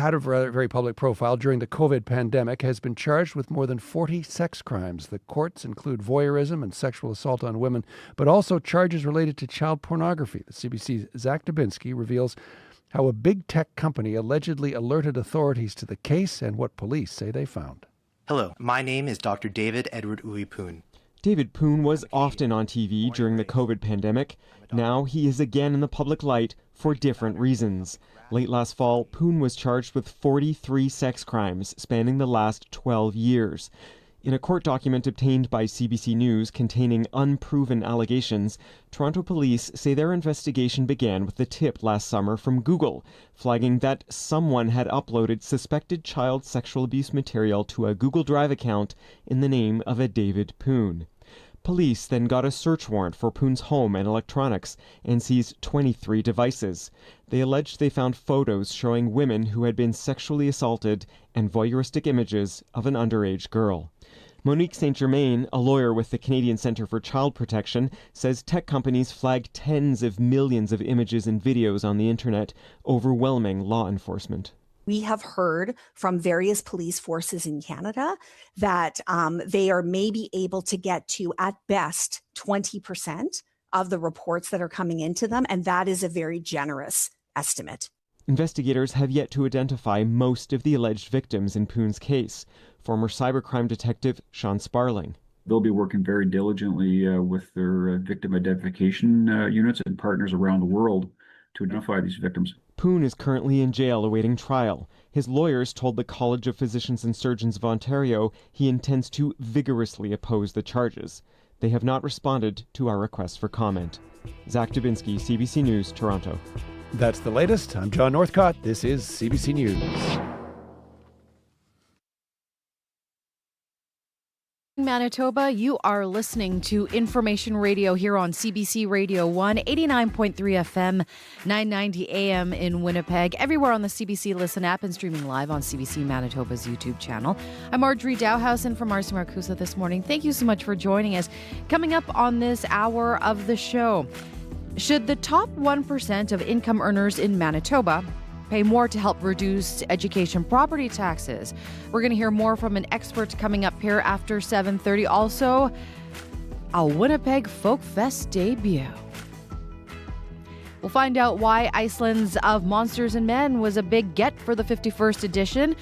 the COVID pandemic has been charged with more than 40 sex crimes. The courts include voyeurism and sexual assault on women, but also charges related to child pornography. The CBC's Zach Dubinsky reveals how a big tech company allegedly alerted authorities to the case and what police say they found. Hello, my name is Dr. David Edward Uipoon. David Poon was often on TV during the COVID pandemic. Now he is again in the public light for different reasons. Late last fall, Poon was charged with 43 sex crimes spanning the last 12 years. In a court document obtained by CBC News containing unproven allegations, Toronto police say their investigation began with the tip last summer from Google, flagging that someone had uploaded suspected child sexual abuse material to a Google Drive account in the name of a David Poon. Police then got a search warrant for Poon's home and electronics and seized 23 devices. They alleged they found photos showing women who had been sexually assaulted and voyeuristic images of an underage girl. Monique St. Germain, a lawyer with the Canadian Centre for Child Protection, says tech companies flag tens of millions of images and videos on the internet, overwhelming law enforcement. We have heard from various police forces in Canada that they are maybe able to get to, at best, 20% of the reports that are coming into them, and that is a very generous estimate. Investigators have yet to identify most of the alleged victims in Poon's case. Former cybercrime detective Sean Sparling. They'll be working very diligently with their victim identification units and partners around the world to identify these victims. Poon is currently in jail awaiting trial. His lawyers told the College of Physicians and Surgeons of Ontario he intends to vigorously oppose the charges. They have not responded to our request for comment. Zach Dubinsky, CBC News, Toronto. That's the latest. I'm John Northcott. This is CBC News. Manitoba, you are listening to Information Radio here on CBC Radio 1, 89.3 FM, 990 AM in Winnipeg, everywhere on the CBC Listen app and streaming live on CBC Manitoba's YouTube channel. I'm Marjorie Dowhausen from Marcy Marcusa this morning. Thank you so much for joining us. Coming up on this hour of the show, should the top 1% of income earners in Manitoba pay more to help reduce education property taxes? We're going to hear more from an expert coming up here after 7:30. Also, a Winnipeg Folk Fest debut. We'll find out why Iceland's Of Monsters and Men was a big get for the 51st edition.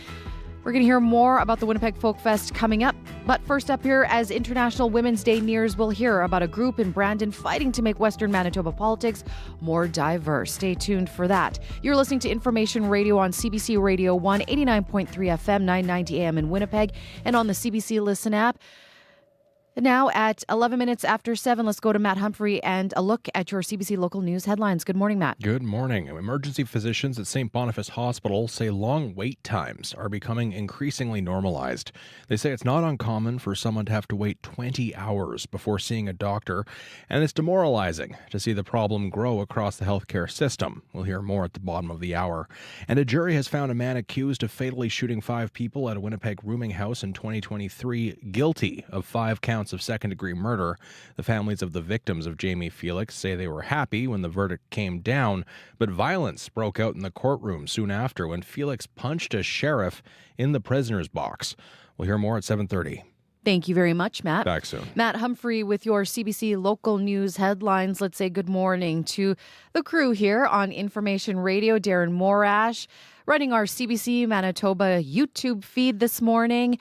We're going to hear more about the Winnipeg Folk Fest coming up. But first up here, as International Women's Day nears, we'll hear about a group in Brandon fighting to make Western Manitoba politics more diverse. Stay tuned for that. You're listening to Information Radio on CBC Radio 1, 89.3 FM, 990 AM in Winnipeg, and on the CBC Listen app. Now at 11 minutes after 7, let's go to Matt Humphrey and a look at your CBC local news headlines. Good morning, Matt. Good morning. Emergency physicians at St. Boniface Hospital say long wait times are becoming increasingly normalized. They say it's not uncommon for someone to have to wait 20 hours before seeing a doctor, and it's demoralizing to see the problem grow across the healthcare system. We'll hear more at the bottom of the hour. And a jury has found a man accused of fatally shooting 5 people at a Winnipeg rooming house in 2023 guilty of 5 counts of second-degree murder. The families of the victims of Jamie Felix say they were happy when the verdict came down, but violence broke out in the courtroom soon after when Felix punched a sheriff in the prisoner's box. We'll hear more at 7:30. Thank you very much, Matt. Back soon. Matt Humphrey with your CBC local news headlines. Let's say good morning to the crew here on Information Radio. Darren Morash running our CBC Manitoba YouTube feed this morning.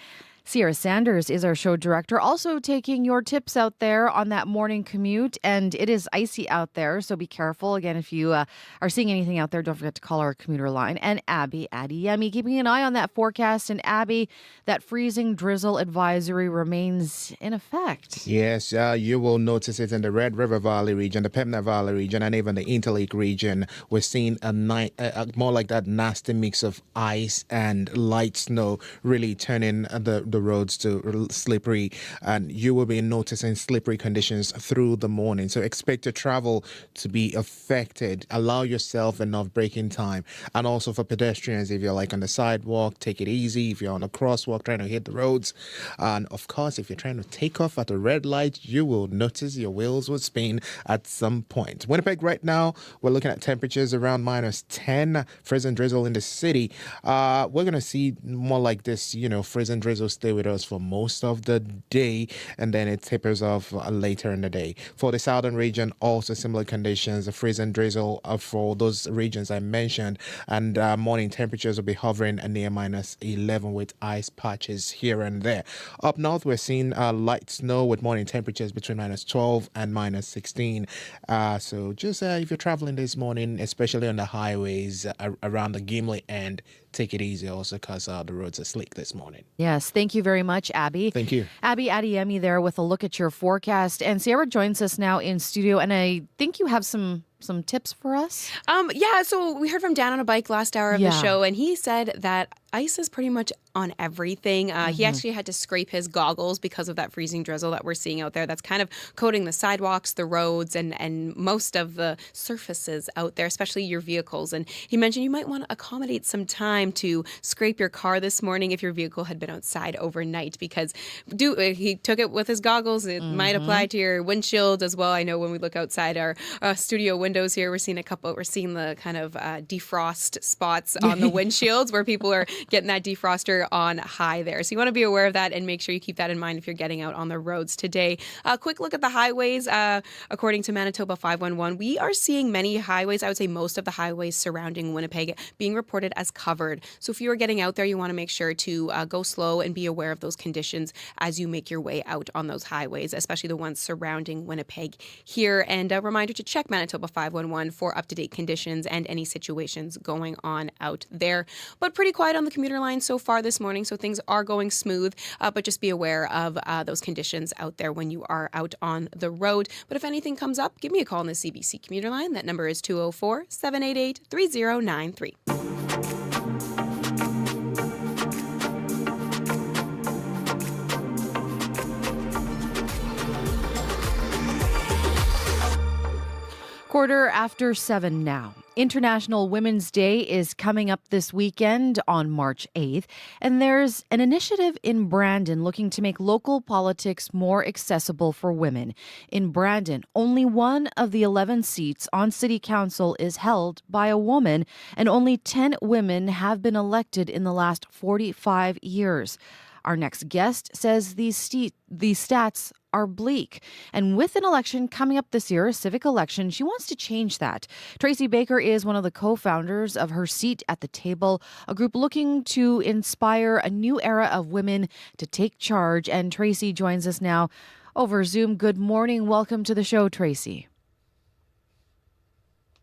Sierra Sanders is our show director, also taking your tips out there on that morning commute. And it is icy out there, so be careful. Again, if you are seeing anything out there, don't forget to call our commuter line. And Abby Adiyemi, keeping an eye on that forecast. And Abby, that freezing drizzle advisory remains in effect. Yes, you will notice it in the Red River Valley region, the Pembina Valley region, and even the Interlake region. We're seeing more like that nasty mix of ice and light snow, really turning the roads to slippery, and you will be noticing slippery conditions through the morning. So expect your travel to be affected. Allow yourself enough braking time. And also for pedestrians, if you're like on the sidewalk, take it easy. If you're on a crosswalk trying to hit the roads, and of course, if you're trying to take off at a red light, you will notice your wheels will spin at some point. Winnipeg right now, we're looking at temperatures around -10, freezing drizzle in the city. We're going to see more like this, freezing drizzle stay with us for most of the day, and then it tapers off later in the day. For the southern region, also similar conditions, a freezing drizzle for those regions I mentioned, and morning temperatures will be hovering near -11 with ice patches here and there. Up north, we're seeing light snow with morning temperatures between -12 and -16. So just if you're traveling this morning, especially on the highways around the Gimli end, take it easy also because the roads are slick this morning. Yes, thank you very much, Abby. Thank you. Abby Adiyemi there with a look at your forecast. And Sierra joins us now in studio, and I think you have some tips for us? Yeah, so we heard from Dan on a bike last hour of the show, and he said that ice is pretty much on everything. He actually had to scrape his goggles because of that freezing drizzle that we're seeing out there. That's kind of coating the sidewalks, the roads, and most of the surfaces out there, especially your vehicles. And he mentioned you might want to accommodate some time to scrape your car this morning if your vehicle had been outside overnight, because he took it with his goggles. It might apply to your windshield as well. I know when we look outside our studio windows here, we're seeing the kind of defrost spots on the windshields where people are getting that defroster on high there. So you want to be aware of that and make sure you keep that in mind if you're getting out on the roads today. A quick look at the highways. According to Manitoba 511, we are seeing many highways, I would say most of the highways surrounding Winnipeg, being reported as covered. So if you are getting out there, you want to make sure to go slow and be aware of those conditions as you make your way out on those highways, especially the ones surrounding Winnipeg here. And a reminder to check Manitoba 511 for up-to-date conditions and any situations going on out there. But pretty quiet on the commuter line so far this morning, so things are going smooth, but just be aware of those conditions out there when you are out on the road. But if anything comes up, give me a call on the CBC commuter line. That number is 204-788-3093. Quarter after 7 now. International Women's Day is coming up this weekend on March 8th, and there's an initiative in Brandon looking to make local politics more accessible for women. In Brandon, only one of the 11 seats on City Council is held by a woman, and only 10 women have been elected in the last 45 years. Our next guest says these stats are bleak. And with an election coming up this year, a civic election, she wants to change that. Tracy Baker is one of the co-founders of Her Seat at the Table, a group looking to inspire a new era of women to take charge. And Tracy joins us now over Zoom. Good morning. Welcome to the show, Tracy.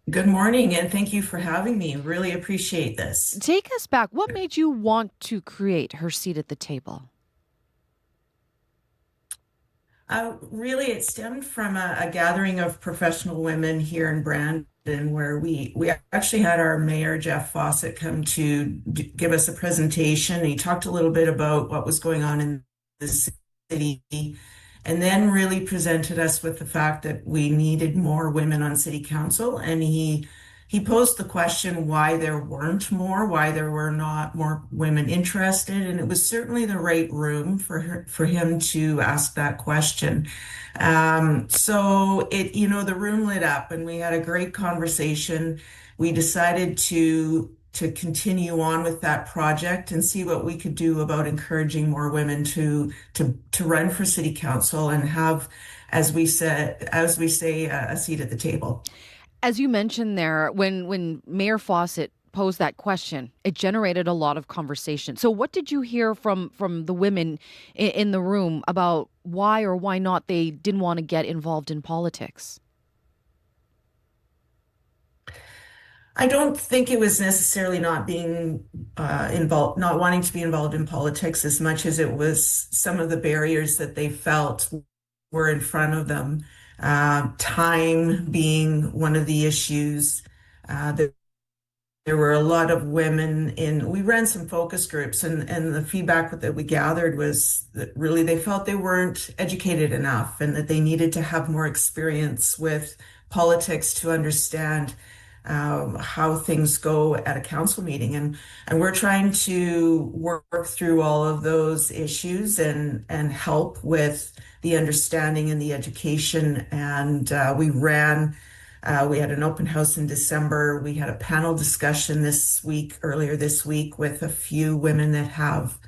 Good morning, and thank you for having me. Really appreciate this. Take us back. What made you want to create Her Seat at the Table? Really, it stemmed from a gathering of professional women here in Brandon, where we actually had our mayor, Jeff Fawcett, come to give us a presentation. He talked a little bit about what was going on in the city, and then really presented us with the fact that we needed more women on city council. And he posed the question why there weren't more, why there were not more women interested. And it was certainly the right room for him to ask that question. So the room lit up and we had a great conversation. We decided to continue on with that project and see what we could do about encouraging more women to run for city council and have, as we say, a seat at the table. As you mentioned there, when Mayor Fawcett posed that question, it generated a lot of conversation. So what did you hear from the women in the room about why or why not they didn't want to get involved in politics? I don't think it was necessarily not being involved, not wanting to be involved in politics as much as it was some of the barriers that they felt were in front of them. Time being one of the issues. There were a lot of women we ran some focus groups, and the feedback that we gathered was that really they felt they weren't educated enough and that they needed to have more experience with politics to understand how things go at a council meeting. And we're trying to work through all of those issues and help with the understanding and the education. And we had an open house in December. We had a panel discussion earlier this week with a few women that have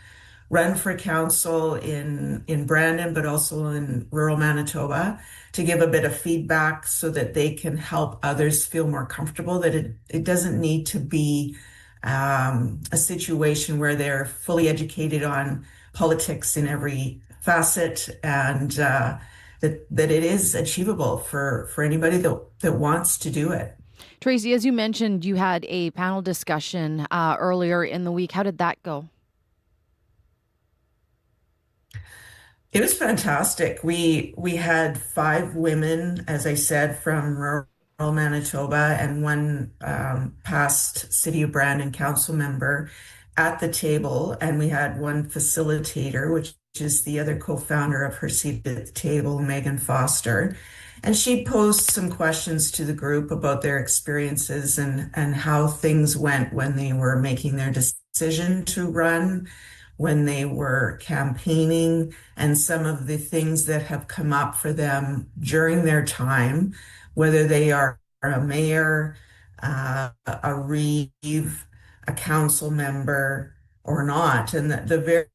run for council in Brandon, but also in rural Manitoba, to give a bit of feedback so that they can help others feel more comfortable, that it doesn't need to be a situation where they're fully educated on politics in every facet, and that it is achievable for anybody that wants to do it. Tracy, as you mentioned, you had a panel discussion earlier in the week. How did that go? It was fantastic. We had 5 women, as I said, from rural Manitoba and one past City of Brandon council member at the table, and we had one facilitator, which is the other co-founder of Her Seat at the Table, Megan Foster. And she posed some questions to the group about their experiences and how things went when they were making their decision to run, when they were campaigning, and some of the things that have come up for them during their time, whether they are a mayor, a reeve, a council member, or not. And the very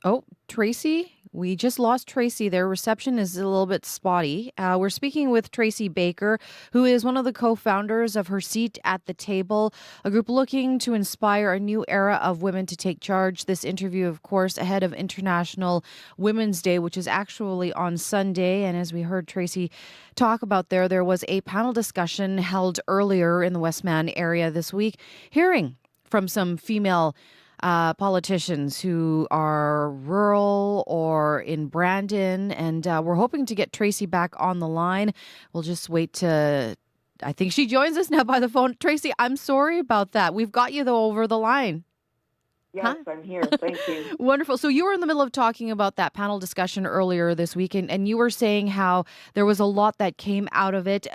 Oh, Tracy, we just lost Tracy. Their reception is a little bit spotty. We're speaking with Tracy Baker, who is one of the co-founders of Her Seat at the Table, a group looking to inspire a new era of women to take charge. This interview, of course, ahead of International Women's Day, which is actually on Sunday. And as we heard Tracy talk about there was a panel discussion held earlier in the Westman area this week, hearing from some female politicians who are rural or in Brandon. And we're hoping to get Tracy back on the line. We'll just wait to, I think she joins us now by the phone. Tracy, I'm sorry about that. We've got you, though, over the line. Yes, I'm here. Thank you. Wonderful. So you were in the middle of talking about that panel discussion earlier this week, and you were saying how there was a lot that came out of it.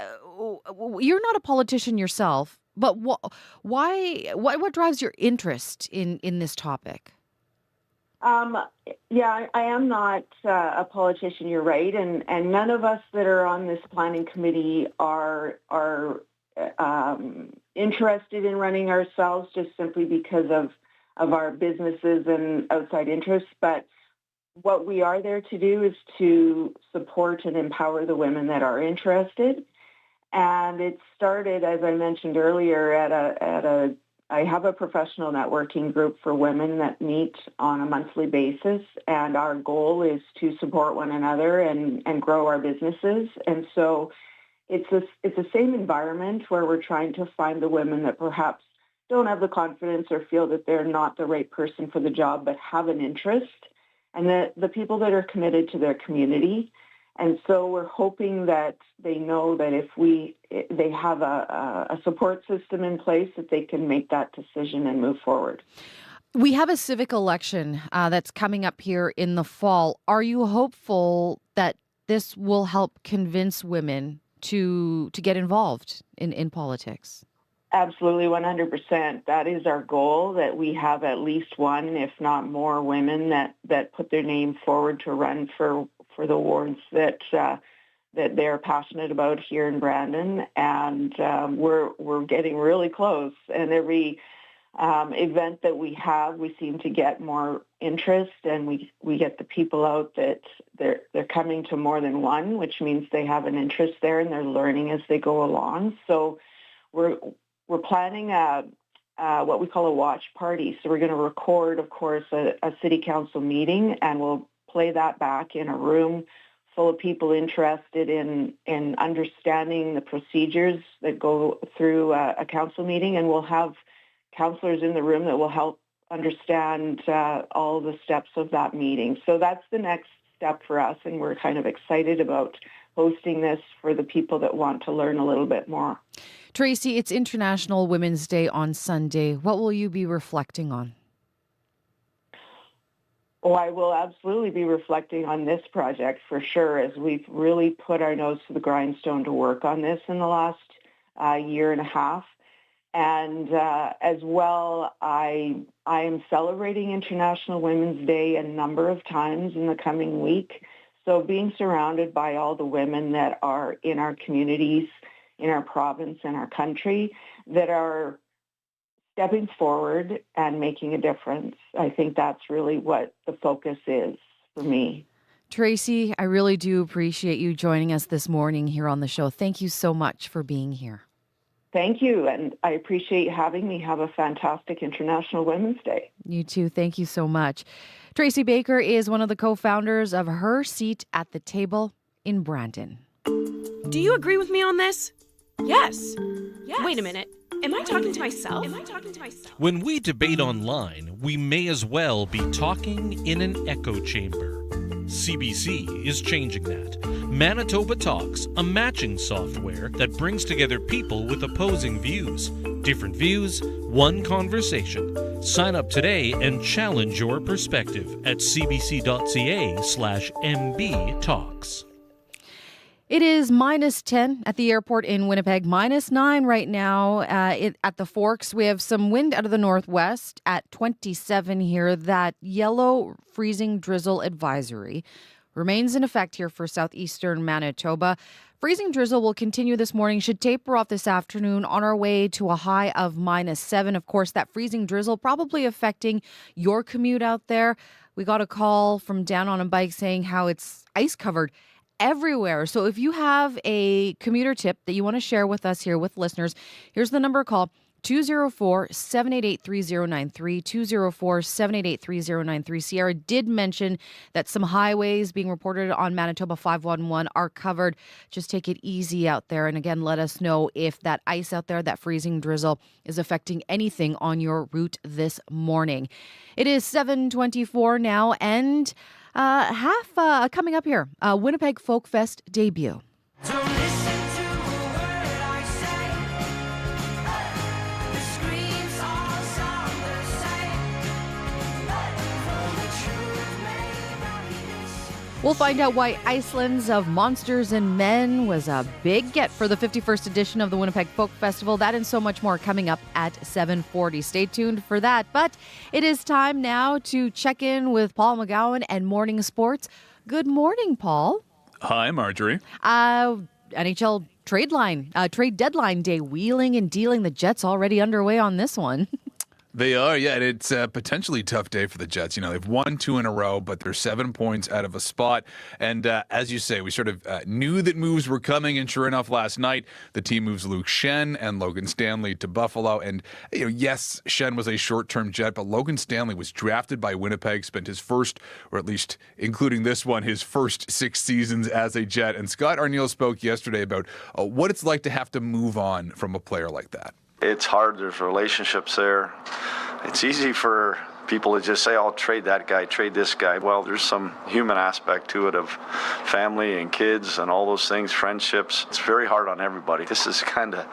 You're not a politician yourself. But what drives your interest in this topic? Yeah, I am not a politician, you're right. And none of us that are on this planning committee are interested in running ourselves just simply because of our businesses and outside interests. But what we are there to do is to support and empower the women that are interested. And it started, as I mentioned earlier, I have a professional networking group for women that meet on a monthly basis, and our goal is to support one another and grow our businesses. And so it's the same environment where we're trying to find the women that perhaps don't have the confidence or feel that they're not the right person for the job, but have an interest, and the people that are committed to their community. And so we're hoping that they know that if they have a support system in place, that they can make that decision and move forward. We have a civic election that's coming up here in the fall. Are you hopeful that this will help convince women to get involved in politics? Absolutely, 100%. That is our goal, that we have at least one, if not more, women that put their name forward to run for the wards that they're passionate about here in Brandon. And we're getting really close. And every event that we have, we seem to get more interest, and we get the people out that they're coming to more than one, which means they have an interest there and they're learning as they go along. So we're planning what we call a watch party. So we're going to record, of course, a city council meeting, and we'll play that back in a room full of people interested in understanding the procedures that go through a council meeting, and we'll have counselors in the room that will help understand all the steps of that meeting. So that's the next step for us, and we're kind of excited about hosting this for the people that want to learn a little bit more. Tracy, it's International Women's Day on Sunday. What will you be reflecting on? Oh, I will absolutely be reflecting on this project for sure, as we've really put our nose to the grindstone to work on this in the last year and a half. And as well, I am celebrating International Women's Day a number of times in the coming week. So being surrounded by all the women that are in our communities, in our province, and our country, that are stepping forward and making a difference. I think that's really what the focus is for me. Tracy, I really do appreciate you joining us this morning here on the show. Thank you so much for being here. Thank you, and I appreciate having me. Have a fantastic International Women's Day. You too. Thank you so much. Tracy Baker is one of the co-founders of Her Seat at the Table in Brandon. Do you agree with me on this? Yes. Wait a minute. Am I talking to myself? When we debate online, we may as well be talking in an echo chamber. CBC is changing that. Manitoba Talks, a matching software that brings together people with opposing views. Different views, one conversation. Sign up today and challenge your perspective at cbc.ca/MB Talks. It is -10 at the airport in Winnipeg, -9 right now at the Forks. We have some wind out of the northwest at 27 here. That yellow freezing drizzle advisory remains in effect here for southeastern Manitoba Freezing drizzle will continue this morning, should taper off this afternoon on our way to a high of -7. Of course, that freezing drizzle probably affecting your commute out there. We got a call from Down on a Bike saying how it's ice covered everywhere. So if you have a commuter tip that you want to share with us here with listeners, here's the number to call. 204-788-3093, 204-788-3093. Sierra did mention that some highways being reported on Manitoba 511 are covered. Just take it easy out there. And again, let us know if that ice out there, that freezing drizzle, is affecting anything on your route this morning. It is 7:24 now, and coming up here, Winnipeg Folk Fest debut. We'll find out why Iceland's of Monsters and Men was a big get for the 51st edition of the Winnipeg Folk Festival. That and so much more coming up at 7:40. Stay tuned for that. But it is time now to check in with Paul McGowan and Morning Sports. Good morning, Paul. Hi, Marjorie. NHL trade deadline day, wheeling and dealing. The Jets already underway on this one. They are, yeah. And it's a potentially tough day for the Jets. You know, they've won 2 in a row, but they're 7 points out of a spot. And as you say, we sort of knew that moves were coming. And sure enough, last night, the team moves Luke Schenn and Logan Stanley to Buffalo. And, you know, yes, Schenn was a short-term Jet, but Logan Stanley was drafted by Winnipeg, spent his first, or at least including this one, his first 6 seasons as a Jet. And Scott Arniel spoke yesterday about what it's like to have to move on from a player like that. It's hard. There's relationships there. It's easy for people to just say, I'll trade that guy, trade this guy. Well, there's some human aspect to it of family and kids and all those things, friendships. It's very hard on everybody. This has kind of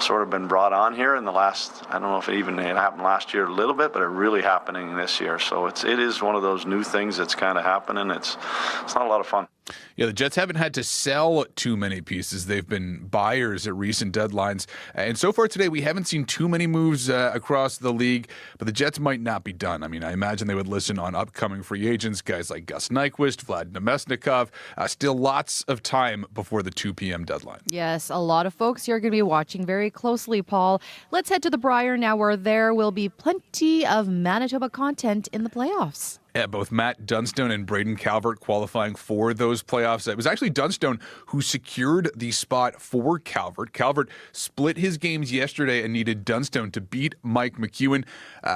sort of been brought on here in the last, I don't know if it happened last year a little bit, but it really happening this year. So it is one of those new things that's kind of happening. It's not a lot of fun. Yeah, the Jets haven't had to sell too many pieces. They've been buyers at recent deadlines. And so far today, we haven't seen too many moves across the league, but the Jets might not be done. I mean, I imagine they would listen on upcoming free agents, guys like Gus Nyquist, Vlad Namestnikov. Still lots of time before the 2 p.m. deadline. Yes, a lot of folks here are going to be watching very closely, Paul. Let's head to the Brier now, where there will be plenty of Manitoba content in the playoffs. Yeah, both Matt Dunstone and Braden Calvert qualifying for those playoffs. It was actually Dunstone who secured the spot for Calvert. Calvert split his games yesterday and needed Dunstone to beat Mike McEwen,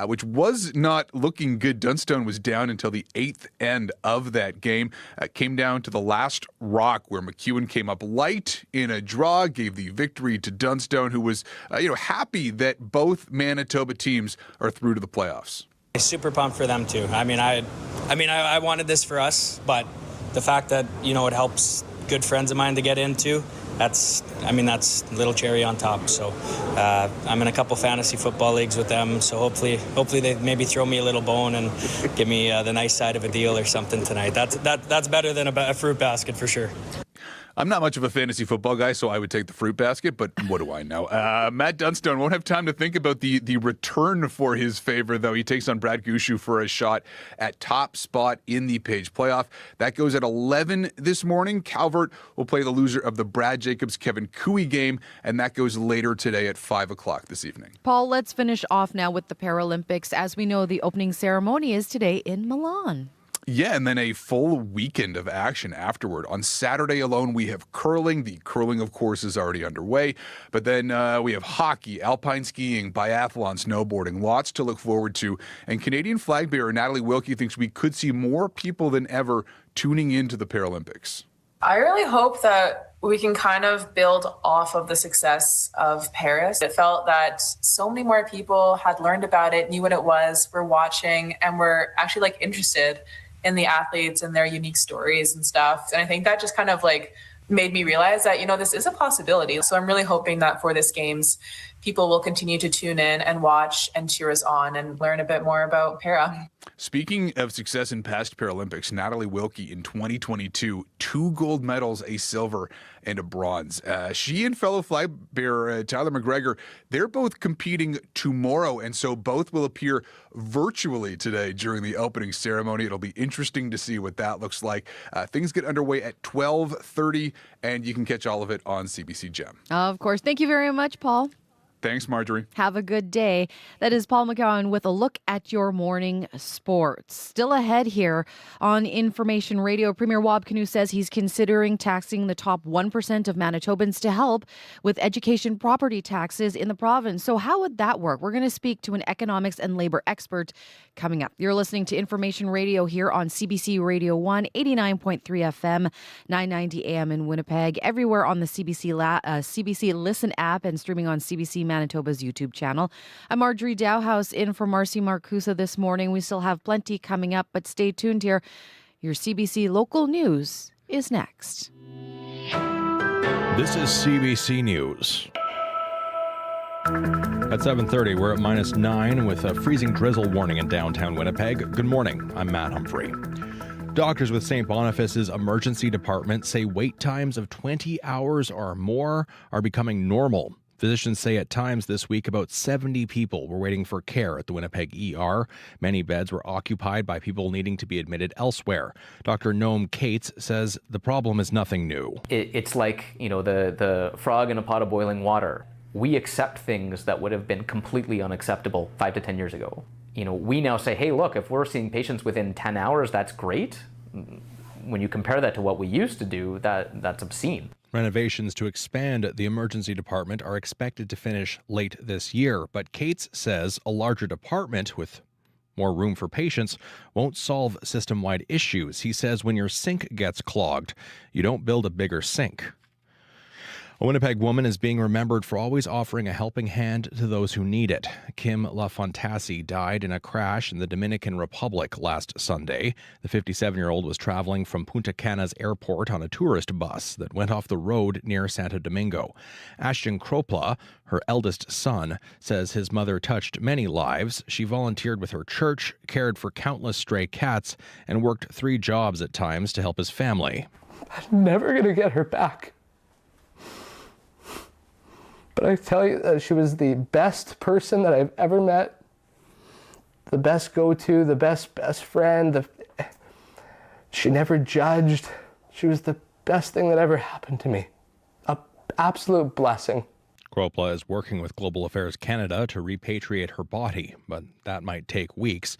which was not looking good. Dunstone was down until the 8th end of that game. Came down to the last rock where McEwen came up light in a draw, gave the victory to Dunstone, who was happy that both Manitoba teams are through to the playoffs. Super pumped for them too. I mean, I wanted this for us, but the fact that it helps good friends of mine to get into, that's a little cherry on top. So I'm in a couple fantasy football leagues with them. So hopefully they maybe throw me a little bone and give me the nice side of a deal or something tonight. That's better than a fruit basket for sure. I'm not much of a fantasy football guy, so I would take the fruit basket, but what do I know? Matt Dunstone won't have time to think about the return for his favor, though. He takes on Brad Gushue for a shot at top spot in the Page playoff. That goes at 11 this morning. Calvert will play the loser of the Brad Jacobs-Kevin Cooey game, and that goes later today at 5 o'clock this evening. Paul, let's finish off now with the Paralympics. As we know, the opening ceremony is today in Milan. Yeah, and then a full weekend of action afterward. On Saturday alone, we have curling. The curling, of course, is already underway. But then we have hockey, alpine skiing, biathlon, snowboarding. Lots to look forward to. And Canadian flag bearer Natalie Wilkie thinks we could see more people than ever tuning into the Paralympics. I really hope that we can kind of build off of the success of Paris. It felt that so many more people had learned about it, knew what it was, were watching, and were actually interested in the athletes and their unique stories and stuff. And I think that just kind of made me realize that, this is a possibility. So I'm really hoping that for this Games, people will continue to tune in and watch and cheer us on and learn a bit more about para. Speaking of success in past Paralympics, Natalie Wilkie in 2022, 2 gold medals, a silver and a bronze. She and fellow flag bearer Tyler McGregor, they're both competing tomorrow, and so both will appear virtually today during the opening ceremony. It'll be interesting to see what that looks like. Things get underway at 12:30, and you can catch all of it on CBC Gem. Of course. Thank you very much, Paul. Thanks, Marjorie. Have a good day. That is Paul McGowan with a look at your morning sports. Still ahead here on Information Radio, Premier Wab Kinew says he's considering taxing the top 1% of Manitobans to help with education property taxes in the province. So how would that work? We're going to speak to an economics and labor expert coming up. You're listening to Information Radio here on CBC Radio 1, 89.3 FM, 990 AM in Winnipeg, everywhere on the CBC Listen app and streaming on CBC Manitoba's YouTube channel. I'm Marjorie Dowhouse in for Marcy Marcusa this morning. We still have plenty coming up, but stay tuned here. Your CBC local news is next. This is CBC News. At 7:30, we're at -9 with a freezing drizzle warning in downtown Winnipeg. Good morning. I'm Matt Humphrey. Doctors with St. Boniface's emergency department say wait times of 20 hours or more are becoming normal. Physicians say at times this week about 70 people were waiting for care at the Winnipeg ER. Many beds were occupied by people needing to be admitted elsewhere. Dr. Noam Cates says the problem is nothing new. It's like, the frog in a pot of boiling water. We accept things that would have been completely unacceptable 5 to 10 years ago. We now say, hey, look, if we're seeing patients within 10 hours, that's great. When you compare that to what we used to do, that's obscene. Renovations to expand the emergency department are expected to finish late this year, but Cates says a larger department with more room for patients won't solve system-wide issues. He says when your sink gets clogged, you don't build a bigger sink. A Winnipeg woman is being remembered for always offering a helping hand to those who need it. Kim LaFontassi died in a crash in the Dominican Republic last Sunday. The 57-year-old was traveling from Punta Cana's airport on a tourist bus that went off the road near Santo Domingo. Ashton Kropla, her eldest son, says his mother touched many lives. She volunteered with her church, cared for countless stray cats, and worked 3 jobs at times to help his family. I'm never going to get her back. But I tell you that she was the best person that I've ever met, the best go-to, the best friend. She never judged. She was the best thing that ever happened to me. An absolute blessing. Kropla is working with Global Affairs Canada to repatriate her body, but that might take weeks.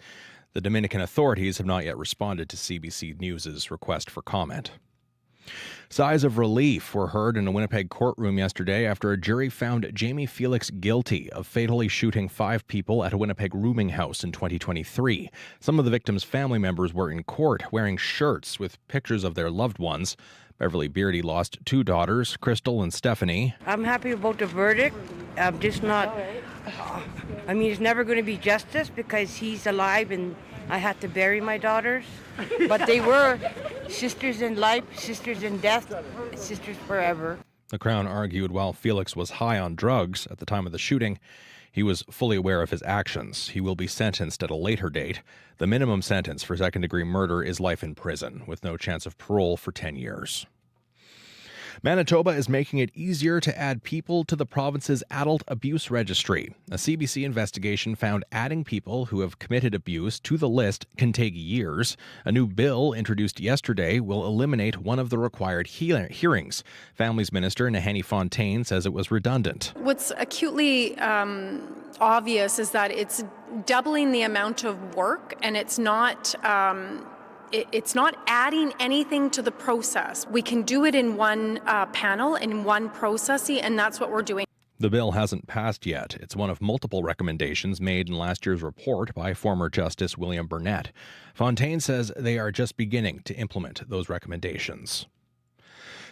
The Dominican authorities have not yet responded to CBC News' request for comment. Sighs of relief were heard in a Winnipeg courtroom yesterday after a jury found Jamie Felix guilty of fatally shooting 5 people at a Winnipeg rooming house in 2023. Some of the victims' family members were in court wearing shirts with pictures of their loved ones. Beverly Beardy lost 2 daughters, Crystal and Stephanie. I'm happy about the verdict. I'm just not... it's never going to be justice because he's alive and I had to bury my daughters. But they were sisters in life, sisters in death, sisters forever. The Crown argued while Felix was high on drugs at the time of the shooting, he was fully aware of his actions. He will be sentenced at a later date. The minimum sentence for second-degree murder is life in prison, with no chance of parole for 10 years. Manitoba is making it easier to add people to the province's adult abuse registry. A CBC investigation found adding people who have committed abuse to the list can take years. A new bill introduced yesterday will eliminate one of the required hearings. Families Minister Nahanni Fontaine says it was redundant. What's acutely obvious is that it's doubling the amount of work, and it's not adding anything to the process. We can do it in one panel, in one process, and that's what we're doing. The bill hasn't passed yet. It's one of multiple recommendations made in last year's report by former Justice William Burnett. Fontaine says they are just beginning to implement those recommendations.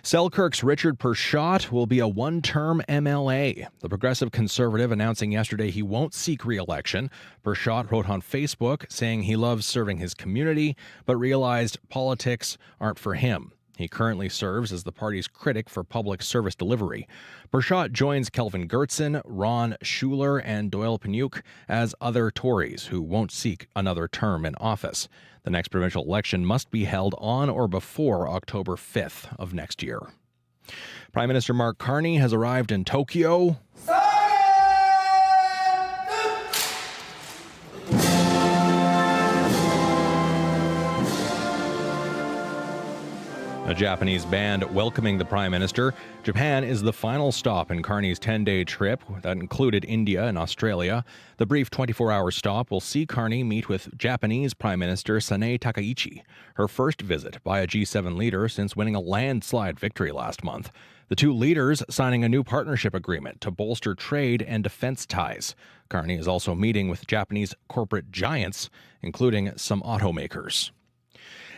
Selkirk's Richard Pershott will be a one-term MLA. The Progressive Conservative announcing yesterday he won't seek re-election. Pershott wrote on Facebook saying he loves serving his community, but realized politics aren't for him. He currently serves as the party's critic for public service delivery. Bershot joins Kelvin Gertzen, Ron Schuler, and Doyle Paniuk as other Tories who won't seek another term in office. The next provincial election must be held on or before October 5th of next year. Prime Minister Mark Carney has arrived in Tokyo. A Japanese band welcoming the Prime Minister. Japan is the final stop in Carney's 10-day trip that included India and Australia. The brief 24-hour stop will see Carney meet with Japanese Prime Minister Sanae Takaichi, her first visit by a G7 leader since winning a landslide victory last month. The two leaders signing a new partnership agreement to bolster trade and defense ties. Carney is also meeting with Japanese corporate giants, including some automakers.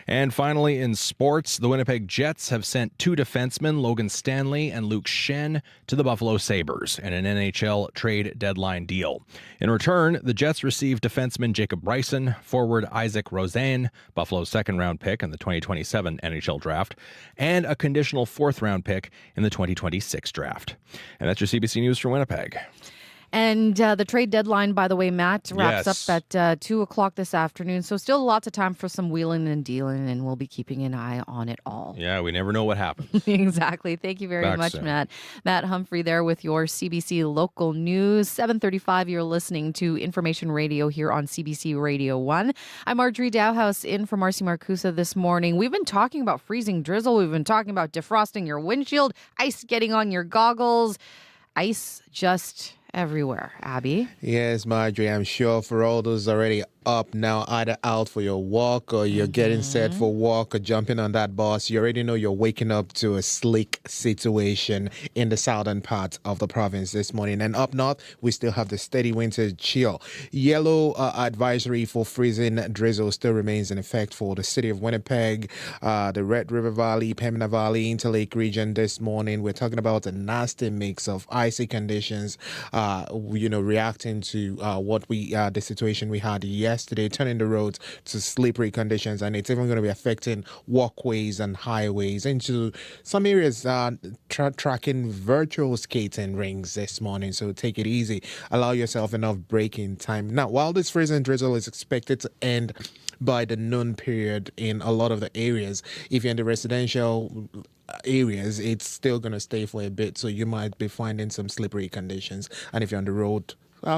And finally, in sports, the Winnipeg Jets have sent two defensemen, Logan Stanley and Luke Shen, to the Buffalo Sabres in an NHL trade deadline deal. In return, the Jets received defenseman Jacob Bryson, forward Isaac Rosen, Buffalo's second-round pick in the 2027 NHL draft, and a conditional fourth-round pick in the 2026 draft. And that's your CBC News from Winnipeg. And the trade deadline, by the way, Matt, wraps up at 2 o'clock this afternoon. So still lots of time for some wheeling and dealing, and we'll be keeping an eye on it all. Yeah, we never know what happens. Exactly. Thank you very much, soon. Matt. Matt Humphrey there with your CBC local news. 7:35, you're listening to Information Radio here on CBC Radio 1. I'm Marjorie Dowhouse in for Marcy Marcusa this morning. We've been talking about freezing drizzle. We've been talking about defrosting your windshield, ice getting on your goggles, ice just everywhere. Abby? Yes, Marjorie, I'm sure for all those already up now, either out for your walk or you're getting set for walk or jumping on that bus, you already know you're waking up to a slick situation in the southern part of the province this morning. And up north, we still have the steady winter chill. Yellow advisory for freezing drizzle still remains in effect for the city of Winnipeg, the Red River Valley, Pembina Valley, Interlake region this morning. We're talking about a nasty mix of icy conditions, reacting to the situation we had yesterday, turning the roads to slippery conditions, and it's even going to be affecting walkways and highways. Into some areas tracking virtual skating rings this morning, so take it easy. Allow yourself enough braking time. Now, while this freezing drizzle is expected to end by the noon period in a lot of the areas, if you're in the residential areas, it's still going to stay for a bit, so you might be finding some slippery conditions. And if you're on the road,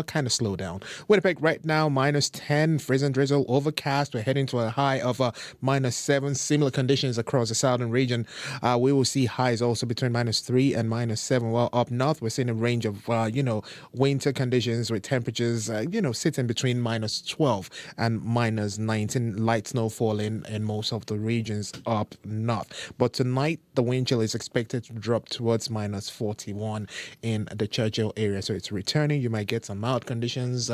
kind of slow down. Winnipeg right now, -10, freezing drizzle, overcast. We're heading to a high of -7. Similar conditions across the southern region. We will see highs also between -3 and -7. While up north, we're seeing a range of, winter conditions with temperatures, sitting between -12 and -19. Light snow falling in most of the regions up north. But tonight, the wind chill is expected to drop towards -41 in the Churchill area. So it's returning. You might get some mild conditions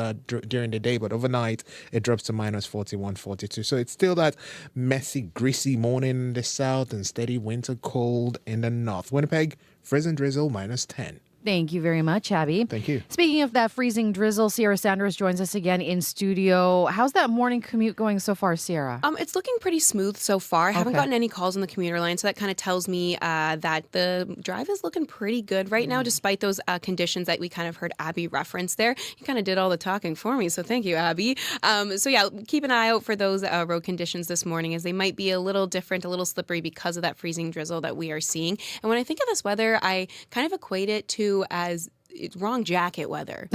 during the day, but overnight it drops to -41, 42. So it's still that messy, greasy morning in the south and steady winter cold in the north. Winnipeg, freezing drizzle, -10. Thank you very much, Abby. Thank you. Speaking of that freezing drizzle, Sierra Sanders joins us again in studio. How's that morning commute going so far, Sierra? It's looking pretty smooth so far. I haven't gotten any calls on the commuter line, so that kind of tells me that the drive is looking pretty good right now, despite those conditions that we kind of heard Abby reference there. You kind of did all the talking for me, so thank you, Abby. Keep an eye out for those road conditions this morning, as they might be a little different, a little slippery because of that freezing drizzle that we are seeing. And when I think of this weather, I kind of equate it to as it's wrong jacket weather.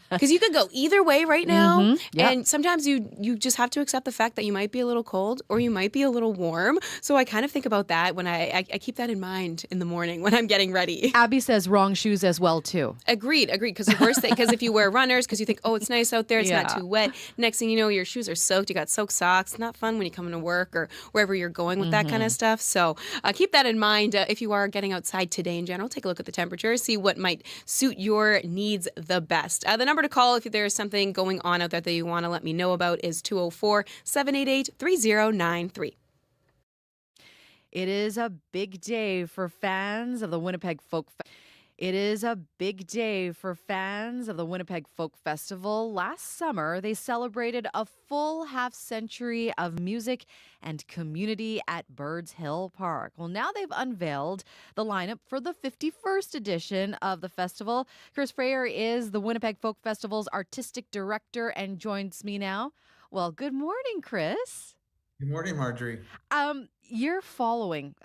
Because you could go either way right now. And sometimes you just have to accept the fact that you might be a little cold or you might be a little warm. So I kind of think about that when I keep that in mind in the morning when I'm getting ready. Abby says wrong shoes as well, too. Agreed. Because the worst thing, because if you wear runners, because you think, oh, it's nice out there, it's not too wet. Next thing you know, your shoes are soaked. You got soaked socks. Not fun when you come into work or wherever you're going with that kind of stuff. So keep that in mind if you are getting outside today in general. Take a look at the temperature, see what might suit your needs the best. The number to call if there's something going on out there that you want to let me know about is 204-788-3093. It is a big day for fans of the Winnipeg Folk Fest. It is a big day for fans of the Winnipeg Folk Festival. Last summer, they celebrated a full half century of music and community at Birds Hill Park. Well, now they've unveiled the lineup for the 51st edition of the festival. Chris Freyer is the Winnipeg Folk Festival's artistic director and joins me now. Well, good morning, Chris. Good morning, Marjorie. You're following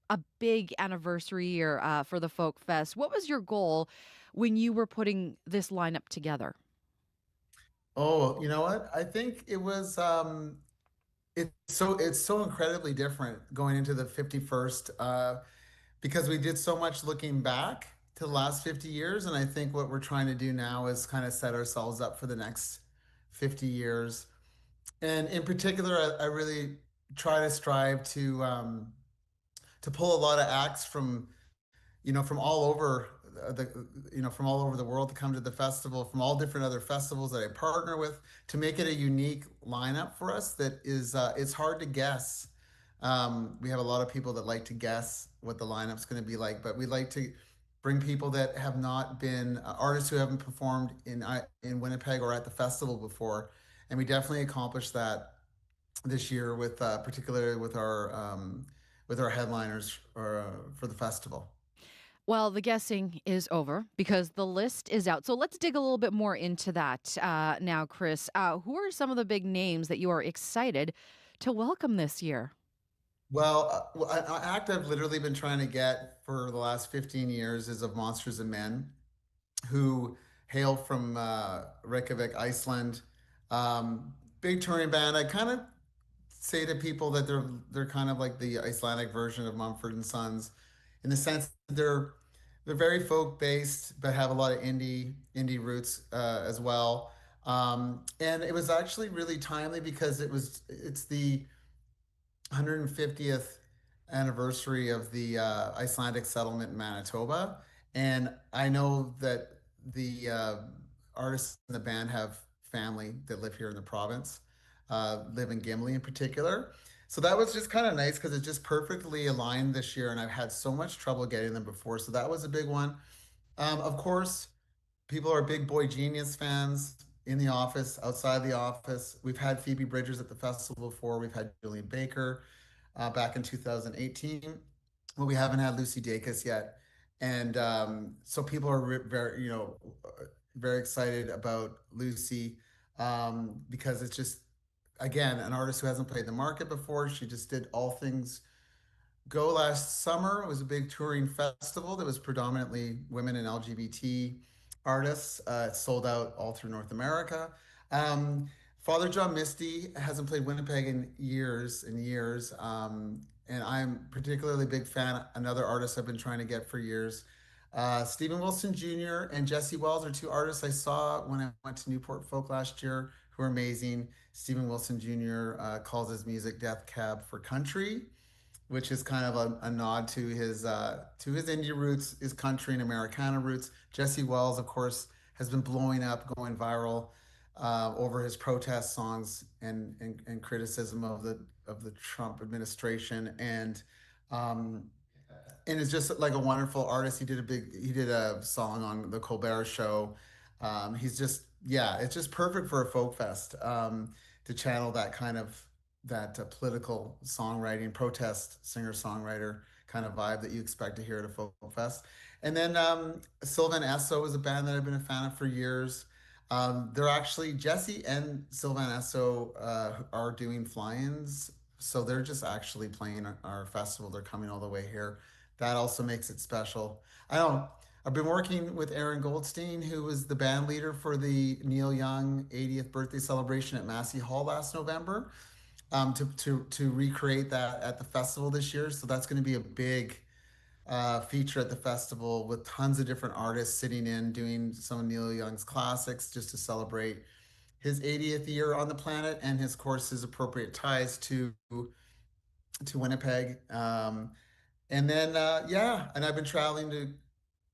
a big anniversary year for the Folk Fest. What was your goal when you were putting this lineup together? Oh, you know what? I think it was it's so incredibly different going into the 51st because we did so much looking back to the last 50 years, and I think what we're trying to do now is kind of set ourselves up for the next 50 years. And in particular, I really try to strive to pull a lot of acts from from all over from all over the world to come to the festival, from all different other festivals that I partner with, to make it a unique lineup for us that is it's hard to guess. We have a lot of people that like to guess what the lineup's going to be like, but we like to bring people that have not been artists who haven't performed in Winnipeg or at the festival before, and we definitely accomplished that this year with particularly with our headliners for the festival. Well, the guessing is over because the list is out. So let's dig a little bit more into that now, Chris. Who are some of the big names that you are excited to welcome this year? Well, an act I've literally been trying to get for the last 15 years is of Monsters and Men, who hail from Reykjavik, Iceland. Big touring band. I kind of say to people that they're kind of like the Icelandic version of Mumford and Sons, in the sense that they're very folk based, but have a lot of indie roots as well. And it was actually really timely because it's the 150th anniversary of the Icelandic settlement in Manitoba, and I know that the artists in the band have family that live here in the province. Live in Gimli in particular. So that was just kind of nice because it just perfectly aligned this year, and I've had so much trouble getting them before. So that was a big one. Of course, people are big Boy Genius fans in the office, outside the office. We've had Phoebe Bridgers at the festival before. We've had Julian Baker back in 2018. Well, we haven't had Lucy Dacus yet. And so people are very excited about Lucy because it's just, again, an artist who hasn't played the market before. She just did All Things Go last summer. It was a big touring festival that was predominantly women and LGBT artists. It sold out all through North America. Father John Misty hasn't played Winnipeg in years and years. And I'm particularly a big fan. Another artist I've been trying to get for years. Stephen Wilson Jr. and Jesse Wells are two artists I saw when I went to Newport Folk last year, who are amazing. Stephen Wilson Jr. Calls his music Death Cab for Country, which is kind of a nod to his indie roots, his country and Americana roots. Jesse Wells, of course, has been blowing up, going viral over his protest songs and criticism of the Trump administration, and is just like a wonderful artist. He did a song on the Colbert Show. He's just, it's just perfect for a folk fest to channel that kind of political songwriting, protest singer-songwriter kind of vibe that you expect to hear at a folk fest. And then Sylvan Esso is a band that I've been a fan of for years. They're actually, Jesse and Sylvan Esso are doing fly-ins, so they're just actually playing our festival. They're coming all the way here. That also makes it special. I've been working with Aaron Goldstein, who was the band leader for the Neil Young 80th birthday celebration at Massey Hall last November, to recreate that at the festival this year. So that's going to be a big feature at the festival with tons of different artists sitting in, doing some of Neil Young's classics just to celebrate his 80th year on the planet, and his appropriate ties to Winnipeg. And then, and I've been traveling to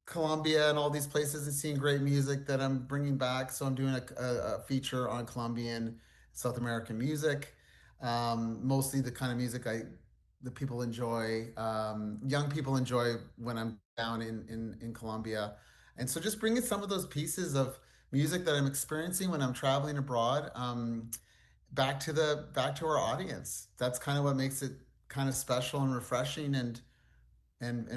Colombia and all these places and seeing great music that I'm bringing back. So I'm doing a feature on Colombian, South American music, mostly the kind of music that people enjoy, young people enjoy when I'm down in Colombia. And so just bringing some of those pieces of music that I'm experiencing when I'm traveling abroad, back to our audience. That's kind of what makes it kind of special and refreshing and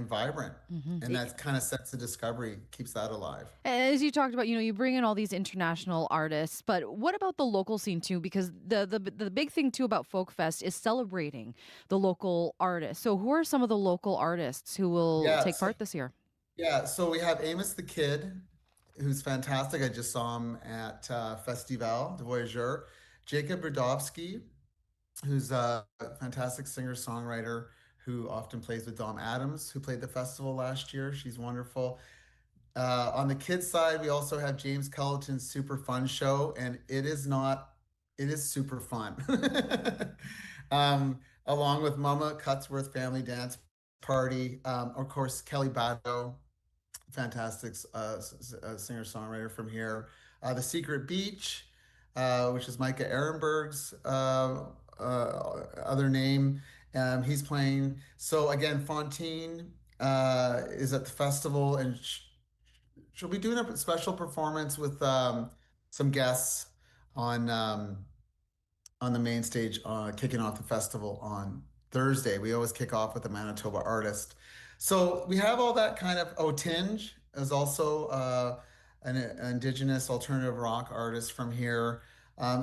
vibrant. And that kind of sets the discovery, keeps that alive. As you talked about, you bring in all these international artists, but what about the local scene too? Because the big thing too about Folk Fest is celebrating the local artists. So who are some of the local artists who will take part this year? Yeah, so we have Amos the Kid, who's fantastic. I just saw him at Festival de Voyageur. Jacob Rudovsky, who's a fantastic singer-songwriter who often plays with Dom Adams, who played the festival last year. She's wonderful. On the kids side, we also have James Culleton's Super Fun Show, and it is super fun. Along with Mama Cutsworth Family Dance Party, of course, Kelly Bado, fantastic singer-songwriter from here. The Secret Beach, which is Micah Ehrenberg's other name. He's playing. So again, Fontaine is at the festival, and she'll be doing a special performance with some guests on the main stage, kicking off the festival on Thursday. We always kick off with a Manitoba artist. So we have all that kind of. Tinge is also an Indigenous alternative rock artist from here.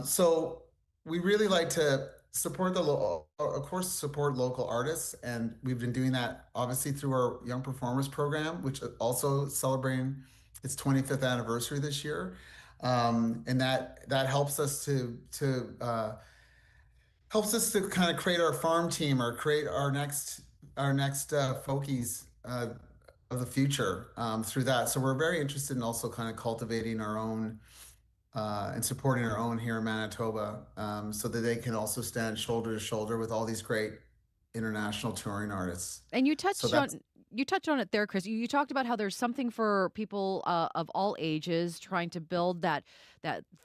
So we really like to support support local artists, and we've been doing that obviously through our Young Performers program, which is also celebrating its 25th anniversary this year, and that helps us to kind of create our farm team or create our next folkies of the future through that. So we're very interested in also kind of cultivating our own and supporting our own here in Manitoba, so that they can also stand shoulder to shoulder with all these great international touring artists. And you touched on it there, Chris. You talked about how there's something for people of all ages trying to build that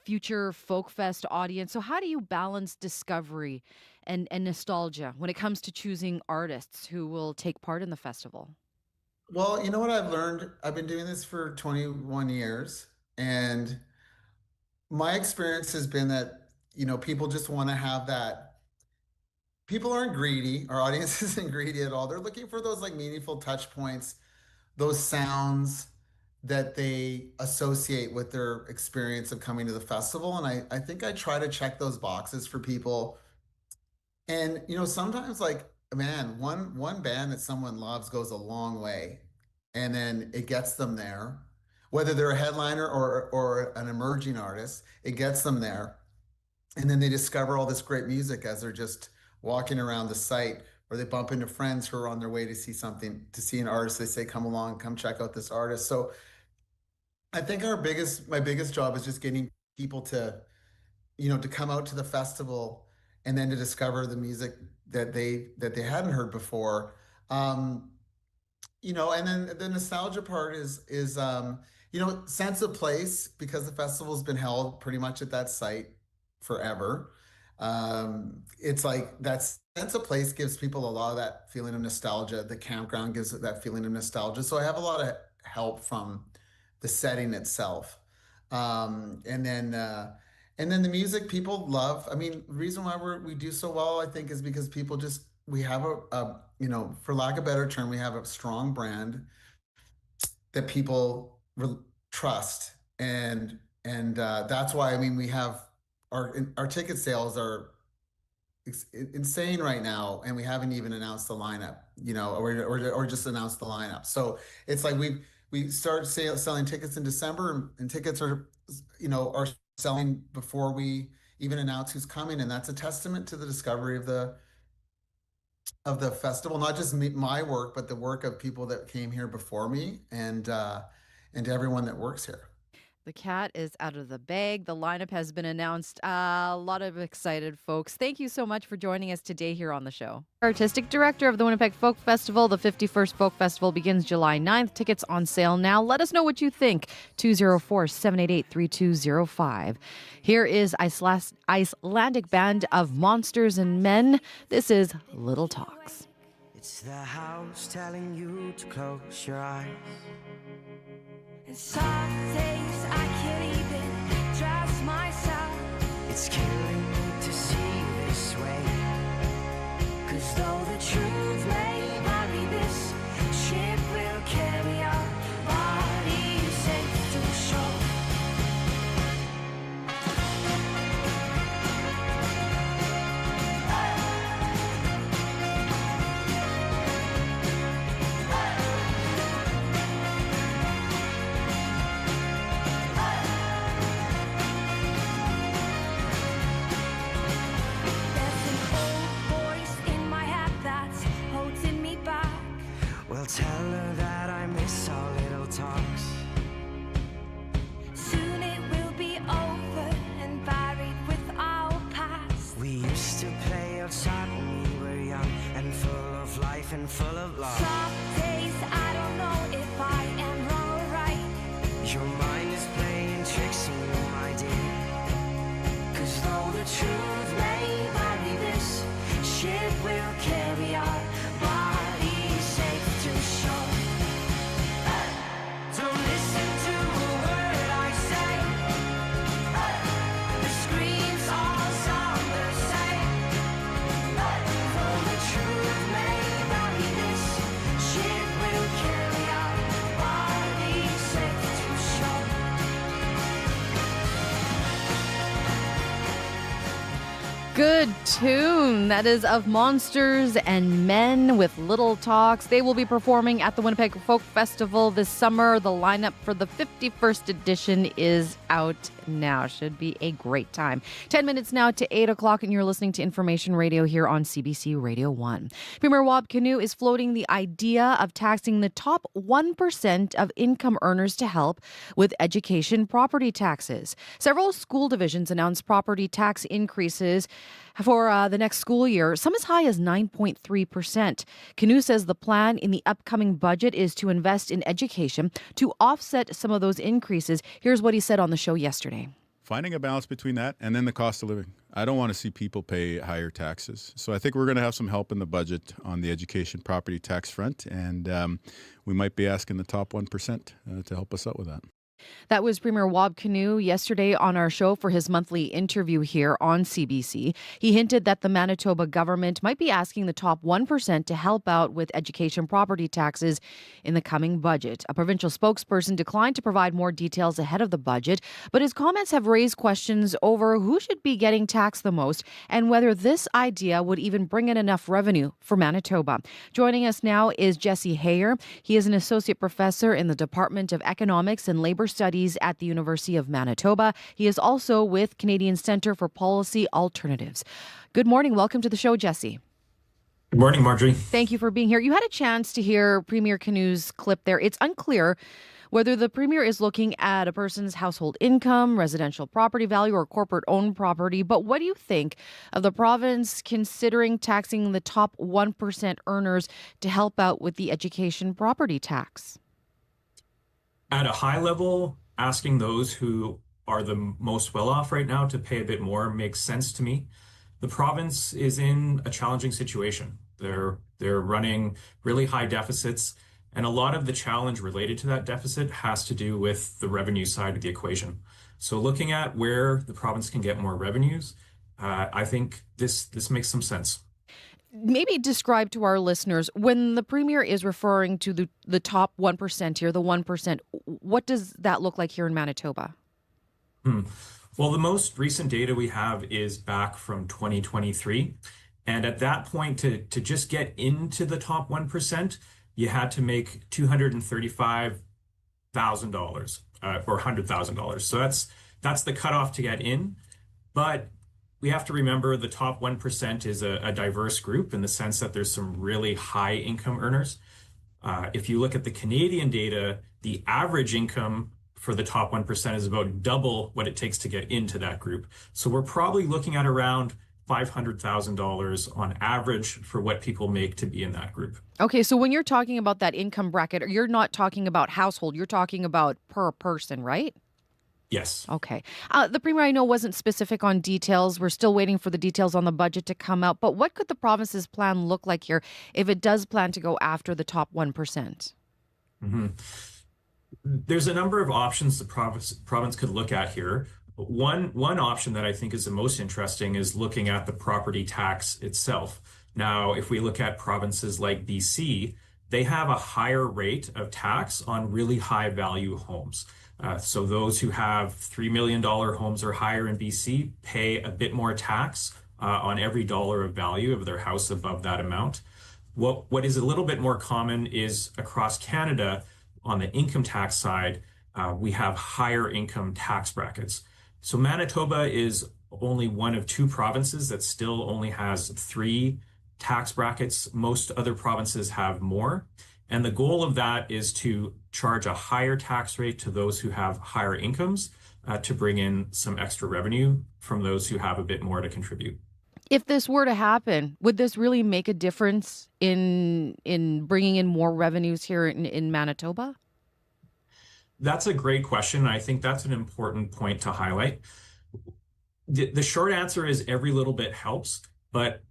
future Folk Fest audience. So how do you balance discovery and nostalgia when it comes to choosing artists who will take part in the festival? Well, you know what I've learned? I've been doing this for 21 years, and my experience has been that, people just want to have that. People aren't greedy. Our audience isn't greedy at all. They're looking for those like meaningful touch points, those sounds that they associate with their experience of coming to the festival. And I think I try to check those boxes for people. And, sometimes like, man, one band that someone loves goes a long way, and then it gets them there. Whether they're a headliner or an emerging artist, it gets them there. And then they discover all this great music as they're just walking around the site, or they bump into friends who are on their way to see an artist. They say, come along, come check out this artist. So I think my biggest job is just getting people to come out to the festival and then to discover the music that they hadn't heard before. And then the nostalgia part is sense of place, because the festival's been held pretty much at that site forever. It's like that sense of place gives people a lot of that feeling of nostalgia. The campground gives it that feeling of nostalgia. So I have a lot of help from the setting itself. And then the music people love. I mean, the reason why we do so well, I think, is because people we have for lack of a better term, we have a strong brand that people trust, and that's why, I mean, we have our ticket sales are insane right now, and we haven't even announced the lineup, or just announced the lineup. So it's like we start selling tickets in December, and tickets are selling before we even announce who's coming, and that's a testament to the discovery of the festival, not just my work, but the work of people that came here before me, and to everyone that works here. The cat is out of the bag. The lineup has been announced. A lot of excited folks. Thank you so much for joining us today here on the show. Artistic Director of the Winnipeg Folk Festival. The 51st Folk Festival begins July 9th. Tickets on sale now. Let us know what you think. 204-788-3205. Here is Icelandic band of Monsters and Men. This is Little Talks. It's the house telling you to close your eyes. And some days I can't even trust myself. It's killing me to see you this way. 'Cause though the truth may vary, this ship will carry our bodies safe to shore. Tell her that I miss our little talks. Soon it will be over and buried with our past. We used to play outside when we were young and full of life and full of love. Some days I don't know if I am wrong or right. Your mind is playing tricks on you, my dear. 'Cause though the truth may vary, this ship will carry our bodies safe to shore. Don't listen to a word I say. The screams all sound the same. Though the truth may vary, this ship will carry our bodies safe to shore. Good tune. That is of Monsters and Men with Little Talks. They will be performing at the Winnipeg Folk Festival this summer. The lineup for the 51st edition is out now. Should be a great time. 10 minutes now to 8 o'clock, and you're listening to Information Radio here on CBC Radio 1. Premier Wab Kinew is floating the idea of taxing the top 1% of income earners to help with education property taxes. Several school divisions announced property tax increases for the next school year, some as high as 9.3%. Kinew says the plan in the upcoming budget is to invest in education to offset some of those increases. Here's what he said on the show yesterday. Finding a balance between that and then the cost of living. I don't want to see people pay higher taxes. So I think we're going to have some help in the budget on the education property tax front, and we might be asking the top 1% to help us out with that. That was Premier Wab Kinew yesterday on our show for his monthly interview here on CBC. He hinted that the Manitoba government might be asking the top 1% to help out with education property taxes in the coming budget. A provincial spokesperson declined to provide more details ahead of the budget, but his comments have raised questions over who should be getting taxed the most and whether this idea would even bring in enough revenue for Manitoba. Joining us now is Jesse Hayer. He is an associate professor in the Department of Economics and Labor Studies at the University of Manitoba. He is also with Canadian Centre for Policy Alternatives. Good morning. Welcome to the show, Jesse. Good morning, Marjorie. Thank you for being here. You had a chance to hear Premier Kinew's clip there. It's unclear whether the Premier is looking at a person's household income, residential property value, or corporate-owned property. But what do you think of the province considering taxing the top 1% earners to help out with the education property tax? At a high level, asking those who are the most well off right now to pay a bit more makes sense to me. The province is in a challenging situation. They're running really high deficits, and a lot of the challenge related to that deficit has to do with the revenue side of the equation. So looking at where the province can get more revenues, I think this makes some sense. Maybe describe to our listeners, when the Premier is referring to the top 1% here, the 1%, what does that look like here in Manitoba? Well, the most recent data we have is back from 2023. And at that point, to just get into the top 1%, you had to make $235,000 or $100,000. So that's the cutoff to get in. But we have to remember the top 1% is a diverse group in the sense that there's some really high income earners. If you look at the Canadian data, the average income for the top 1% is about double what it takes to get into that group. So we're probably looking at around $500,000 on average for what people make to be in that group. Okay, so when you're talking about that income bracket, you're not talking about household, you're talking about per person, right? Yes. Okay. The Premier, I know, wasn't specific on details. We're still waiting for the details on the budget to come out. But what could the province's plan look like here if it does plan to go after the top 1%? Mm-hmm. There's a number of options the province could look at here. One option that I think is the most interesting is looking at the property tax itself. Now, if we look at provinces like BC, they have a higher rate of tax on really high value homes. So those who have $3 million homes or higher in BC pay a bit more tax on every dollar of value of their house above that amount. What is a little bit more common is across Canada, on the income tax side, we have higher income tax brackets. So Manitoba is only one of 2 provinces that still only has 3 tax brackets. Most other provinces have more. And the goal of that is to charge a higher tax rate to those who have higher incomes to bring in some extra revenue from those who have a bit more to contribute. If this were to happen, would this really make a difference in bringing in more revenues here in Manitoba? That's a great question. I think that's an important point to highlight. The short answer is every little bit helps, but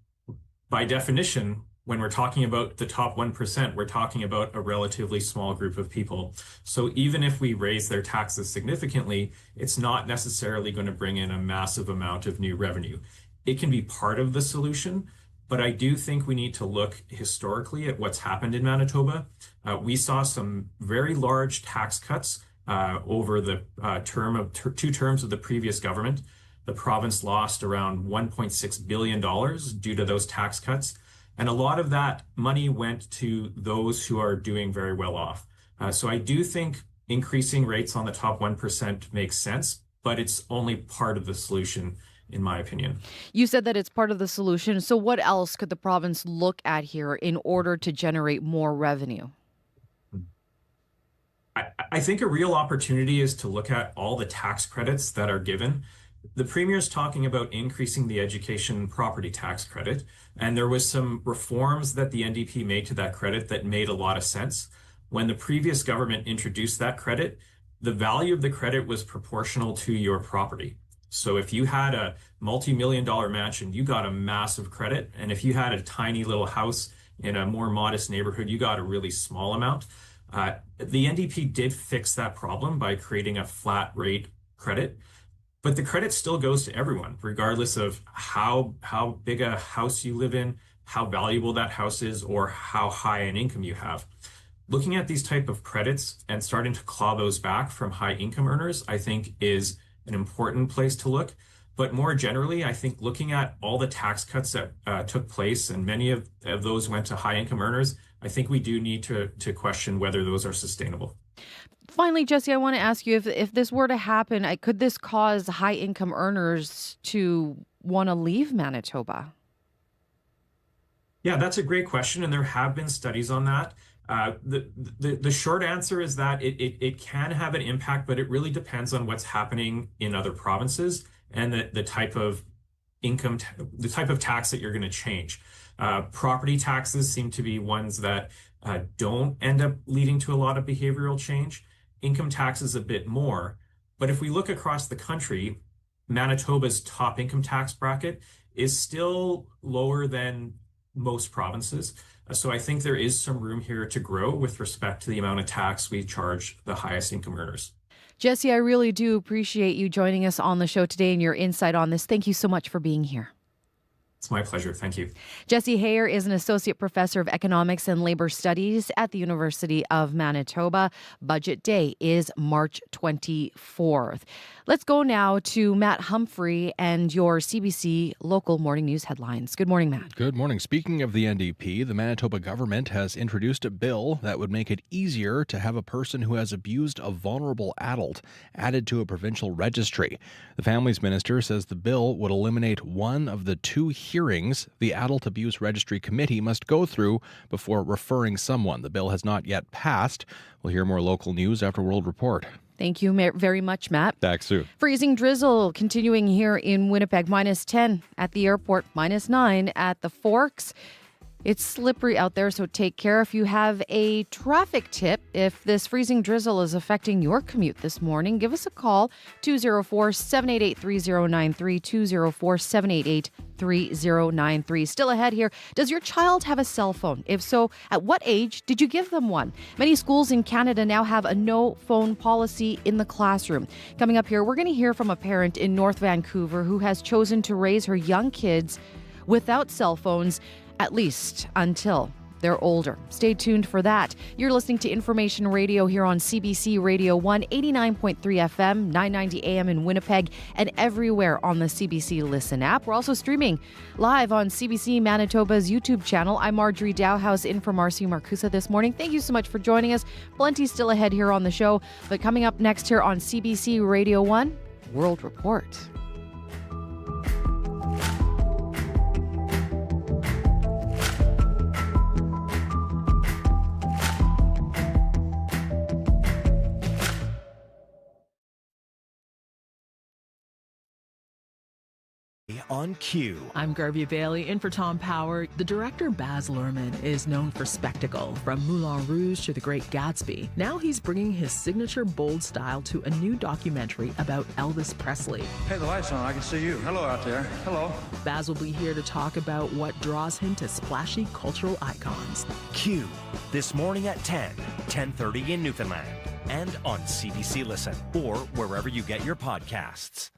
by definition, when we're talking about the top 1%, we're talking about a relatively small group of people. So even if we raise their taxes significantly, it's not necessarily going to bring in a massive amount of new revenue. It can be part of the solution, but I do think we need to look historically at what's happened in Manitoba. We saw some very large tax cuts over the two terms of the previous government. The province lost around $1.6 billion due to those tax cuts. And a lot of that money went to those who are doing very well off. So I do think increasing rates on the top 1% makes sense, but it's only part of the solution, in my opinion. You said that it's part of the solution. So what else could the province look at here in order to generate more revenue? I think a real opportunity is to look at all the tax credits that are given. The Premier's talking about increasing the education property tax credit, and there was some reforms that the NDP made to that credit that made a lot of sense. When the previous government introduced that credit, the value of the credit was proportional to your property. So if you had a multi-million-dollar mansion, you got a massive credit, and if you had a tiny little house in a more modest neighborhood, you got a really small amount. The NDP did fix that problem by creating a flat rate credit. But the credit still goes to everyone, regardless of how big a house you live in, how valuable that house is, or how high an income you have. Looking at these type of credits and starting to claw those back from high income earners, I think is an important place to look. But more generally, I think looking at all the tax cuts that took place, and many of those went to high income earners, I think we do need to question whether those are sustainable. Finally, Jesse, I want to ask you if this were to happen, could this cause high income earners to want to leave Manitoba? Yeah, that's a great question, and there have been studies on that. The short answer is that it can have an impact, but it really depends on what's happening in other provinces and the type of income, the type of tax that you're going to change. Property taxes seem to be ones that don't end up leading to a lot of behavioral change. Income taxes a bit more. But if we look across the country, Manitoba's top income tax bracket is still lower than most provinces. So I think there is some room here to grow with respect to the amount of tax we charge the highest income earners. Jesse, I really do appreciate you joining us on the show today and your insight on this. Thank you so much for being here. It's my pleasure. Thank you. Jesse Hayer is an associate professor of economics and labor studies at the University of Manitoba. Budget day is March 24th. Let's go now to Matt Humphrey and your CBC local morning news headlines. Good morning, Matt. Good morning. Speaking of the NDP, the Manitoba government has introduced a bill that would make it easier to have a person who has abused a vulnerable adult added to a provincial registry. The Families Minister says the bill would eliminate one of the 2 hearings the Adult Abuse Registry Committee must go through before referring someone. The bill has not yet passed. We'll hear more local news after World Report. Thank you very much, Matt. Back soon. Freezing drizzle continuing here in Winnipeg, -10 at the airport, -9 at the Forks. It's slippery out there, so take care. If you have a traffic tip, if this freezing drizzle is affecting your commute this morning, give us a call, 204-788-3093, 204-788-3093. Still ahead here, does your child have a cell phone? If so, at what age did you give them one? Many schools in Canada now have a no phone policy in the classroom. Coming up here, we're going to hear from a parent in North Vancouver who has chosen to raise her young kids without cell phones, at least until they're older. Stay tuned for that. You're listening to Information Radio here on CBC Radio 1, 89.3 FM, 990 AM in Winnipeg, and everywhere on the CBC Listen app. We're also streaming live on CBC Manitoba's YouTube channel. I'm Marjorie Dowhouse in for Marcy Marcusa this morning. Thank you so much for joining us. Plenty still ahead here on the show, but coming up next here on CBC Radio 1, World Report. On cue. I'm Garvey Bailey in for Tom Power. The director Baz Luhrmann is known for spectacle, from Moulin Rouge to The Great Gatsby. Now he's bringing his signature bold style to a new documentary about Elvis Presley. Hey, the light's on. I can see you. Hello out there. Hello. Baz will be here to talk about what draws him to splashy cultural icons. Q, this morning at 10:30 in Newfoundland, and on CBC Listen, or wherever you get your podcasts.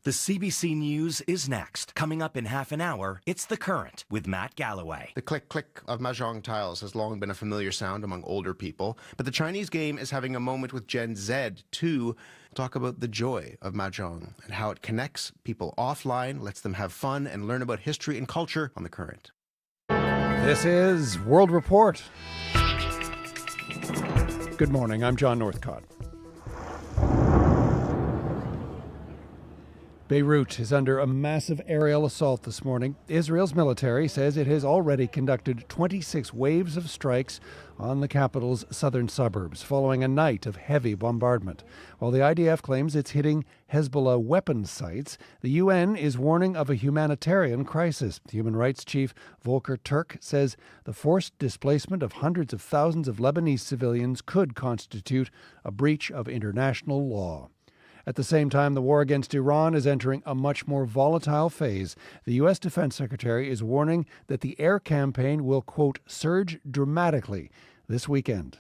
The CBC News is next. Coming up in half an hour, it's The Current with Matt Galloway. The click-click of mahjong tiles has long been a familiar sound among older people, but the Chinese game is having a moment with Gen Z to talk about the joy of mahjong and how it connects people offline, lets them have fun, and learn about history and culture on The Current. This is World Report. Good morning, I'm John Northcott. Beirut is under a massive aerial assault this morning. Israel's military says it has already conducted 26 waves of strikes on the capital's southern suburbs, following a night of heavy bombardment. While the IDF claims it's hitting Hezbollah weapons sites, the UN is warning of a humanitarian crisis. Human Rights Chief Volker Turk says the forced displacement of hundreds of thousands of Lebanese civilians could constitute a breach of international law. At the same time, the war against Iran is entering a much more volatile phase. The U.S. Defense Secretary is warning that the air campaign will, quote, surge dramatically this weekend.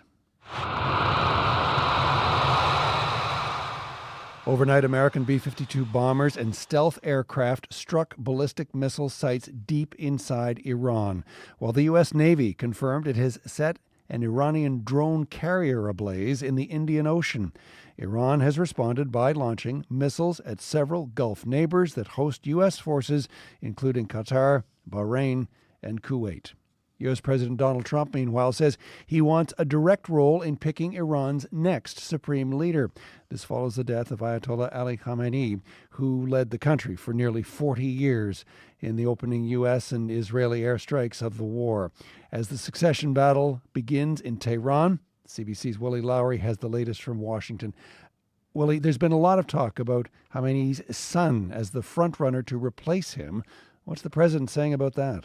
Overnight, American B-52 bombers and stealth aircraft struck ballistic missile sites deep inside Iran, while the U.S. Navy confirmed it has set an Iranian drone carrier ablaze in the Indian Ocean. Iran has responded by launching missiles at several Gulf neighbors that host U.S. forces, including Qatar, Bahrain, and Kuwait. U.S. President Donald Trump, meanwhile, says he wants a direct role in picking Iran's next supreme leader. This follows the death of Ayatollah Ali Khamenei, who led the country for nearly 40 years in the opening U.S. and Israeli airstrikes of the war. As the succession battle begins in Tehran, CBC's Willie Lowry has the latest from Washington. Willie, there's been a lot of talk about Khamenei's son as the frontrunner to replace him. What's the president saying about that?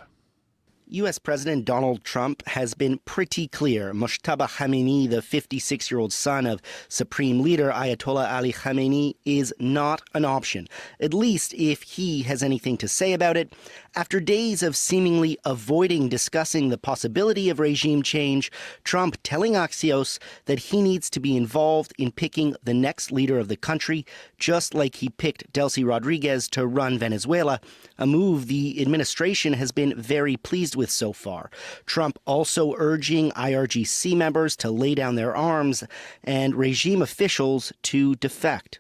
U.S. President Donald Trump has been pretty clear. Mojtaba Khamenei, the 56-year-old son of Supreme Leader Ayatollah Ali Khamenei, is not an option, at least if he has anything to say about it. After days of seemingly avoiding discussing the possibility of regime change, Trump telling Axios that he needs to be involved in picking the next leader of the country, just like he picked Delcy Rodriguez to run Venezuela, a move the administration has been very pleased with so far. Trump also urging IRGC members to lay down their arms and regime officials to defect.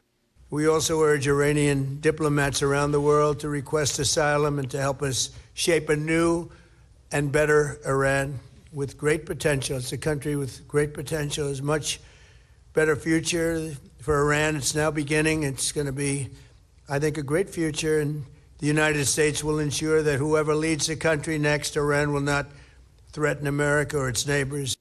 We also urge Iranian diplomats around the world to request asylum and to help us shape a new and better Iran with great potential. It's a country with great potential. There's much better future for Iran. It's now beginning. It's going to be, I think, a great future, and the United States will ensure that whoever leads the country next, Iran will not threaten America or its neighbors.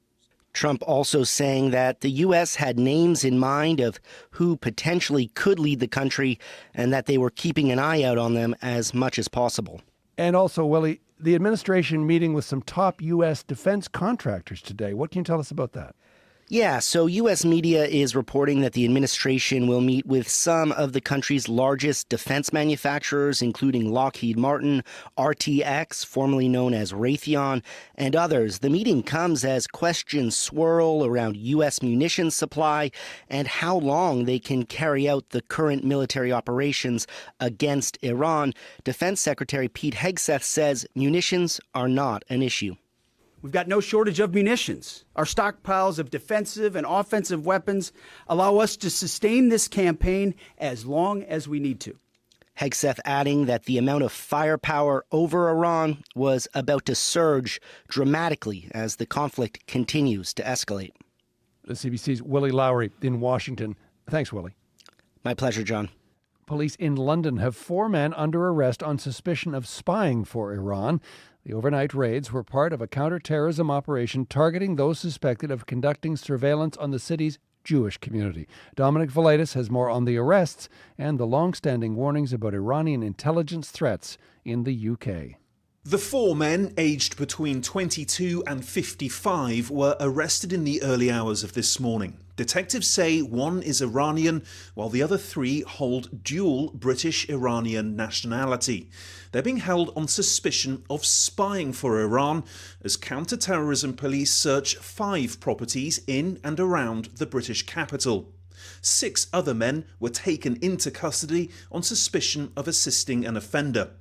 Trump also saying that the U.S. had names in mind of who potentially could lead the country and that they were keeping an eye out on them as much as possible. And also, Willie, the administration meeting with some top U.S. defense contractors today. What can you tell us about that? Yeah, so U.S. media is reporting that the administration will meet with some of the country's largest defense manufacturers, including Lockheed Martin, RTX, formerly known as Raytheon, and others. The meeting comes as questions swirl around U.S. munitions supply and how long they can carry out the current military operations against Iran. Defense Secretary Pete Hegseth says munitions are not an issue. We've got no shortage of munitions. Our stockpiles of defensive and offensive weapons allow us to sustain this campaign as long as we need to. Hegseth adding that the amount of firepower over Iran was about to surge dramatically as the conflict continues to escalate. The CBC's Willie Lowry in Washington. Thanks, Willie. My pleasure, John. Police in London have 4 men under arrest on suspicion of spying for Iran. The overnight raids were part of a counterterrorism operation targeting those suspected of conducting surveillance on the city's Jewish community. Dominic Velitis has more on the arrests and the long-standing warnings about Iranian intelligence threats in the UK. The 4 men, aged between 22 and 55, were arrested in the early hours of this morning. Detectives say 1 is Iranian, while the other 3 hold dual British-Iranian nationality. They're being held on suspicion of spying for Iran as counter-terrorism police search 5 properties in and around the British capital. 6 other men were taken into custody on suspicion of assisting an offender.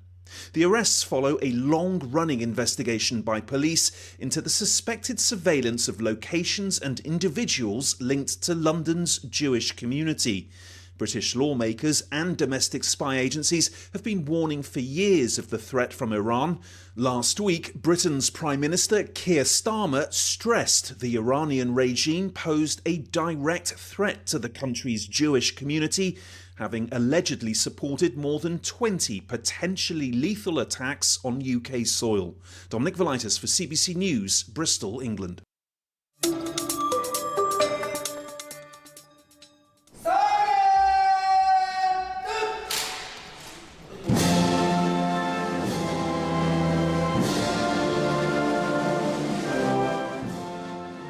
The arrests follow a long-running investigation by police into the suspected surveillance of locations and individuals linked to London's Jewish community. British lawmakers and domestic spy agencies have been warning for years of the threat from Iran. Last week, Britain's Prime Minister Keir Starmer stressed the Iranian regime posed a direct threat to the country's Jewish community, having allegedly supported more than 20 potentially lethal attacks on UK soil. Dominic Velitis for CBC News, Bristol, England.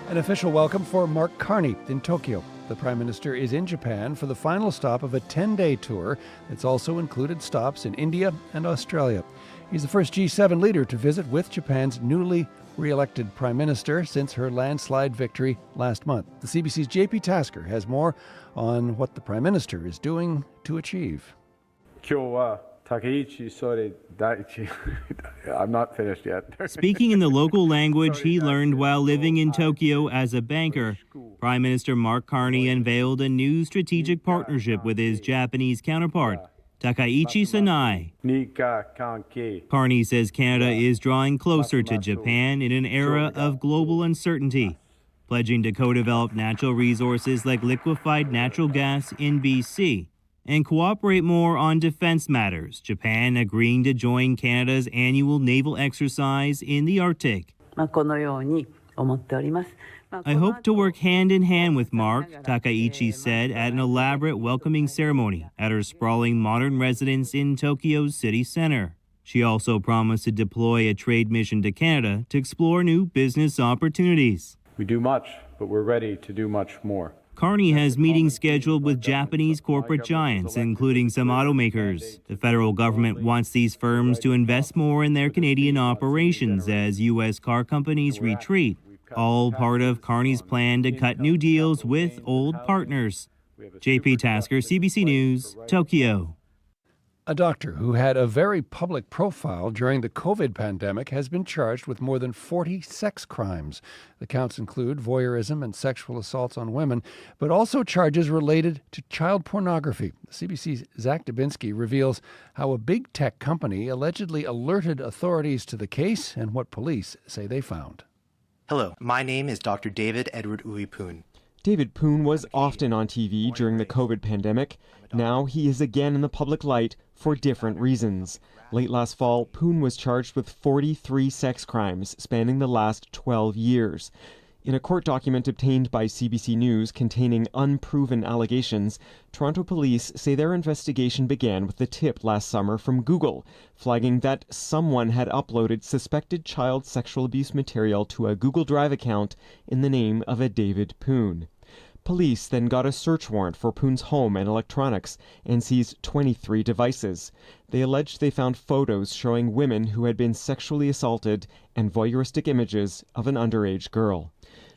An official welcome for Mark Carney in Tokyo. The Prime Minister is in Japan for the final stop of a 10-day tour that's also included stops in India and Australia. He's the first G7 leader to visit with Japan's newly re-elected Prime Minister since her landslide victory last month. The CBC's JP Tasker has more on what the Prime Minister is doing to achieve. I'm not finished yet. Speaking in the local language he learned while living in Tokyo as a banker, Prime Minister Mark Carney unveiled a new strategic partnership with his Japanese counterpart, Takaichi Sanai. Carney says Canada is drawing closer to Japan in an era of global uncertainty, pledging to co-develop natural resources like liquefied natural gas in BC and cooperate more on defense matters, Japan agreeing to join Canada's annual naval exercise in the Arctic. I hope to work hand in hand with Mark, Takaichi said at an elaborate welcoming ceremony at her sprawling modern residence in Tokyo's city center. She also promised to deploy a trade mission to Canada to explore new business opportunities. We do much, but we're ready to do much more. Carney has meetings scheduled with Japanese corporate giants, including some automakers. The federal government wants these firms to invest more in their Canadian operations as U.S. car companies retreat, all part of Carney's plan to cut new deals with old partners. JP Tasker, CBC News, Tokyo. A doctor who had a very public profile during the COVID pandemic has been charged with more than 40 sex crimes. The counts include voyeurism and sexual assaults on women, but also charges related to child pornography. CBC's Zach Dubinsky reveals how a big tech company allegedly alerted authorities to the case and what police say they found. Hello, my name is Dr. David Edward Uipoon. David Poon was often on TV during the COVID pandemic. Now he is again in the public light for different reasons. Late last fall, Poon was charged with 43 sex crimes spanning the last 12 years. In a court document obtained by CBC News containing unproven allegations, Toronto police say their investigation began with the tip last summer from Google, flagging that someone had uploaded suspected child sexual abuse material to a Google Drive account in the name of a David Poon. Police then got a search warrant for Poon's home and electronics and seized 23 devices. They alleged they found photos showing women who had been sexually assaulted and voyeuristic images of an underage girl.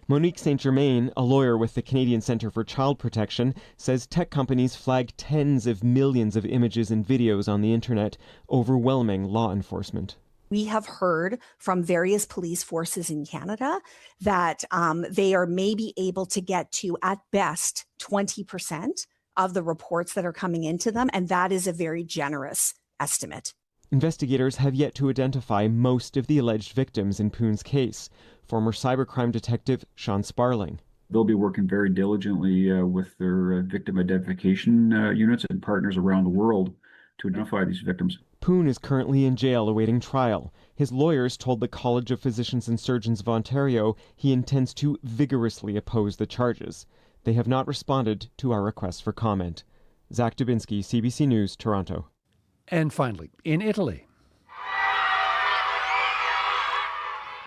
Monique St. Germain, a lawyer with the Canadian Centre for Child Protection, says tech companies flag tens of millions of images and videos on the internet, overwhelming law enforcement. We have heard from various police forces in Canada that they are maybe able to get to, at best, 20% of the reports that are coming into them, and that is a very generous estimate. Investigators have yet to identify most of the alleged victims in Poon's case. Former cybercrime detective Sean Sparling. They'll be working very diligently with their victim identification units and partners around the world to identify these victims. Poon is currently in jail awaiting trial. His lawyers told the College of Physicians and Surgeons of Ontario he intends to vigorously oppose the charges. They have not responded to our request for comment. Zach Dubinsky, CBC News, Toronto. And finally, in Italy,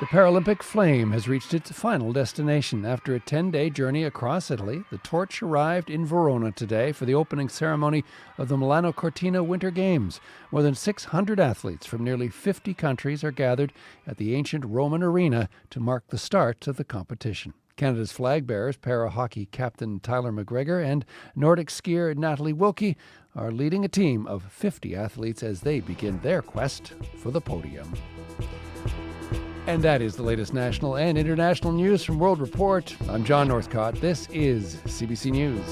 the Paralympic flame has reached its final destination. After a 10-day journey across Italy, the torch arrived in Verona today for the opening ceremony of the Milano Cortina Winter Games. More than 600 athletes from nearly 50 countries are gathered at the ancient Roman arena to mark the start of the competition. Canada's flag bearers, para-hockey captain Tyler McGregor and Nordic skier Natalie Wilkie, are leading a team of 50 athletes as they begin their quest for the podium. And that is the latest national and international news from World Report. I'm John Northcott. This is CBC News.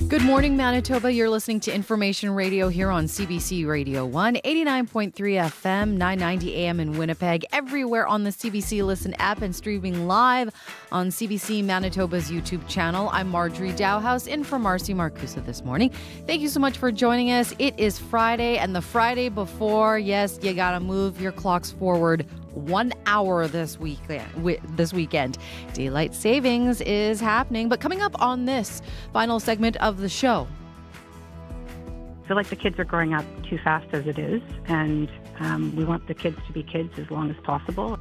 Good morning, Manitoba. You're listening to Information Radio here on CBC Radio 1, 89.3 FM, 990 AM in Winnipeg, everywhere on the CBC Listen app and streaming live on CBC Manitoba's YouTube channel. I'm Marjorie Dowhouse in for Marcy Marcusa this morning. Thank you so much for joining us. It is Friday, and the Friday before, yes, you gotta move your clocks forward 1 hour this weekend. Daylight savings is happening, but coming up on this final segment of the show. I feel like the kids are growing up too fast as it is, and we want the kids to be kids as long as possible.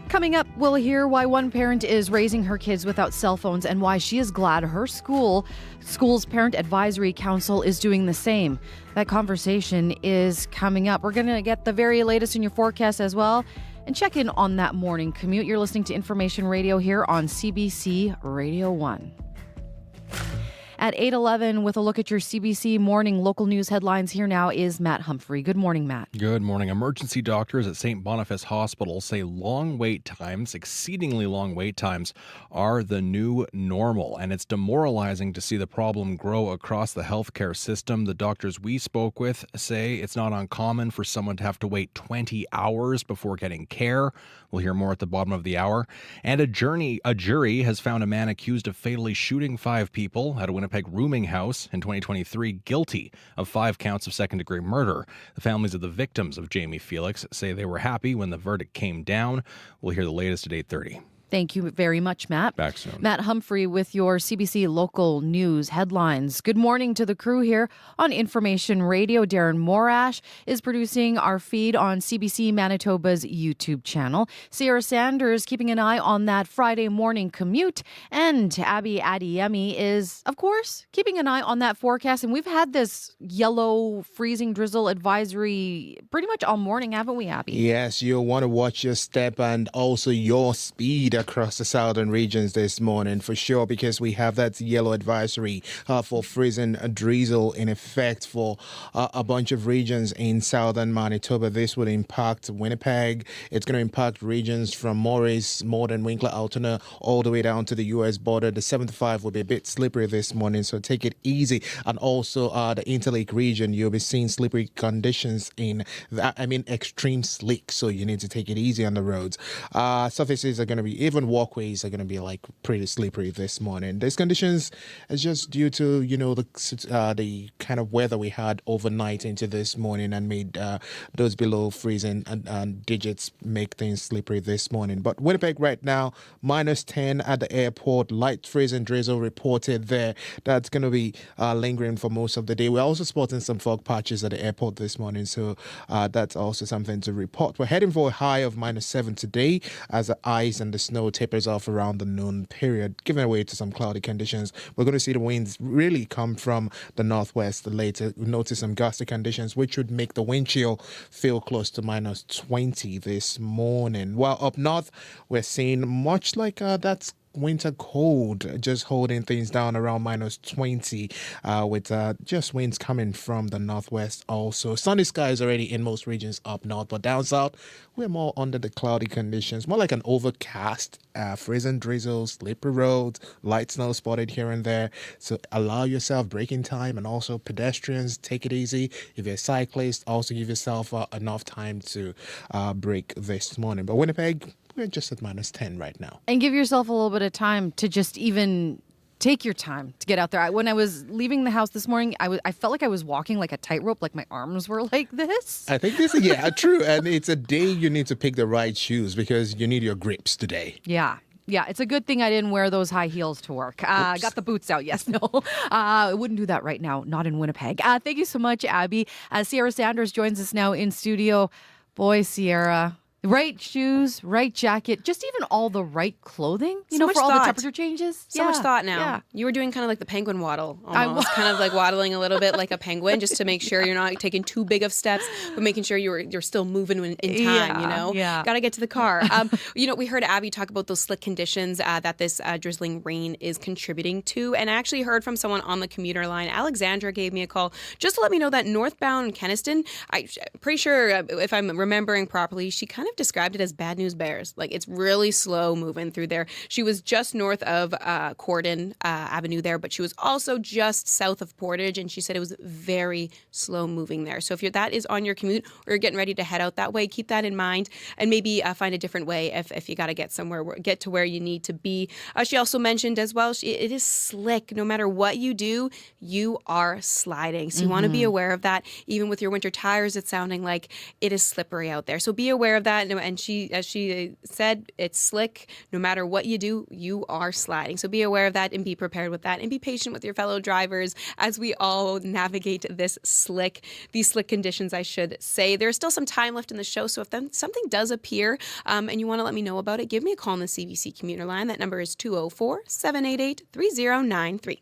Coming up, we'll hear why one parent is raising her kids without cell phones and why she is glad her school's Parent Advisory Council is doing the same. That conversation is coming up. We're going to get the very latest in your forecast as well and check in on that morning commute. You're listening to Information Radio here on CBC Radio 1. At 8:11, with a look at your CBC morning local news headlines, here now is Matt Humphrey. Good morning, Matt. Good morning. Emergency doctors at St. Boniface Hospital say long wait times, exceedingly long wait times, are the new normal. And it's demoralizing to see the problem grow across the healthcare system. The doctors we spoke with say it's not uncommon for someone to have to wait 20 hours before getting care. We'll hear more at the bottom of the hour. And a jury has found a man accused of fatally shooting 5 people at a Winnipeg rooming house in 2023 guilty of 5 counts of second-degree murder. The families of the victims of Jamie Felix say they were happy when the verdict came down. We'll hear the latest at 8:30. Thank you very much, Matt. Back soon. Matt Humphrey with your CBC local news headlines. Good morning to the crew here on Information Radio. Darren Morash is producing our feed on CBC Manitoba's YouTube channel. Sierra Sanders keeping an eye on that Friday morning commute. And Abby Adeyemi is, of course, keeping an eye on that forecast. And we've had this yellow freezing drizzle advisory pretty much all morning, haven't we, Abby? Yes, you'll want to watch your step and also your speed across the southern regions this morning for sure, because we have that yellow advisory for freezing drizzle in effect for a bunch of regions in southern Manitoba. This would impact Winnipeg. It's going to impact regions from Morris, Morden, Winkler, Altoona, all the way down to the U.S. border. The 75 will be a bit slippery this morning, so take it easy. And also the Interlake region, you'll be seeing slippery conditions extreme slick, so you need to take it easy on the roads. Surfaces are going to be even walkways are going to be like pretty slippery this morning. These conditions is just due to, the kind of weather we had overnight into this morning and made those below freezing and digits make things slippery this morning. But Winnipeg right now, -10 at the airport, light freezing drizzle reported there. That's going to be lingering for most of the day. We're also spotting some fog patches at the airport this morning, so that's also something to report. We're heading for a high of -7 today as the ice and the snow tapers off around the noon period, giving way to some cloudy conditions. We're going to see the winds really come from the northwest later. We notice some gusty conditions, which would make the wind chill feel close to -20 this morning. While up north, we're seeing much like that's winter cold, just holding things down around -20 with just winds coming from the northwest also. Sunny skies already in most regions up north, but down south, we're more under the cloudy conditions, more like an overcast, freezing drizzle, slippery roads, light snow spotted here and there. So allow yourself braking time, and also pedestrians, take it easy. If you're a cyclist, also give yourself enough time to brake this morning. But Winnipeg, we're just at -10 right now. And give yourself a little bit of time to just even take your time to get out there. When I was leaving the house this morning, I felt like I was walking like a tightrope, like my arms were like this. I think this is, true. And it's a day you need to pick the right shoes because you need your grips today. Yeah. Yeah, it's a good thing I didn't wear those high heels to work. I got the boots out. Yes, no. I wouldn't do that right now, not in Winnipeg. Thank you so much, Abby. Sierra Sanders joins us now in studio. Boy, Sierra. Right shoes, right jacket, just even all the right clothing, for all the temperature changes. So much thought now. Yeah. You were doing kind of like the penguin waddle, almost. Kind of like waddling a little bit like a penguin, just to make sure you're not taking too big of steps, but making sure you're still moving in time, Yeah. Got to get to the car. We heard Abby talk about those slick conditions that this drizzling rain is contributing to. And I actually heard from someone on the commuter line. Alexandra gave me a call just to let me know that northbound Kenniston, I'm pretty sure if I'm remembering properly, she kind of described it as bad news bears. Like, it's really slow moving through there. She was just north of Corden Avenue there, but she was also just south of Portage, and she said it was very slow moving there. So if that is on your commute or you're getting ready to head out that way, keep that in mind and maybe find a different way if you got to get to where you need to be. She also mentioned as well, it is slick. No matter what you do, you are sliding. So you want to be aware of that. Even with your winter tires, it's sounding like it is slippery out there. So be aware of that. And as she said, it's slick. No matter what you do, you are sliding. So be aware of that and be prepared with that, and be patient with your fellow drivers as we all navigate these slick conditions, I should say. There's still some time left in the show, so if something does appear and you want to let me know about it, give me a call on the CBC commuter line. That number is 204-788-3093.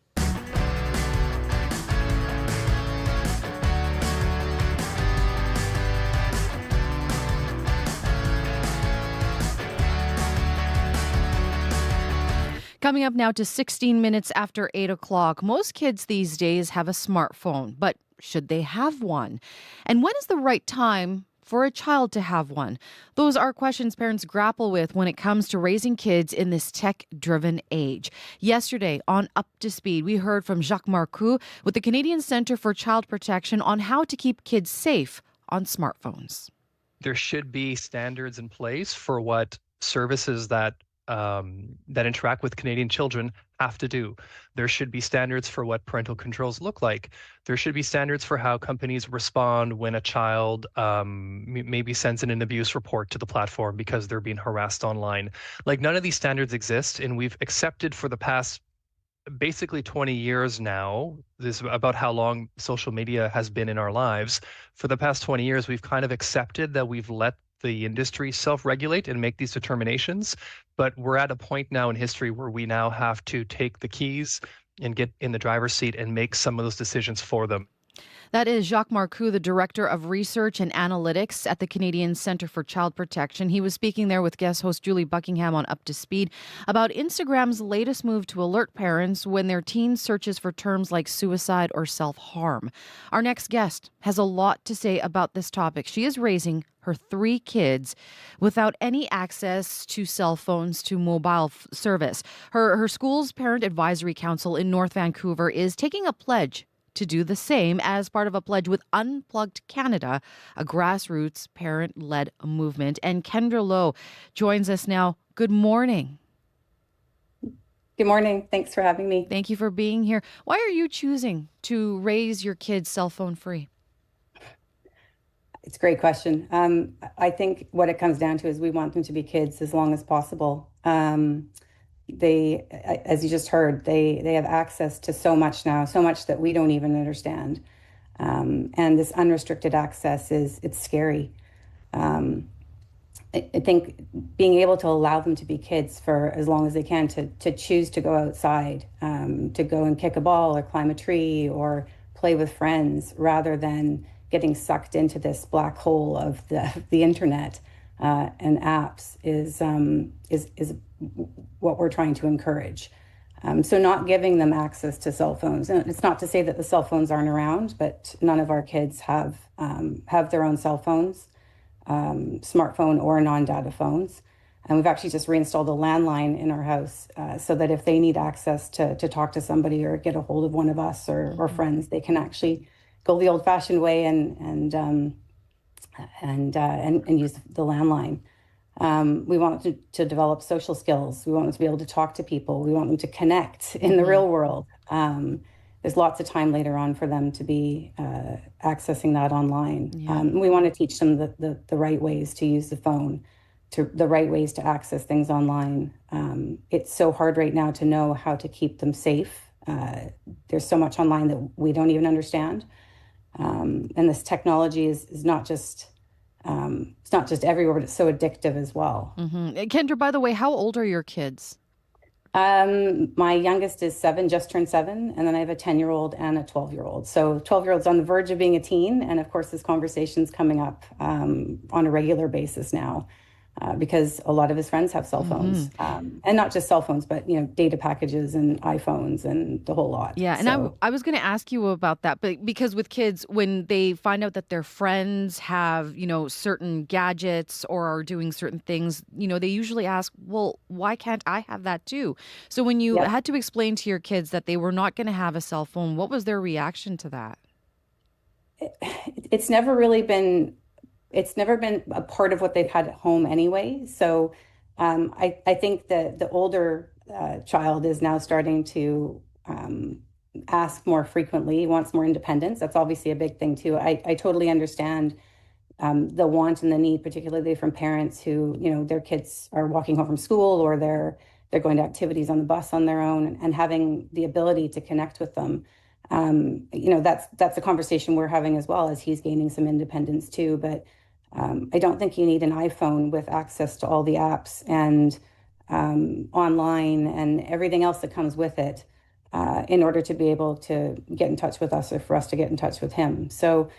Coming up now to 16 minutes after 8 o'clock. Most kids these days have a smartphone, but should they have one? And when is the right time for a child to have one? Those are questions parents grapple with when it comes to raising kids in this tech-driven age. Yesterday on Up to Speed, we heard from Jacques Marcoux with the Canadian Centre for Child Protection on how to keep kids safe on smartphones. There should be standards in place for what services that interact with Canadian children have to do. There should be standards for what parental controls look like. There should be standards for how companies respond when a child maybe sends in an abuse report to the platform because they're being harassed online. Like, none of these standards exist, and we've accepted for the past basically 20 years now, this is about how long social media has been in our lives. For the past 20 years, we've kind of accepted that we've let the industry self-regulate and make these determinations, but we're at a point now in history where we now have to take the keys and get in the driver's seat and make some of those decisions for them. That is Jacques Marcoux, the Director of Research and Analytics at the Canadian Centre for Child Protection. He was speaking there with guest host Julie Buckingham on Up to Speed about Instagram's latest move to alert parents when their teen searches for terms like suicide or self-harm. Our next guest has a lot to say about this topic. She is raising her 3 kids without any access to cell phones, to mobile service. Her school's Parent Advisory Council in North Vancouver is taking a pledge to do the same as part of a pledge with Unplugged Canada, a grassroots parent-led movement. And Kendra Lowe joins us now. Good morning. Good morning. Thanks for having me. Thank you for being here. Why are you choosing to raise your kids cell phone free? It's a great question. I think what it comes down to is we want them to be kids as long as possible. They, as you just heard, they have access to so much now, so much that we don't even understand. And this unrestricted access it's scary. I think being able to allow them to be kids for as long as they can, to choose to go outside, to go and kick a ball or climb a tree or play with friends, rather than getting sucked into this black hole of the internet and apps is what we're trying to encourage. So not giving them access to cell phones. And it's not to say that the cell phones aren't around, but none of our kids have their own cell phones. Smartphone or non-data phones. And we've actually just reinstalled a landline in our house so that if they need access to talk to somebody or get a hold of one of us or friends, they can actually go the old-fashioned way and use the landline. We want them to develop social skills. We want them to be able to talk to people. We want them to connect in the real world. There's lots of time later on for them to be accessing that online. Yeah. We want to teach them the right ways to use the phone, the right ways to access things online. It's so hard right now to know how to keep them safe. There's so much online that we don't even understand. And this technology is not just it's not just everywhere, but it's so addictive as well. Kendra, by the way, how old are your kids? My youngest is 7, just turned 7, and then I have a 10-year-old and a 12-year-old. So 12-year-old's on the verge of being a teen, and of course this conversation's coming up on a regular basis now because a lot of his friends have cell phones, and not just cell phones, but data packages and iPhones and the whole lot. Yeah, and So, I was going to ask you about that, but because with kids, when they find out that their friends have, certain gadgets or are doing certain things, they usually ask, well, why can't I have that too? So when you had to explain to your kids that they were not going to have a cell phone, what was their reaction to that? it's never been a part of what they've had at home anyway. So I think that the older child is now starting to ask more frequently, wants more independence. That's obviously a big thing too. I totally understand the want and the need, particularly from parents who, their kids are walking home from school or they're going to activities on the bus on their own, and having the ability to connect with them. That's a conversation we're having as well, as he's gaining some independence too. But I don't think you need an iPhone with access to all the apps and online and everything else that comes with it in order to be able to get in touch with us or for us to get in touch with him. So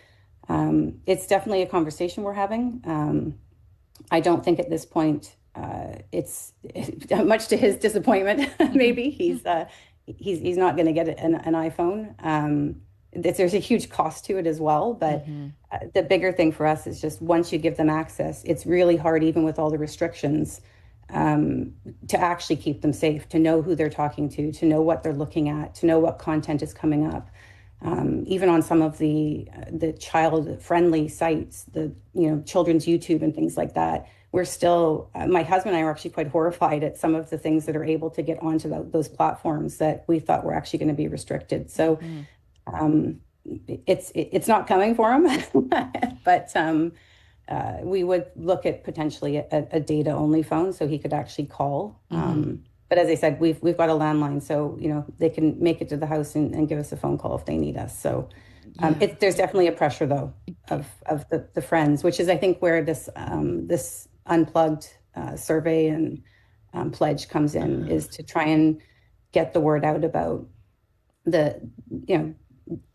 it's definitely a conversation we're having. I don't think at this point it's much to his disappointment. Maybe he's not going to get an iPhone. There's a huge cost to it as well, but the bigger thing for us is just once you give them access, it's really hard, even with all the restrictions, to actually keep them safe, to know who they're talking to know what they're looking at, to know what content is coming up. Even on some of the child-friendly sites, the children's YouTube and things like that, we're still, my husband and I are actually quite horrified at some of the things that are able to get onto those platforms that we thought were actually going to be restricted. So it's not coming for him, but we would look at potentially a data-only phone so he could actually call. But as I said, we've got a landline, so they can make it to the house and give us a phone call if they need us. So there's definitely a pressure though of the friends, which is I think where this unplugged survey and pledge comes in, is to try and get the word out about the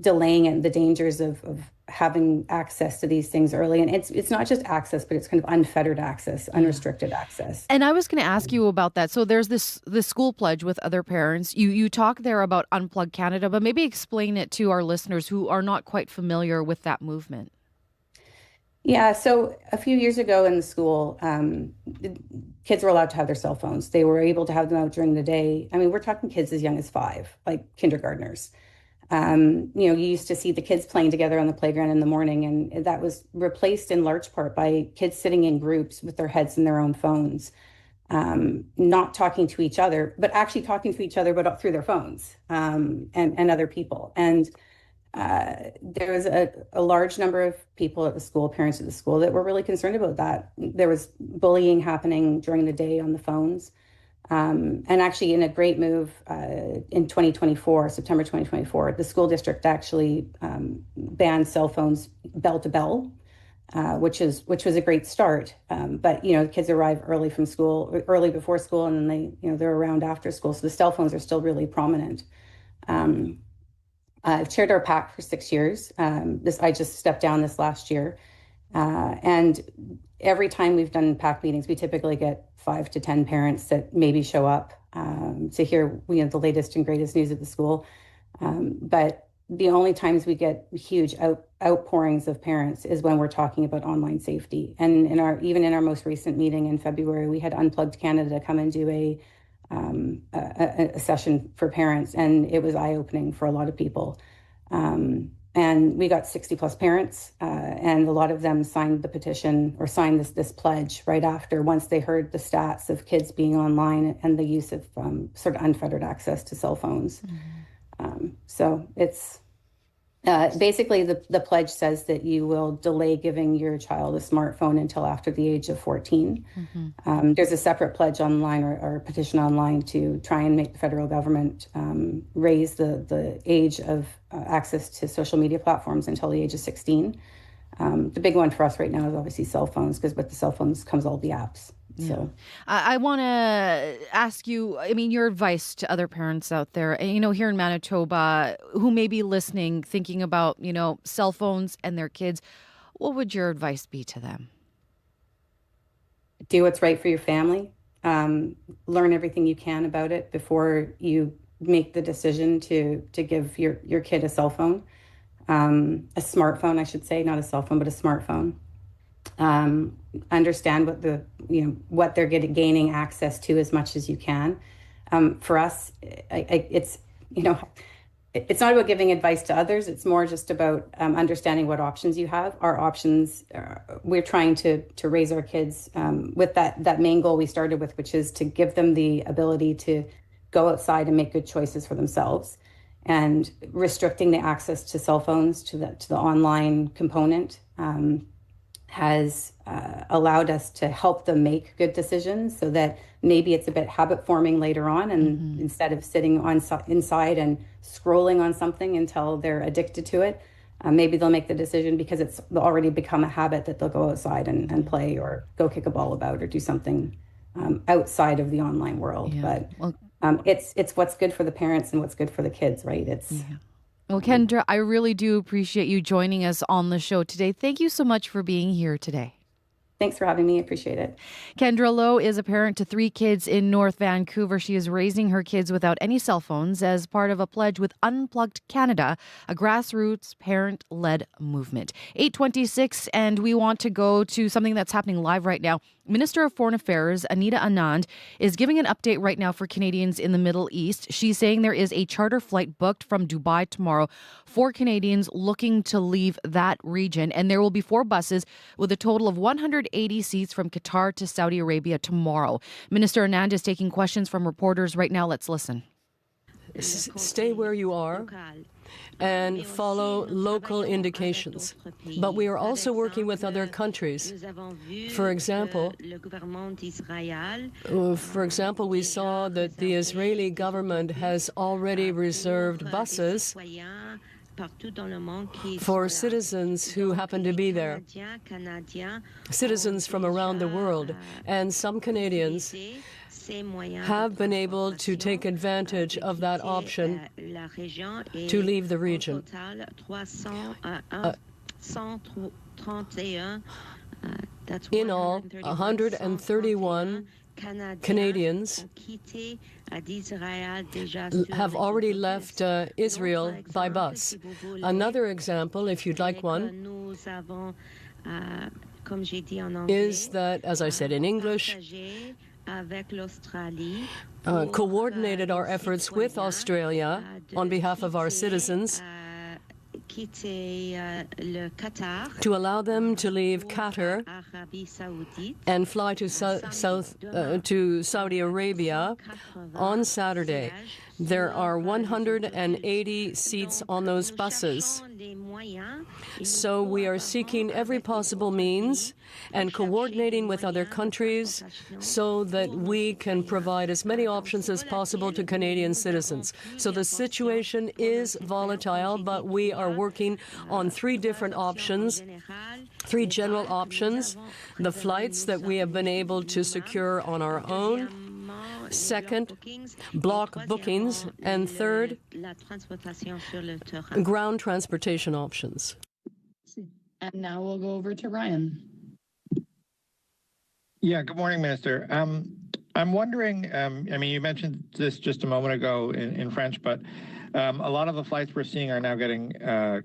delaying and the dangers of having access to these things early. And it's not just access, but it's kind of unfettered access, unrestricted access. And I was going to ask you about that. So there's this school pledge with other parents. You talk there about Unplug Canada, but maybe explain it to our listeners who are not quite familiar with that movement. Yeah, so a few years ago in the school, kids were allowed to have their cell phones. They were able to have them out during the day. I mean, we're talking kids as young as 5, like kindergartners. You used to see the kids playing together on the playground in the morning, and that was replaced in large part by kids sitting in groups with their heads in their own phones. not talking to each other, but actually talking to each other, but through their phones and other people. And there was a large number of people at the school, parents at the school, that were really concerned about that. There was bullying happening during the day on the phones. And actually, in a great move in 2024, September 2024, the school district actually banned cell phones bell to bell, which was a great start. But the kids arrive early from school, early before school, and then they're around after school. So the cell phones are still really prominent. I've chaired our PAC for 6 years. I just stepped down this last year, and every time we've done PAC meetings, we typically get 5 to 10 parents that maybe show up to hear the latest and greatest news at the school. But the only times we get huge outpourings of parents is when we're talking about online safety. And even in our most recent meeting in February, we had Unplugged Canada come and do a session for parents, and it was eye-opening for a lot of people. And we got 60 plus parents, and a lot of them signed the petition or signed this pledge right after, once they heard the stats of kids being online and the use of sort of unfettered access to cell phones. So it's basically the pledge says that you will delay giving your child a smartphone until after the age of 14. There's a separate pledge online or petition online to try and make the federal government raise the age of access to social media platforms until the age of 16. The big one for us right now is obviously cell phones, because with the cell phones comes all the apps. So I want to ask you, your advice to other parents out there, here in Manitoba, who may be listening, thinking about, cell phones and their kids. What would your advice be to them? Do what's right for your family. Learn everything you can about it before you make the decision to give your kid a cell phone, a smartphone, I should say, not a cell phone, but a smartphone. Understand what they're gaining access to as much as you can. For us, it's not about giving advice to others. It's more just about understanding what options you have. Our options, we're trying to raise our kids with that main goal we started with, which is to give them the ability to go outside and make good choices for themselves. And restricting the access to cell phones, to the online component, has allowed us to help them make good decisions, so that maybe it's a bit habit forming later on, and instead of sitting inside and scrolling on something until they're addicted to it, maybe they'll make the decision because it's already become a habit that they'll go outside and play, or go kick a ball about, or do something outside of the online world. But it's what's good for the parents and what's good for the kids, right? Well, Kendra, I really do appreciate you joining us on the show today. Thank you so much for being here today. Thanks for having me. I appreciate it. Kendra Lowe is a parent to 3 kids in North Vancouver. She is raising her kids without any cell phones as part of a pledge with Unplugged Canada, a grassroots parent-led movement. 8:26, and we want to go to something that's happening live right now. Minister of Foreign Affairs, Anita Anand, is giving an update right now for Canadians in the Middle East. She's saying there is a charter flight booked from Dubai tomorrow for Canadians looking to leave that region. And there will be 4 buses with a total of 180 seats from Qatar to Saudi Arabia tomorrow. Minister Anand is taking questions from reporters right now. Let's listen. Stay where you are and follow local indications. But we are also working with other countries. For example, we saw that the Israeli government has already reserved buses for citizens who happen to be there, citizens from around the world, and some Canadians have been able to take advantage of that option to leave the region. In all, 131 Canadians have already left Israel by bus. Another example, if you'd like one, is that, as I said in English, coordinated our efforts with Australia on behalf of our citizens to allow them to leave Qatar and fly to to Saudi Arabia on Saturday. There are 180 seats on those buses. So we are seeking every possible means and coordinating with other countries so that we can provide as many options as possible to Canadian citizens. So the situation is volatile, but we are working on three different options, three general options: the flights that we have been able to secure on our own, second, block bookings, and third, ground transportation options. And now we'll go over to Ryan. Yeah, good morning, Minister. I'm wondering, I mean, you mentioned this just a moment ago in French, but a lot of the flights we're seeing are now getting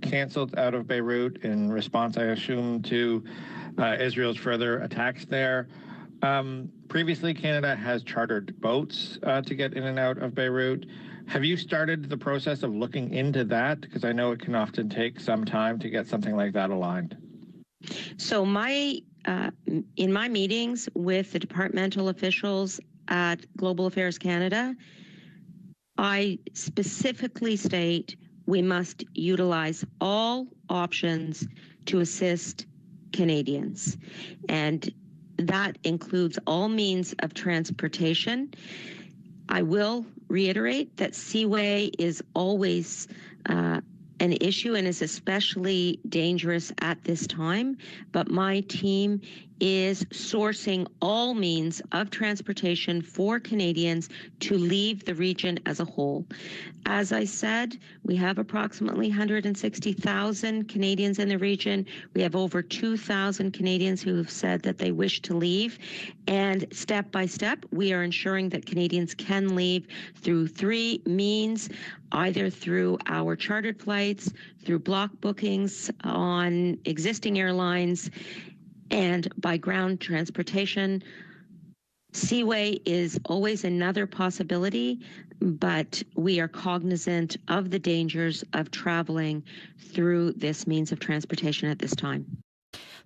canceled out of Beirut in response, I assume, to Israel's further attacks there. Previously, Canada has chartered boats to get in and out of Beirut. Have you started the process of looking into that? Because I know it can often take some time to get something like that aligned. So in my meetings with the departmental officials at Global Affairs Canada, I specifically state we must utilize all options to assist Canadians. And that includes all means of transportation. I will reiterate that seaway is always an issue and is especially dangerous at this time, but my team is sourcing all means of transportation for Canadians to leave the region as a whole. As I said, we have approximately 160,000 Canadians in the region. We have over 2,000 Canadians who have said that they wish to leave. And step by step, we are ensuring that Canadians can leave through three means, either through our chartered flights, through block bookings on existing airlines, and by ground transportation. Seaway is always another possibility, but we are cognizant of the dangers of traveling through this means of transportation at this time.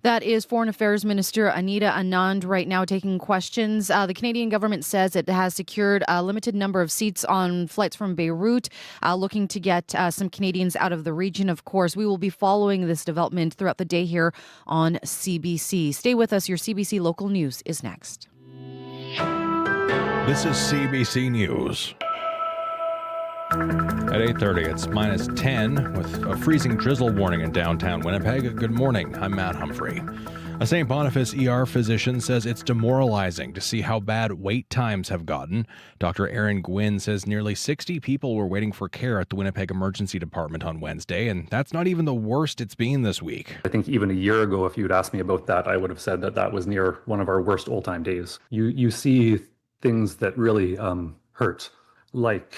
That is Foreign Affairs Minister Anita Anand right now taking questions. The Canadian government says it has secured a limited number of seats on flights from Beirut, looking to get some Canadians out of the region. Of course, we will be following this development throughout the day here on CBC. Stay with us. Your CBC local news is next. This is CBC News. At 8:30, it's minus 10 with a freezing drizzle warning in downtown Winnipeg. Good morning. I'm Matt Humphrey. A St. Boniface ER physician says it's demoralizing to see how bad wait times have gotten. Dr. Aaron Gwynn says nearly 60 people were waiting for care at the Winnipeg Emergency Department on Wednesday, and that's not even the worst it's been this week. I think even a year ago, if you'd asked me about that, I would have said that that was near one of our worst all-time days. You see things that really hurt, like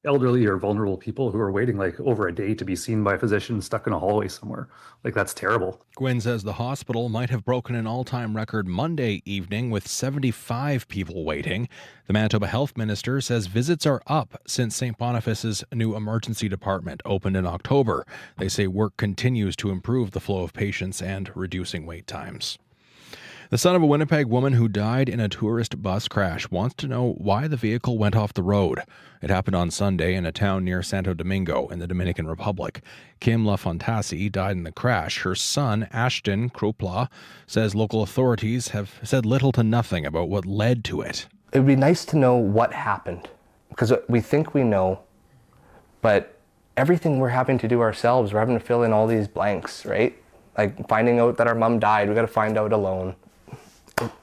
elderly or vulnerable people who are waiting like over a day to be seen by a physician stuck in a hallway somewhere. Like, that's terrible. Gwynn says the hospital might have broken an all-time record Monday evening with 75 people waiting. The Manitoba Health Minister says visits are up since St. Boniface's new emergency department opened in October. They say work continues to improve the flow of patients and reducing wait times. The son of a Winnipeg woman who died in a tourist bus crash wants to know why the vehicle went off the road. It happened on Sunday in a town near Santo Domingo in the Dominican Republic. Kim LaFontasi died in the crash. Her son, Ashton Krupla, says local authorities have said little to nothing about what led to it. It would be nice to know what happened, because we think we know, but everything we're having to do ourselves, we're having to fill in all these blanks, right? Like finding out that our mom died, we got to find out alone.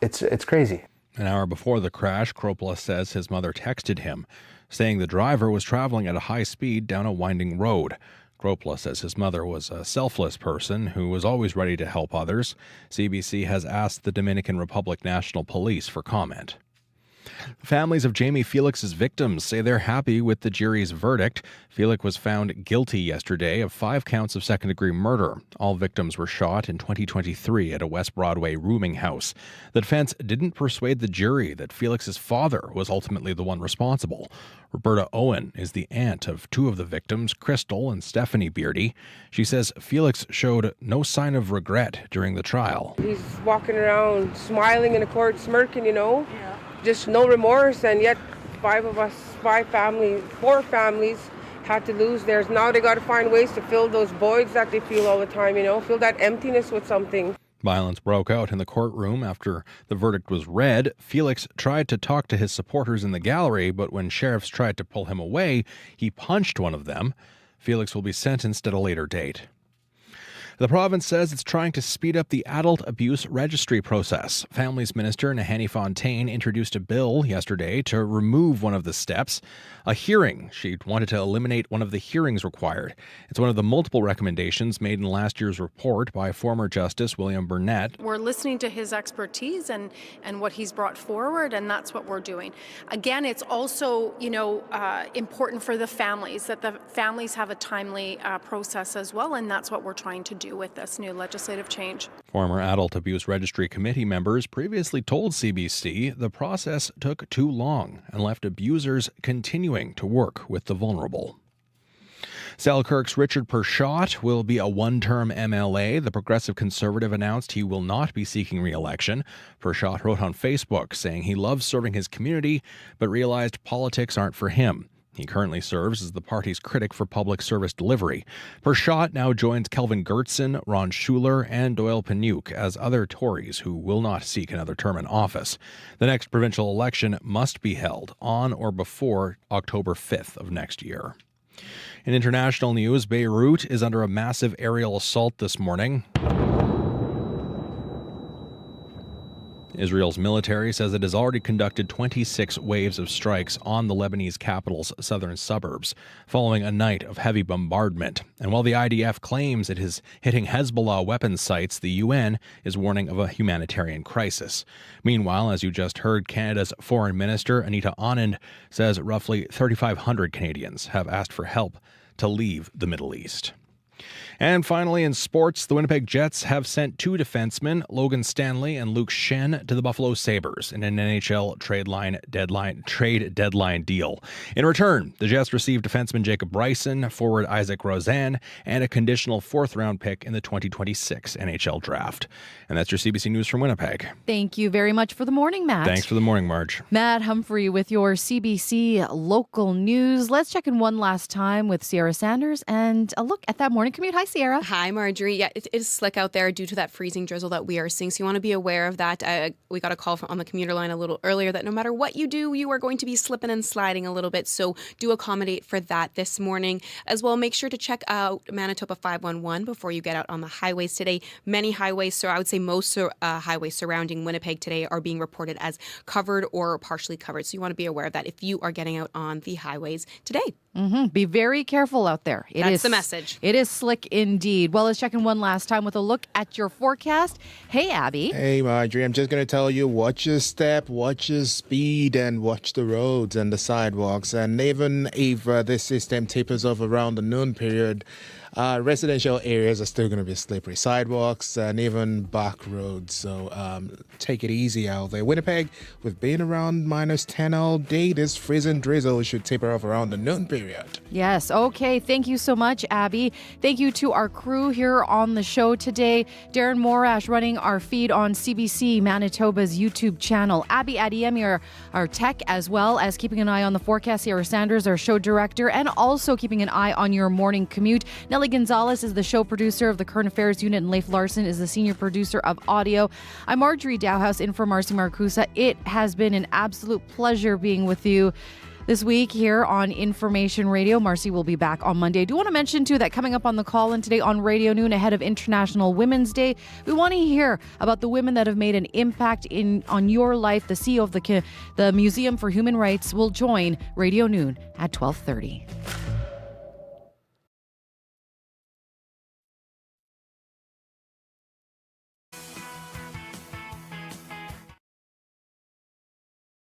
It's crazy. An hour before the crash, Kropla says his mother texted him, saying the driver was traveling at a high speed down a winding road. Kropla says his mother was a selfless person who was always ready to help others. CBC has asked the Dominican Republic National Police for comment. Families of Jamie Felix's victims say they're happy with the jury's verdict. Felix was found guilty yesterday of 5 counts of second-degree murder. All victims were shot in 2023 at a West Broadway rooming house. The defense didn't persuade the jury that Felix's father was ultimately the one responsible. Roberta Owen is the aunt of 2 of the victims, Crystal and Stephanie Beardy. She says Felix showed no sign of regret during the trial. He's walking around smiling in the court, smirking, just no remorse, and yet 4 families had to lose theirs. Now they got to find ways to fill those voids that they feel all the time, fill that emptiness with something. Violence broke out in the courtroom after the verdict was read. Felix tried to talk to his supporters in the gallery, but when sheriffs tried to pull him away, he punched one of them. Felix will be sentenced at a later date. The province says it's trying to speed up the adult abuse registry process. Families Minister Nahanni Fontaine introduced a bill yesterday to remove one of the steps, a hearing. She wanted to eliminate one of the hearings required. It's one of the multiple recommendations made in last year's report by former Justice William Burnett. We're listening to his expertise and what he's brought forward, and that's what we're doing. Again, it's also, important for the families, that the families have a timely process as well, and that's what we're trying to do with this new legislative change. Former Adult Abuse Registry Committee members previously told CBC the process took too long and left abusers continuing to work with the vulnerable. Selkirk's Richard Pershott will be a one-term MLA. The Progressive Conservative announced he will not be seeking re-election. Pershott wrote on Facebook saying he loves serving his community but realized politics aren't for him. He currently serves as the party's critic for public service delivery. Pershott now joins Kelvin Gertson, Ron Schuler, and Doyle Panuke as other Tories who will not seek another term in office. The next provincial election must be held on or before October 5th of next year. In international news, Beirut is under a massive aerial assault this morning. Israel's military says it has already conducted 26 waves of strikes on the Lebanese capital's southern suburbs, following a night of heavy bombardment. And while the IDF claims it is hitting Hezbollah weapons sites, the UN is warning of a humanitarian crisis. Meanwhile, as you just heard, Canada's Foreign Minister Anita Anand says roughly 3,500 Canadians have asked for help to leave the Middle East. And finally, in sports, the Winnipeg Jets have sent 2 defensemen, Logan Stanley and Luke Shen, to the Buffalo Sabres in an NHL trade deadline deal. In return, the Jets received defenseman Jacob Bryson, forward Isaac Rozan, and a conditional 4th-round pick in the 2026 NHL draft. And that's your CBC News from Winnipeg. Thank you very much for the morning, Matt. Thanks for the morning, Marge. Matt Humphrey with your CBC local news. Let's check in one last time with Sierra Sanders and a look at that morning commute. Hi, Sierra. Hi, Marjorie. Yeah, it is slick out there due to that freezing drizzle that we are seeing. So you want to be aware of that. We got a call on the commuter line a little earlier that no matter what you do, you are going to be slipping and sliding a little bit. So do accommodate for that this morning. As well, make sure to check out Manitoba 511 before you get out on the highways today. Many highways, so I would say most highways surrounding Winnipeg today are being reported as covered or partially covered. So you want to be aware of that if you are getting out on the highways today. Be very careful out there. That's the message. It is slick indeed. Well, let's check in one last time with a look at your forecast. Hey, Abby. Hey, Marjorie. I'm just going to tell you, watch your step, watch your speed, and watch the roads and the sidewalks. And even if this system tapers off around the noon period, residential areas are still going to be slippery. Sidewalks and even back roads. So take it easy out there. Winnipeg, we've been around -10 all day. This freezing drizzle should taper off around the noon period. Yes. Okay. Thank you so much, Abby. Thank you to our crew here on the show today. Darren Morash running our feed on CBC Manitoba's YouTube channel. Abby Adiemi, our tech, as well as keeping an eye on the forecast. Sierra Sanders, our show director, and also keeping an eye on your morning commute. Nellie Gonzalez is the show producer of the Current Affairs Unit, and Leif Larson is the senior producer of audio. I'm Marjorie Dowhouse in for Marcy Marcusa. It has been an absolute pleasure being with you this week here on Information Radio. Marcy will be back on Monday. I do want to mention, too, that coming up on the call-in today on Radio Noon ahead of International Women's Day, we want to hear about the women that have made an impact on your life. The CEO of the Museum for Human Rights will join Radio Noon at 12:30.